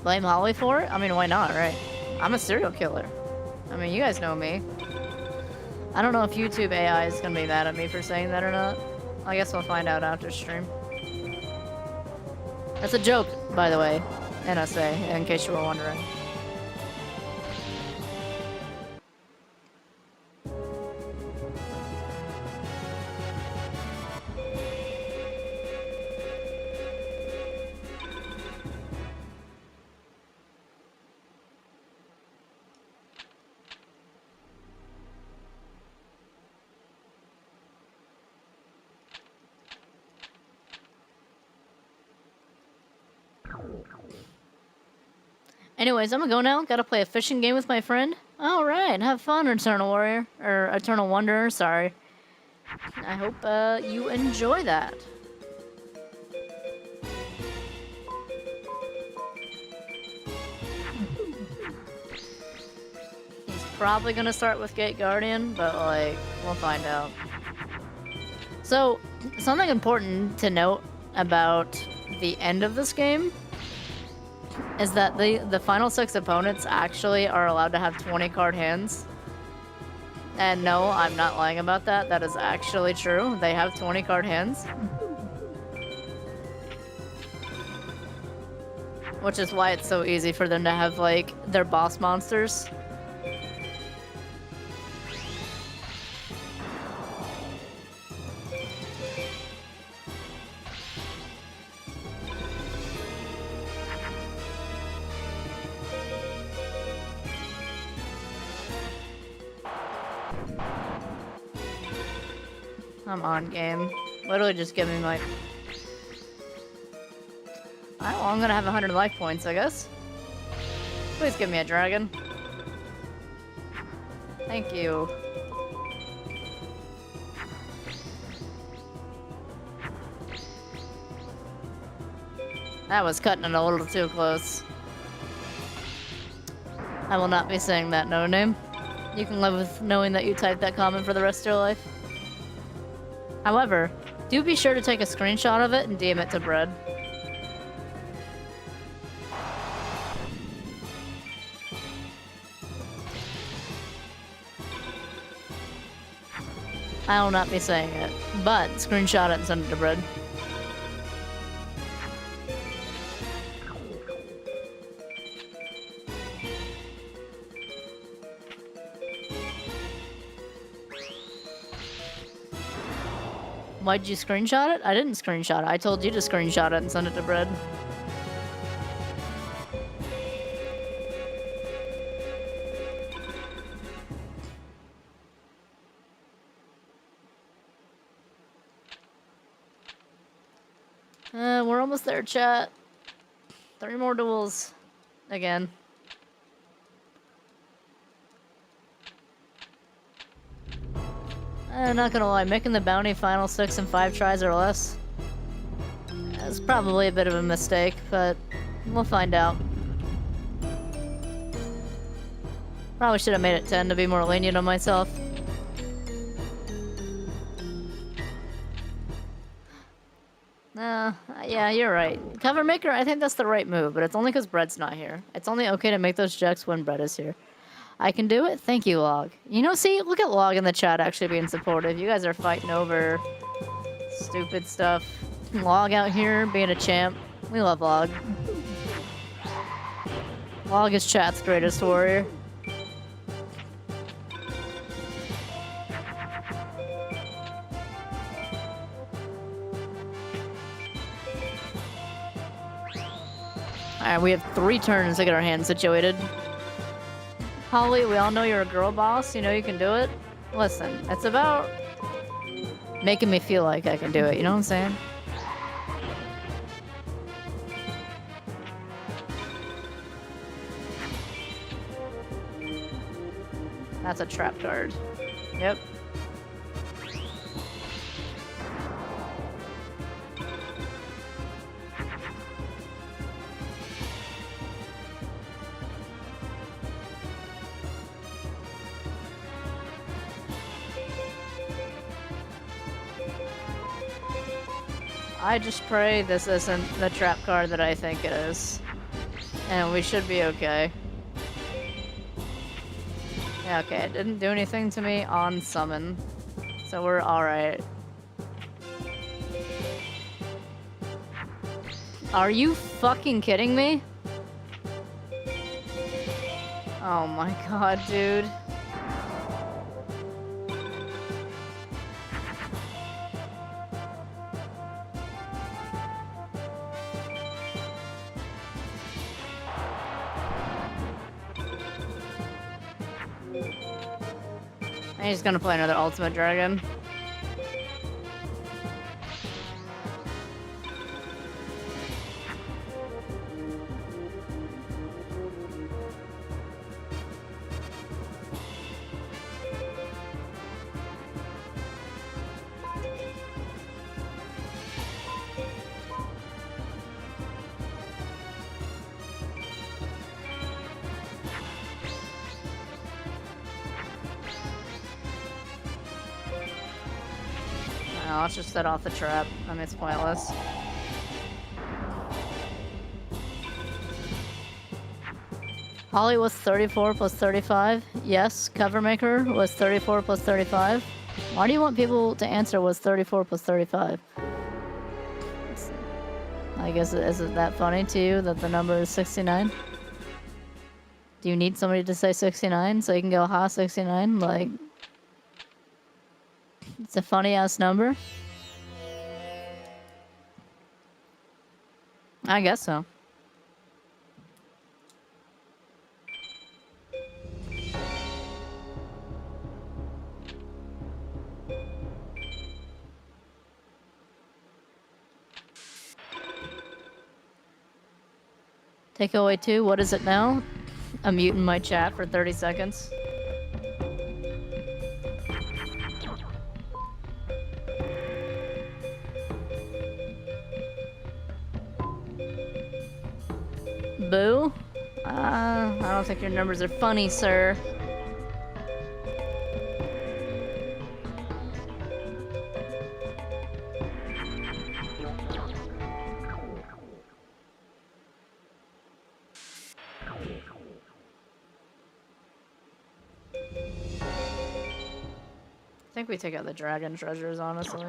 Blame Holly for it? I mean, why not, right? I'm a serial killer. I mean, you guys know me. I don't know if YouTube AI is gonna be mad at me for saying that or not. I guess we'll find out after stream. That's a joke, by the way, NSA, in case you were wondering. Anyways, I'm gonna go now. Gotta play a fishing game with my friend. Alright, have fun, Eternal Warrior. Or Eternal Wanderer, sorry. I hope you enjoy that. He's probably gonna start with Gate Guardian, but like, we'll find out. So, something important to note about the end of this game is that the final 6 opponents actually are allowed to have 20 card hands. And no, I'm not lying about that. That is actually true. They have 20 card hands. Which is why it's so easy for them to have, like, their boss monsters. I'm on game. Literally just give me my... Alright, well, I'm gonna have 100 life points, I guess. Please give me a dragon. Thank you. That was cutting it a little too close. I will not be saying that no name. You can live with knowing that you typed that comment for the rest of your life. However, do be sure to take a screenshot of it and DM it to Bread. I will not be saying it, but screenshot it and send it to Bread. Why'd you screenshot it? I didn't screenshot it. I told you to screenshot it and send it to Bread. We're almost there, chat. 3 more duels. Again. I'm not gonna lie, making the bounty final 6 in 5 tries or less is probably a bit of a mistake, but we'll find out. Probably should have made it 10 to be more lenient on myself. Yeah, you're right. Cover Maker, I think that's the right move, but it's only because Bread's not here. It's only okay to make those checks when Bread is here. I can do it? Thank you, Log. You know, see, look at Log in the chat actually being supportive. You guys are fighting over stupid stuff. Log out here being a champ. We love Log. Log is chat's greatest warrior. Alright, we have 3 turns to get our hands situated. Holly, we all know you're a girl boss. You know you can do it. Listen, it's about making me feel like I can do it. You know what I'm saying? That's a trap card. Yep. I just pray this isn't the trap card that I think it is. And we should be okay. Yeah, okay, it didn't do anything to me on summon. So we're alright. Are you fucking kidding me? Oh my god, dude. He's gonna play another Ultimate Dragon. Let's just set off the trap. I mean, it's pointless. Holly was 34 plus 35. Yes, Cover Maker was 34 plus 35. Why do you want people to answer was 34 plus 35? I guess, is it that funny to you that the number is 69? Do you need somebody to say 69 so you can go, ha, 69? Like, it's a funny-ass number. I guess so. Takeaway 2, what is it now? I'm muting my chat for 30 seconds. Boo? I don't think your numbers are funny, sir. I think we take out the dragon treasures, honestly.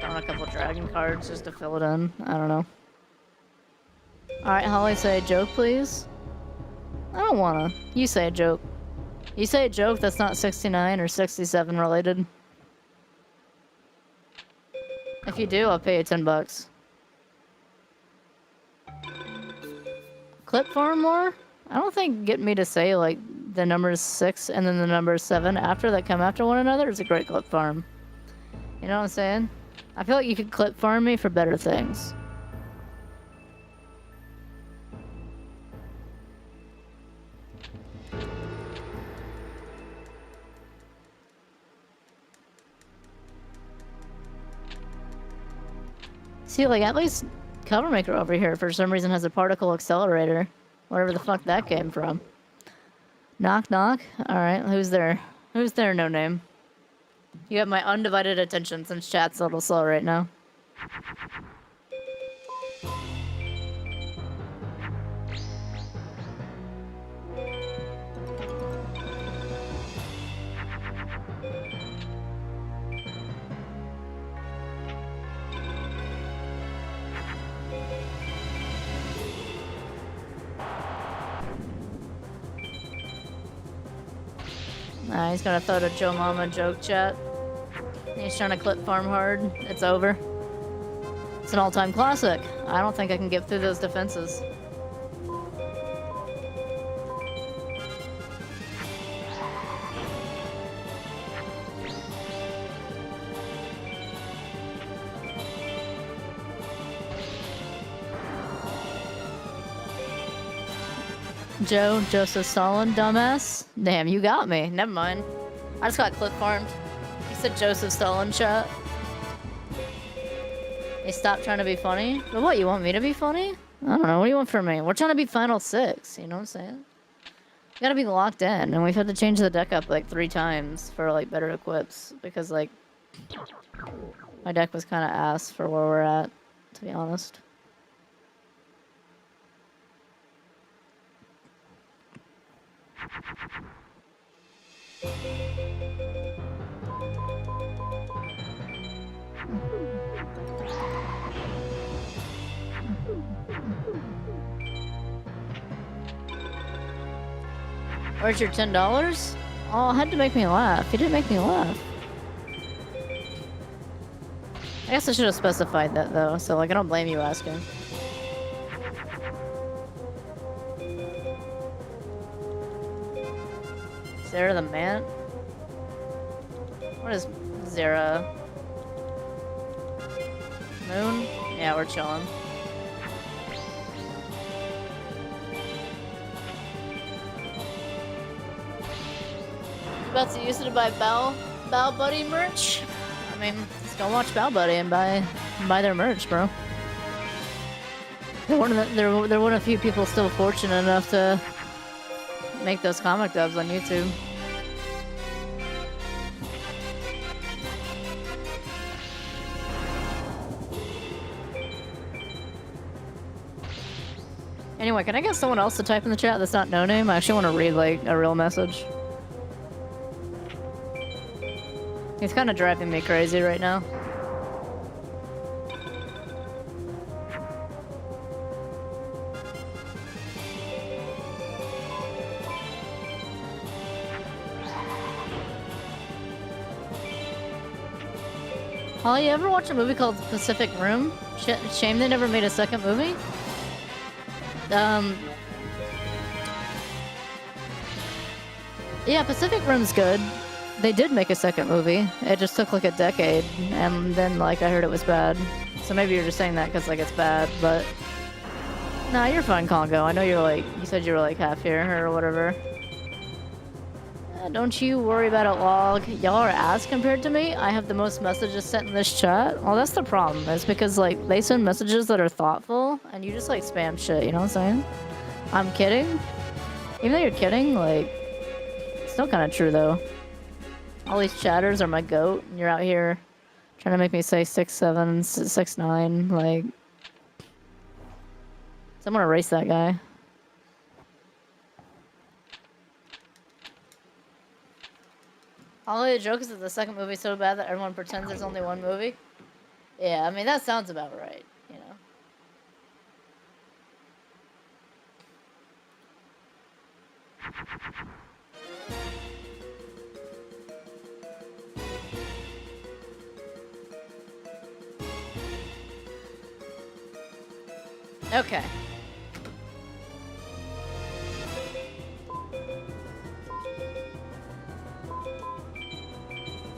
Throw a couple dragon cards just to fill it in. I don't know. Alright, Holly, say a joke, please. I don't wanna. You say a joke. You say a joke that's not 69 or 67 related. If you do, I'll pay you 10 bucks. Clip farm more? I don't think getting me to say, like, the numbers 6 and then the number 7 after that come after one another is a great clip farm. You know what I'm saying? I feel like you could clip farm me for better things. See, like, at least Covermaker over here for some reason has a particle accelerator. Wherever the fuck that came from. Knock, knock. Alright, who's there? Who's there, no name? You have my undivided attention since chat's a little slow right now. He's gonna throw the Joe Mama joke chat. He's trying to clip farm hard. It's over. It's an all-time classic. I don't think I can get through those defenses. Joseph Stalin, dumbass. Damn, you got me. Never mind. I just got clip farmed. You said Joseph Stalin chat. Hey, stop trying to be funny. But what, you want me to be funny? I don't know. What do you want from me? We're trying to be Final 6. You know what I'm saying? We gotta be locked in. And we've had to change the deck up like 3 times for like better equips. Because like, my deck was kind of ass for where we're at, to be honest. Where's your $10? Oh, it had to make me laugh. You didn't make me laugh. I guess I should have specified that though, so like I don't blame you asking. Zara the man? What is Zara? Moon? Yeah, we're chilling. About to use it to buy Bow Buddy merch? I mean, just go watch Bow Buddy and buy their merch, bro. They're one of the few people still fortunate enough to make those comic dubs on YouTube. Anyway, can I get someone else to type in the chat that's not no name? I actually want to read like a real message. He's kind of driving me crazy right now. Holly, you ever watch a movie called Pacific Rim? Shame they never made a second movie? Yeah, Pacific Rim's good. They did make a second movie. It just took like a decade, and then like I heard it was bad. So maybe you're just saying that because like it's bad, but nah, you're fine, Congo. I know you're like, you said you were like half here or whatever. Don't you worry about it, log. Y'all are ass compared to me. I have the most messages sent in this chat. Well, that's the problem. It's because like they send messages that are thoughtful, and you just like spam shit. You know what I'm saying? I'm kidding. Even though you're kidding, like Still kind of true, though. All these chatters are my goat, and you're out here trying to make me say 6'7", 6'9", like... Someone erase that guy. All the joke is that the second movie's so bad that everyone pretends there's only one movie. Yeah, I mean, that sounds about right, you know. Okay.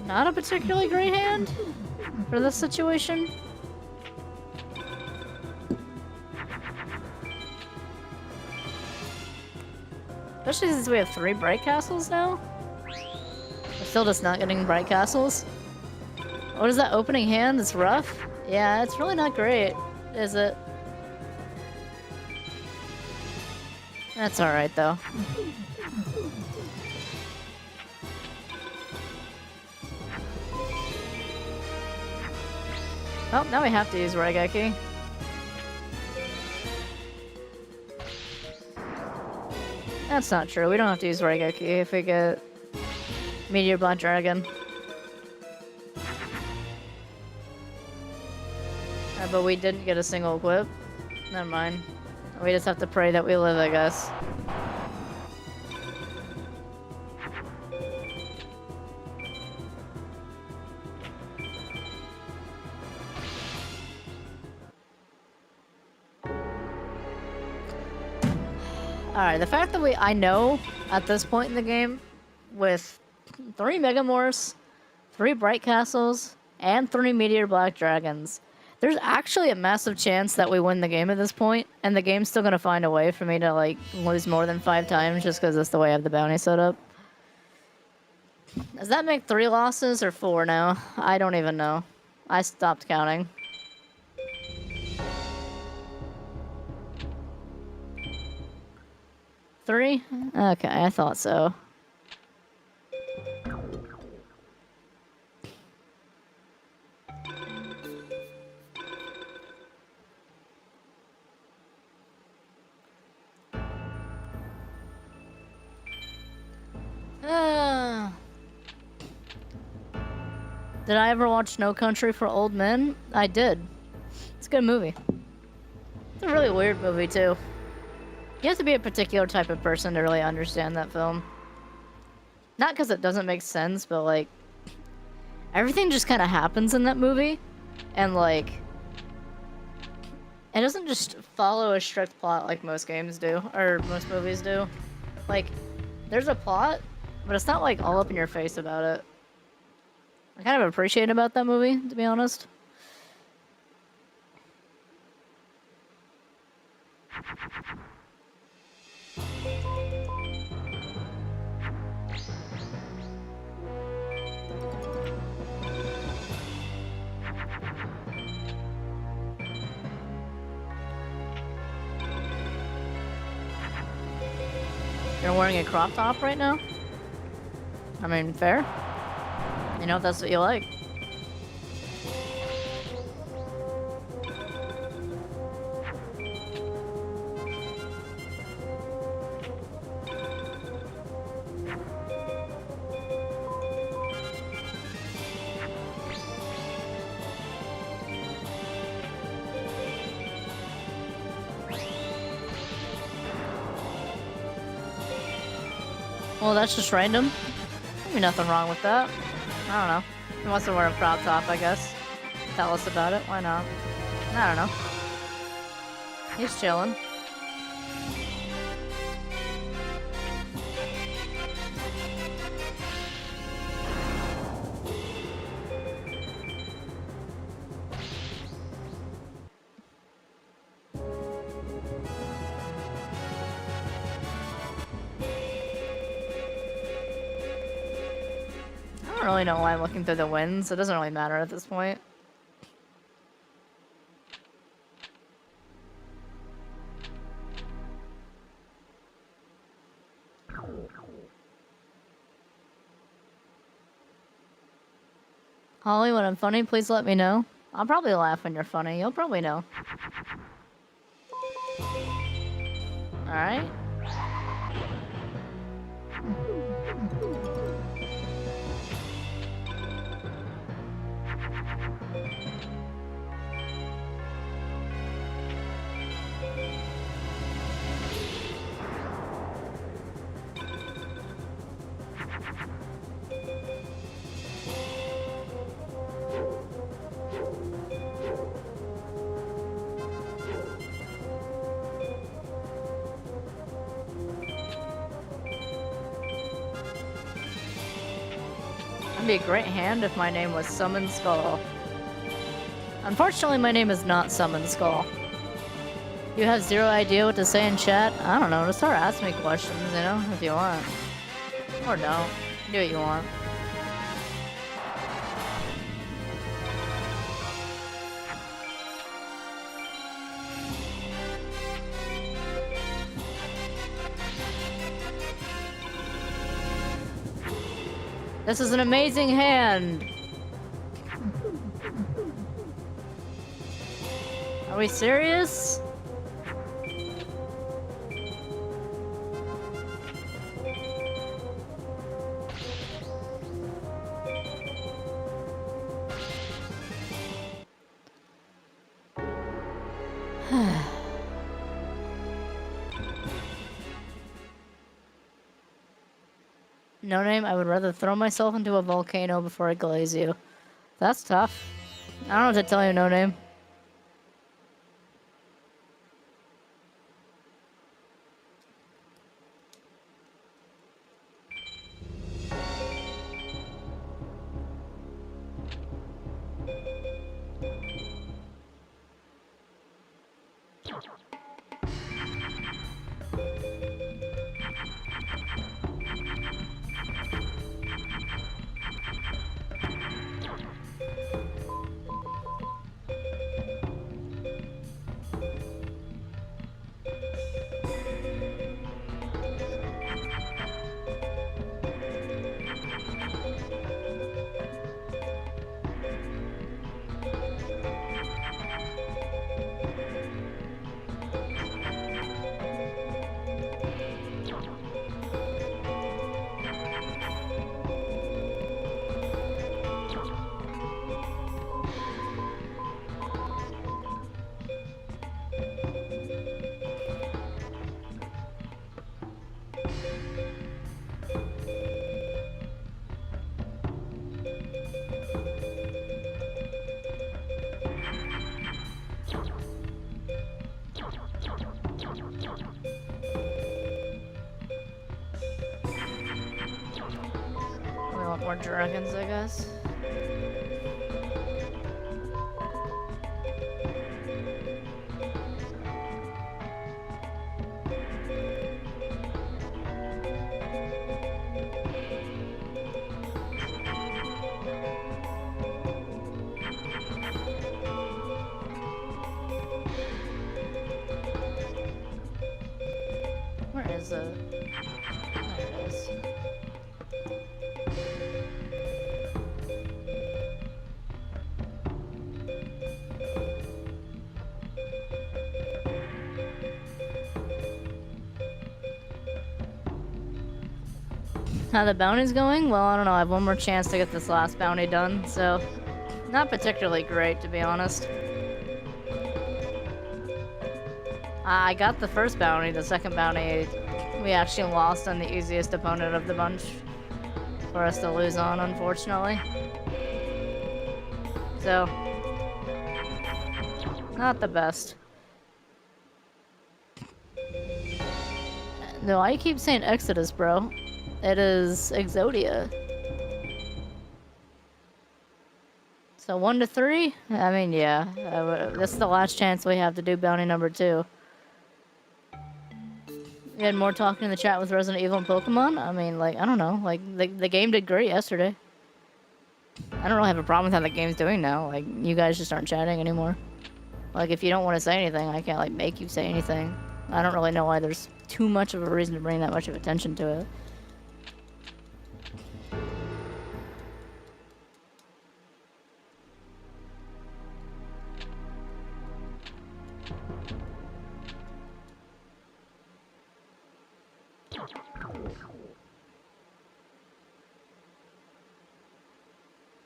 Not a particularly great hand for this situation. Especially since we have 3 bright castles now. We're still just not getting bright castles. What is that opening hand? It's rough? Yeah, it's really not great, is it? That's alright, though. Oh, now we have to use Raigeki. That's not true. We don't have to use Raigeki if we get Meteor Black Dragon. But we didn't get a single equip. Never mind. We just have to pray that we live, I guess. Alright, the fact that I know at this point in the game, with 3 Megamorphs, 3 Bright Castles, and 3 Meteor Black Dragons, there's actually a massive chance that we win the game at this point, and the game's still gonna find a way for me to, like, lose more than 5 times just because that's the way I have the bounty set up. Does that make 3 losses or 4 now? I don't even know. I stopped counting. Three? Okay, I thought so. Did I ever watch No Country for Old Men? I did. It's a good movie. It's a really weird movie, too. You have to be a particular type of person to really understand that film. Not because it doesn't make sense, but, like, everything just kind of happens in that movie. And, like, it doesn't just follow a strict plot like most games do, or most movies do. Like, there's a plot, but it's not, like, all up in your face about it. I kind of appreciate about that movie, to be honest. You're wearing a crop top right now? I mean, fair. You know, if that's what you like. Well, that's just random. Maybe nothing wrong with that. I don't know. He wants to wear a crop top, I guess. Tell us about it. Why not? I don't know. He's chilling. I don't really know why I'm looking through the winds. It doesn't really matter at this point. Holly, when I'm funny, please let me know. I'll probably laugh when you're funny. You'll probably know. Alright. That'd be a great hand if my name was Summon Skull. Unfortunately, my name is not Summon Skull. You have zero idea what to say in chat? I don't know, just start asking me questions, you know, if you want. Or don't. Do what you want. This is an amazing hand! Are we serious? No name, I would rather throw myself into a volcano before I glaze you. That's tough. I don't know what to tell you, no name. We want more dragons, I guess. Where is it? There it is. How the bounty's going? Well, I don't know. I have one more chance to get this last bounty done, so not particularly great, to be honest. I got the first bounty. The second bounty, we actually lost on the easiest opponent of the bunch for us to lose on, unfortunately. So, not the best. No, I keep saying Exodus, bro. It is Exodia. So 1 to 3? I mean, yeah. This is the last chance we have to do bounty number 2. We had more talking in the chat with Resident Evil and Pokemon. I mean, like, I don't know. Like, the game did great yesterday. I don't really have a problem with how the game's doing now. Like, you guys just aren't chatting anymore. Like, if you don't want to say anything, I can't, like, make you say anything. I don't really know why there's too much of a reason to bring that much of attention to it.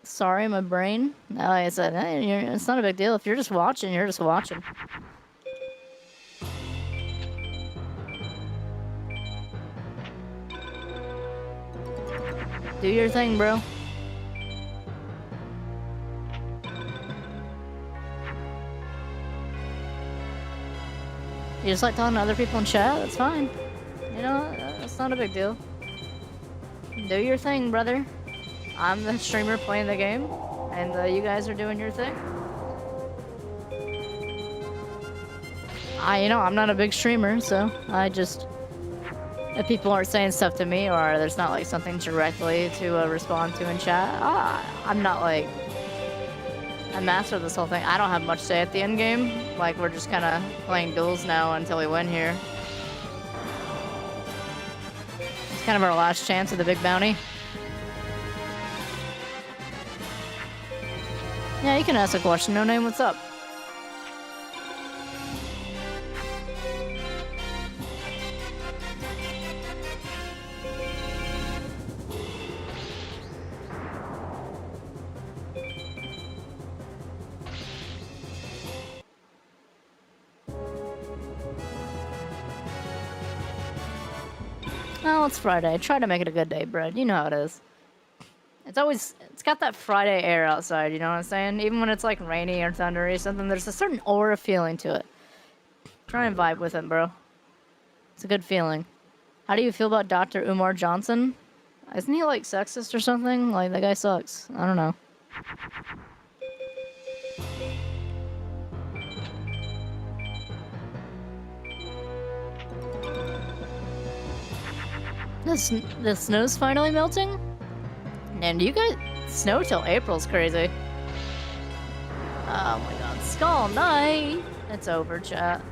Sorry, my brain. Like I said, hey, it's not a big deal. If you're just watching, you're just watching. Do your thing, bro. You just like talking to other people in chat? That's fine. You know, it's not a big deal. Do your thing, brother. I'm the streamer playing the game, and you guys are doing your thing. I'm not a big streamer, so I just... If people aren't saying stuff to me, or there's not, like, something directly to respond to in chat, I'm not, like... I mastered this whole thing. I don't have much say at the end game. Like, we're just kind of playing duels now until we win here. It's kind of our last chance at the big bounty. Yeah, you can ask a question. No name, what's up? Well, it's Friday. Try to make it a good day, Brad. You know how it is. It's got that Friday air outside, you know what I'm saying? Even when it's like rainy or thundery or something, there's a certain aura feeling to it. Try and vibe with it, bro. It's a good feeling. How do you feel about Dr. Umar Johnson? Isn't he like sexist or something? Like, that guy sucks. I don't know. The snow's finally melting? And you guys... Snow till April's crazy. Oh my god. Skull Night! It's over, chat.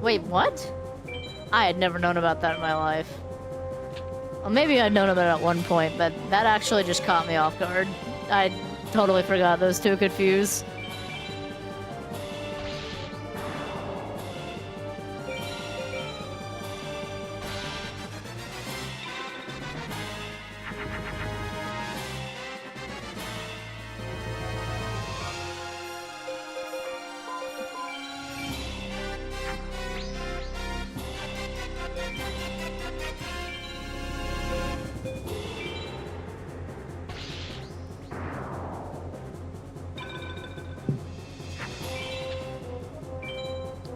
Wait, what? I had never known about that in my life. Well, maybe I'd known about it at one point, but that actually just caught me off guard. I totally forgot those two could fuse.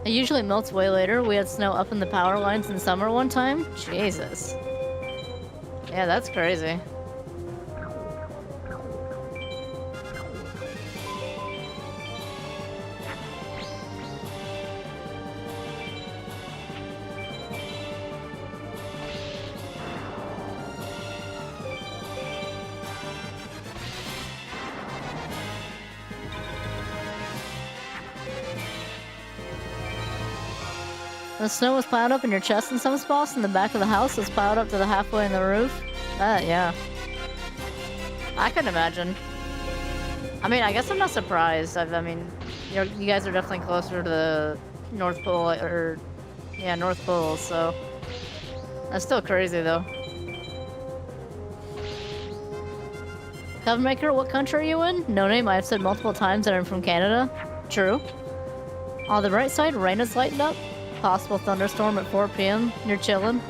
It usually melts way later. We had snow up in the power lines in summer one time. Jesus. Yeah, that's crazy. The snow was piled up in your chest in some spots, and the back of the house was piled up to the halfway in the roof. Yeah. I can imagine. I mean, I guess I'm not surprised. I mean, you guys are definitely closer to the North Pole, or... Yeah, North Pole, so... That's still crazy, though. Covermaker, what country are you in? No name, I've said multiple times that I'm from Canada. True. On the right side, rain is lightened up. Possible thunderstorm at 4 p.m. You're chilling.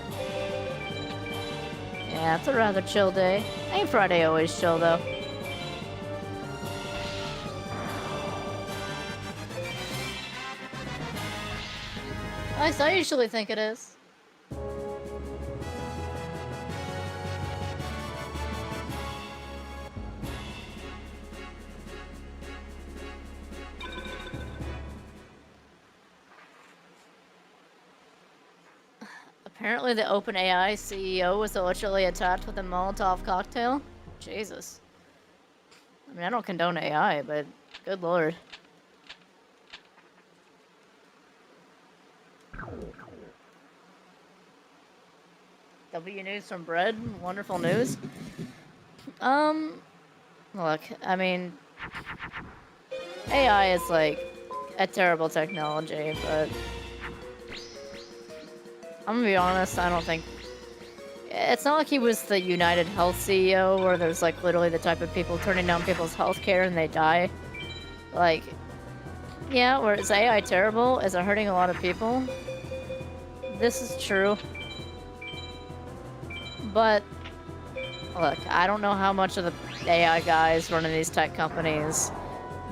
Yeah, it's a rather chill day. Ain't Friday always chill, though? I usually think it is. Apparently the OpenAI CEO was allegedly attacked with a Molotov cocktail. Jesus. I mean, I don't condone AI, but good lord. W news from Bread. Wonderful news. Look, I mean, AI is like a terrible technology, but I'm gonna be honest, I don't think it's not like he was the United Health CEO where there's like literally the type of people turning down people's health care and they die. Like, yeah, or is AI terrible? Is it hurting a lot of people? This is true. But look, I don't know how much of the AI guys running these tech companies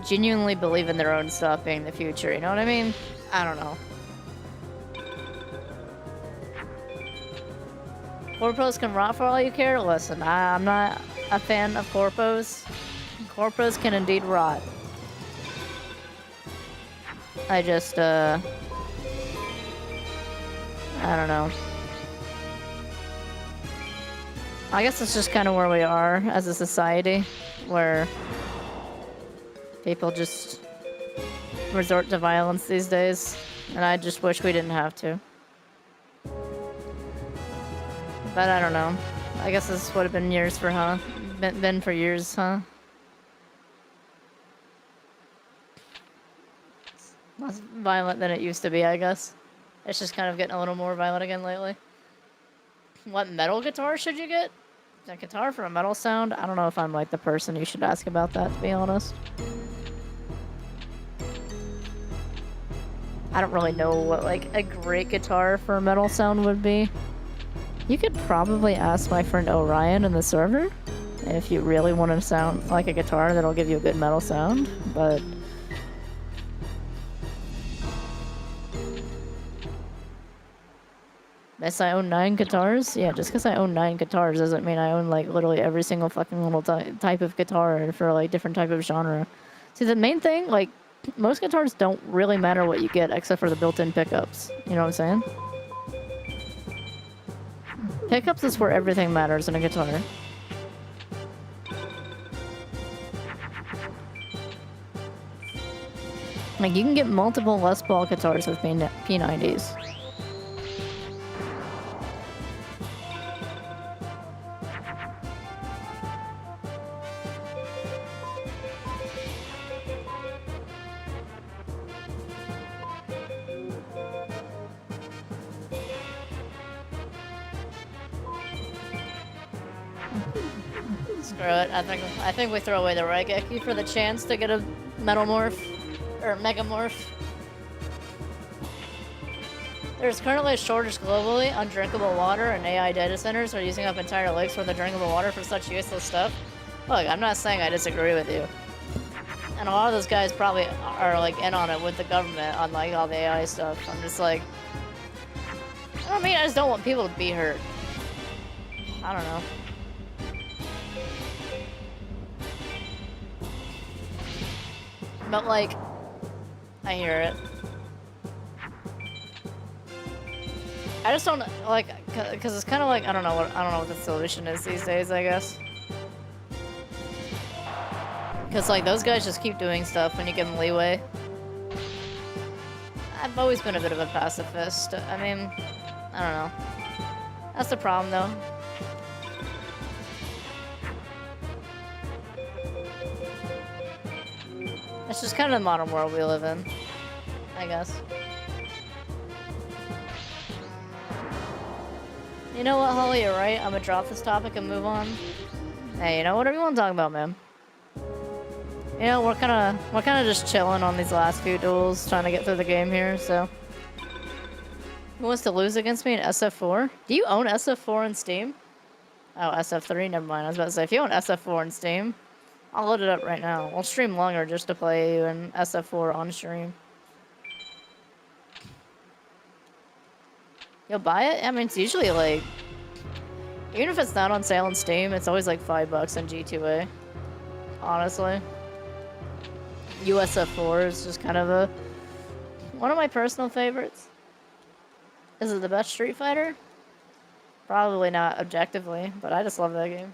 genuinely believe in their own stuff being the future, you know what I mean? I don't know. Corpos can rot for all you care? Listen, I'm not a fan of corpos. Corpos can indeed rot. I just, I don't know. I guess it's just kind of where we are as a society, where people just resort to violence these days, and I just wish we didn't have to. But I don't know. I guess this would have been years for, huh? Been for years, huh? It's less violent than it used to be, I guess. It's just kind of getting a little more violent again lately. What metal guitar should you get? A guitar for a metal sound? I don't know if I'm like the person you should ask about that, to be honest. I don't really know what like a great guitar for a metal sound would be. You could probably ask my friend Orion in the server if you really want to sound like a guitar that'll give you a good metal sound, but yes, I own 9 guitars? Yeah, just because I own 9 guitars doesn't mean I own, like, literally every single fucking little type of guitar for, like, different type of genre. See, the main thing, like, most guitars don't really matter what you get except for the built-in pickups. You know what I'm saying? Pickups is where everything matters in a guitar. Like, you can get multiple Les Paul guitars with P90s. Screw it. I think we throw away the Raigeki for the chance to get a Metamorph or Megamorph. There's currently a shortage globally on drinkable water, and AI data centers are using up entire lakes worth of drinkable water for such useless stuff. Look, I'm not saying I disagree with you. And a lot of those guys probably are like in on it with the government on like all the AI stuff. I'm just like, I mean, I just don't want people to be hurt. I don't know. But like, I hear it. I just don't like, cause it's kind of like I don't know what the solution is these days. I guess. Cause like those guys just keep doing stuff when you give them leeway. I've always been a bit of a pacifist. I mean, I don't know. That's the problem though. It's just kind of the modern world we live in, I guess. You know what, Holly, you're right. I'm gonna drop this topic and move on. Hey, you know, whatever you want to talk about, man. You know, we're kind of just chilling on these last few duels, trying to get through the game here, so. Who wants to lose against me in SF4? Do you own SF4 in Steam? Oh, SF3, never mind. I was about to say, if you own SF4 in Steam, I'll load it up right now. I'll stream longer just to play you in SF4 on stream. You'll buy it? I mean, it's usually like... Even if it's not on sale on Steam, it's always like $5 in G2A. Honestly. USF4 is just kind of one of my personal favorites. Is it the best Street Fighter? Probably not objectively, but I just love that game.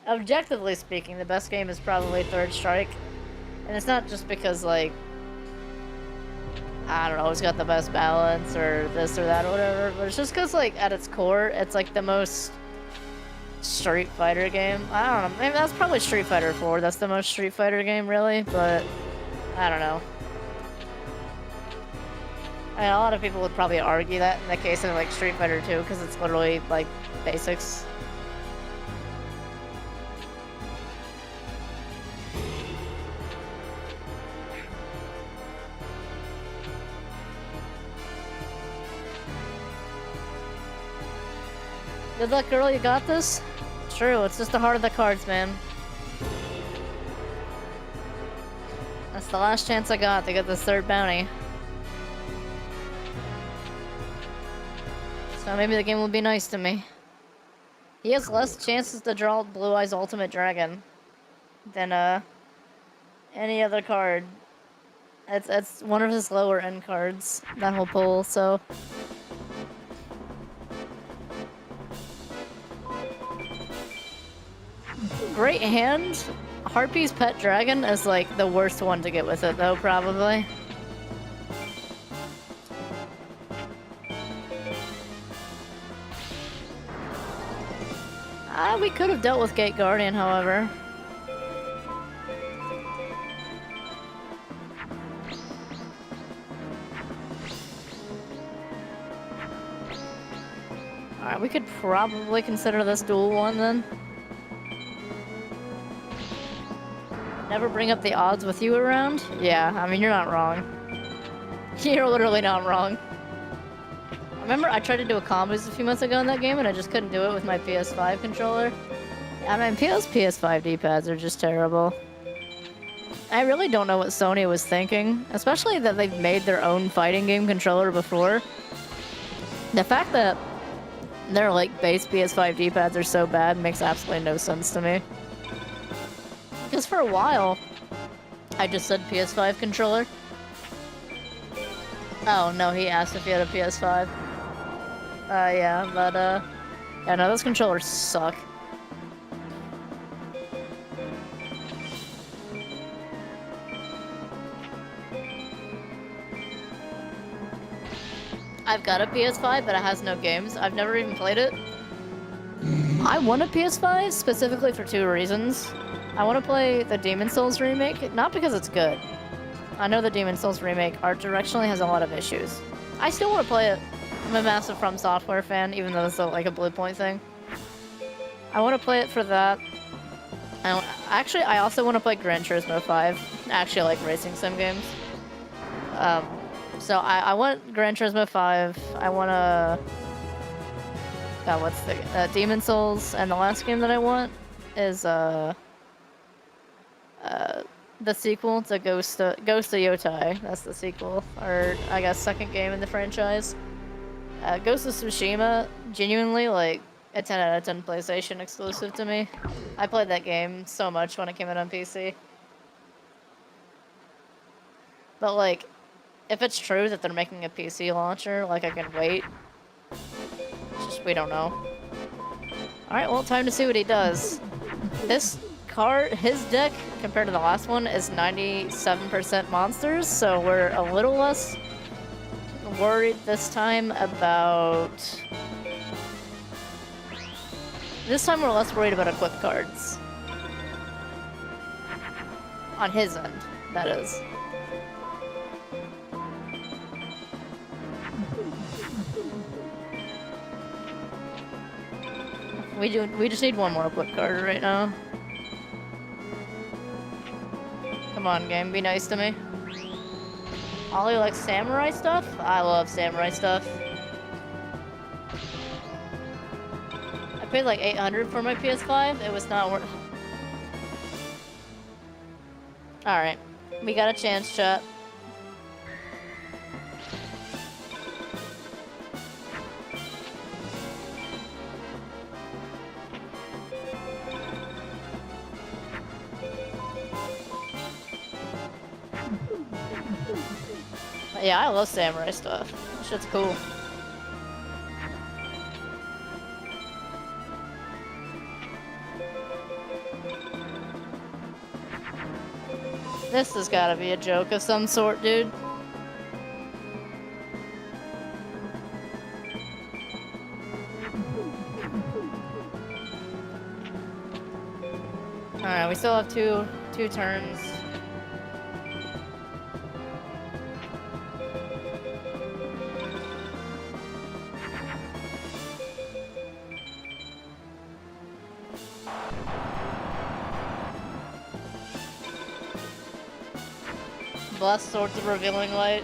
Objectively speaking, the best game is probably Third Strike. And it's not just because, like, I don't know, it's got the best balance or this or that or whatever, but it's just because, like, at its core, it's, like, the most Street Fighter game. I don't know. Maybe that's probably Street Fighter 4. That's the most Street Fighter game, really. But I don't know. I mean, a lot of people would probably argue that in the case of like Street Fighter 2, because it's literally like basics. Good luck, girl. You got this. True. It's just the heart of the cards, man. That's the last chance I got to get this third bounty. So maybe the game will be nice to me. He has less chances to draw Blue Eyes Ultimate Dragon than any other card. It's one of his lower end cards, that whole pull, so. Great hand. Harpy's Pet Dragon is like the worst one to get with it though, probably. We could have dealt with Gate Guardian, however. Alright, we could probably consider this dual one then. Never bring up the odds with you around? Yeah, I mean, you're not wrong. You're literally not wrong. Remember, I tried to do a combos a few months ago in that game, and I just couldn't do it with my PS5 controller. I mean, PS5 D-pads are just terrible. I really don't know what Sony was thinking, especially that they've made their own fighting game controller before. The fact that their, like, base PS5 D-pads are so bad makes absolutely no sense to me. Because for a while, I just said PS5 controller. Oh, no, he asked if he had a PS5. Yeah, but, yeah, no, those controllers suck. I've got a PS5, but it has no games. I've never even played it. I want a PS5 specifically for two reasons. I want to play the Demon's Souls remake, not because it's good. I know the Demon's Souls remake art directionally has a lot of issues. I still want to play it. I'm a massive From Software fan, even though it's like a Blue Point thing. I want to play it for that. Actually, I also want to play Gran Turismo 5. I actually like racing sim games. So I want Gran Turismo 5. I want to... what's the... Demon's Souls. And the last game that I want is, the sequel to Ghost of Yotai. That's the sequel. Or, I guess, second game in the franchise. Ghost of Tsushima, genuinely, like, a 10 out of 10 PlayStation exclusive to me. I played that game so much when it came out on PC. But, like, if it's true that they're making a PC launcher, like, I can wait. It's just, we don't know. Alright, well, time to see what he does. This card, his deck, compared to the last one, is 97% monsters, so we're a little less worried this time about... This time we're less worried about equip cards. On his end, that is. We just need one more equip card right now. Come on, game, be nice to me. Ollie likes samurai stuff? I love samurai stuff. I paid like $800 for my PS5. It was not worth... Alright. We got a chance, chat. Yeah, I love samurai stuff. That shit's cool. This has gotta be a joke of some sort, dude. Alright, we still have two turns. Bless Swords of Revealing Light.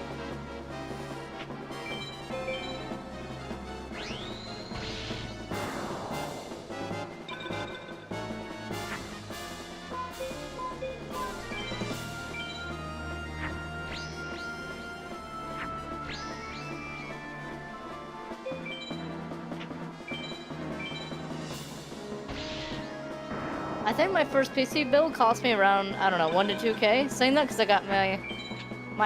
I think my first PC build cost me around, I don't know, 1 to 2K. Saying that because I got my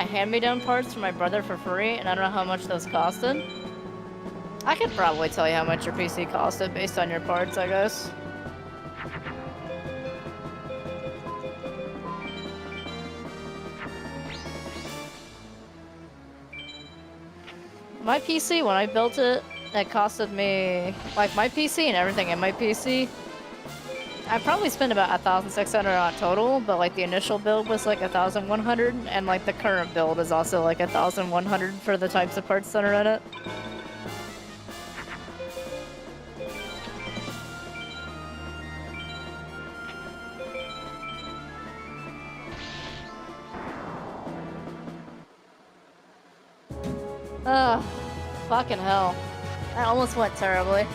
hand-me-down parts from my brother for free, and I don't know how much those costed. I could probably tell you how much your PC costed based on your parts, I guess. My PC, when I built it, it costed me, like my PC and everything in my PC, I probably spent about 1,600 on total, but like the initial build was like 1,100, and like the current build is also like 1,100 for the types of parts that are in it. Ugh, fucking hell. That almost went terribly.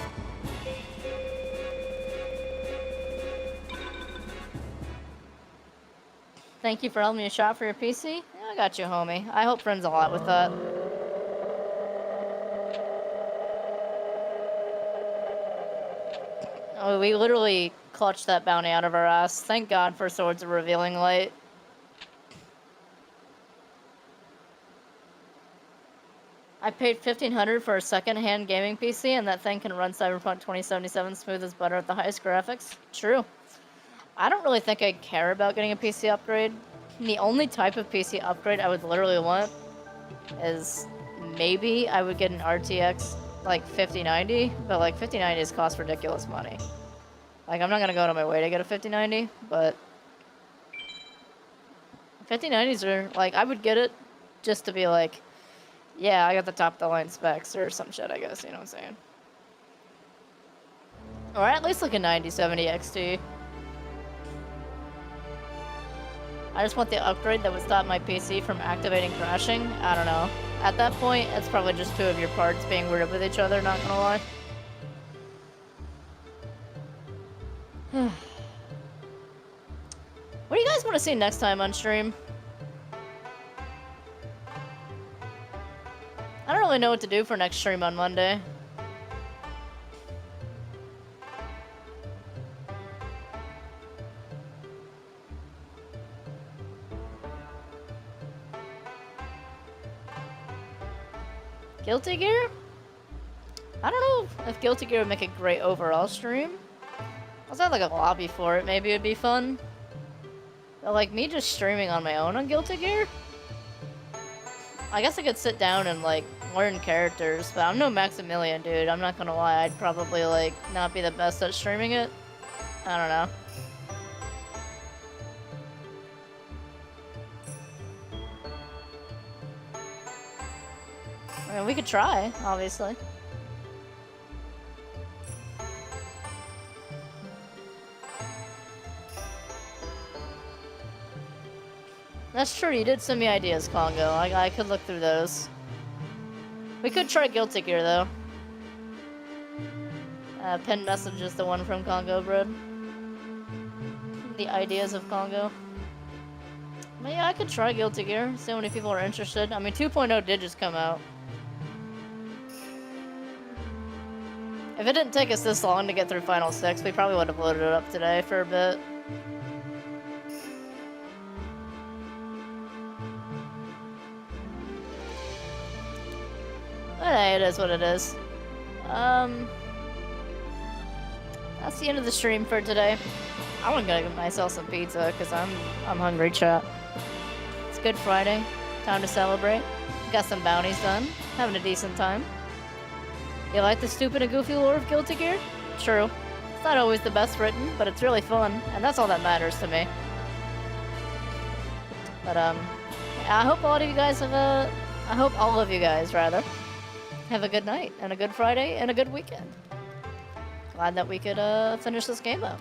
Thank you for helping me shop for your PC. Yeah, I got you, homie. I hope friends a lot with that. Oh, we literally clutched that bounty out of our ass. Thank God for Swords of Revealing Light. I paid $1,500 for a second-hand gaming PC, and that thing can run Cyberpunk 2077 smooth as butter at the highest graphics. True. I don't really think I care about getting a PC upgrade. The only type of PC upgrade I would literally want is maybe I would get an RTX like 5090, but like 5090s cost ridiculous money. Like I'm not gonna go out of my way to get a 5090, but 5090s are like I would get it just to be like, yeah, I got the top of the line specs or some shit, I guess, you know what I'm saying? Or at least like a 9070 XT. I just want the upgrade that would stop my PC from activating crashing. I don't know. At that point, it's probably just two of your parts being weirded with each other, not gonna lie. What do you guys want to see next time on stream? I don't really know what to do for next stream on Monday. Guilty Gear? I don't know if Guilty Gear would make a great overall stream. Let's have like a lobby for it, maybe it'd be fun. But like me just streaming on my own on Guilty Gear? I guess I could sit down and like learn characters, but I'm no Maximilian, dude. I'm not gonna lie, I'd probably like not be the best at streaming it. I don't know. I mean, we could try, obviously. That's true, you did send me ideas, Congo. I could look through those. We could try Guilty Gear, though. Pinned message is the one from Congo Bread. The ideas of Congo. But yeah, I could try Guilty Gear, see how many people are interested. I mean, 2.0 did just come out. If it didn't take us this long to get through Final 6, we probably would have loaded it up today for a bit. But hey, it is what it is. That's the end of the stream for today. I want to go get myself some pizza, because I'm hungry, chat. It's Good Friday. Time to celebrate. Got some bounties done. Having a decent time. You like the stupid and goofy lore of Guilty Gear? True. not always the best written, but it's really fun, and that's all that matters to me. But I hope all of you guys have I hope all of you guys rather have a good night and a good Friday and a good weekend. Glad that we could finish this game out.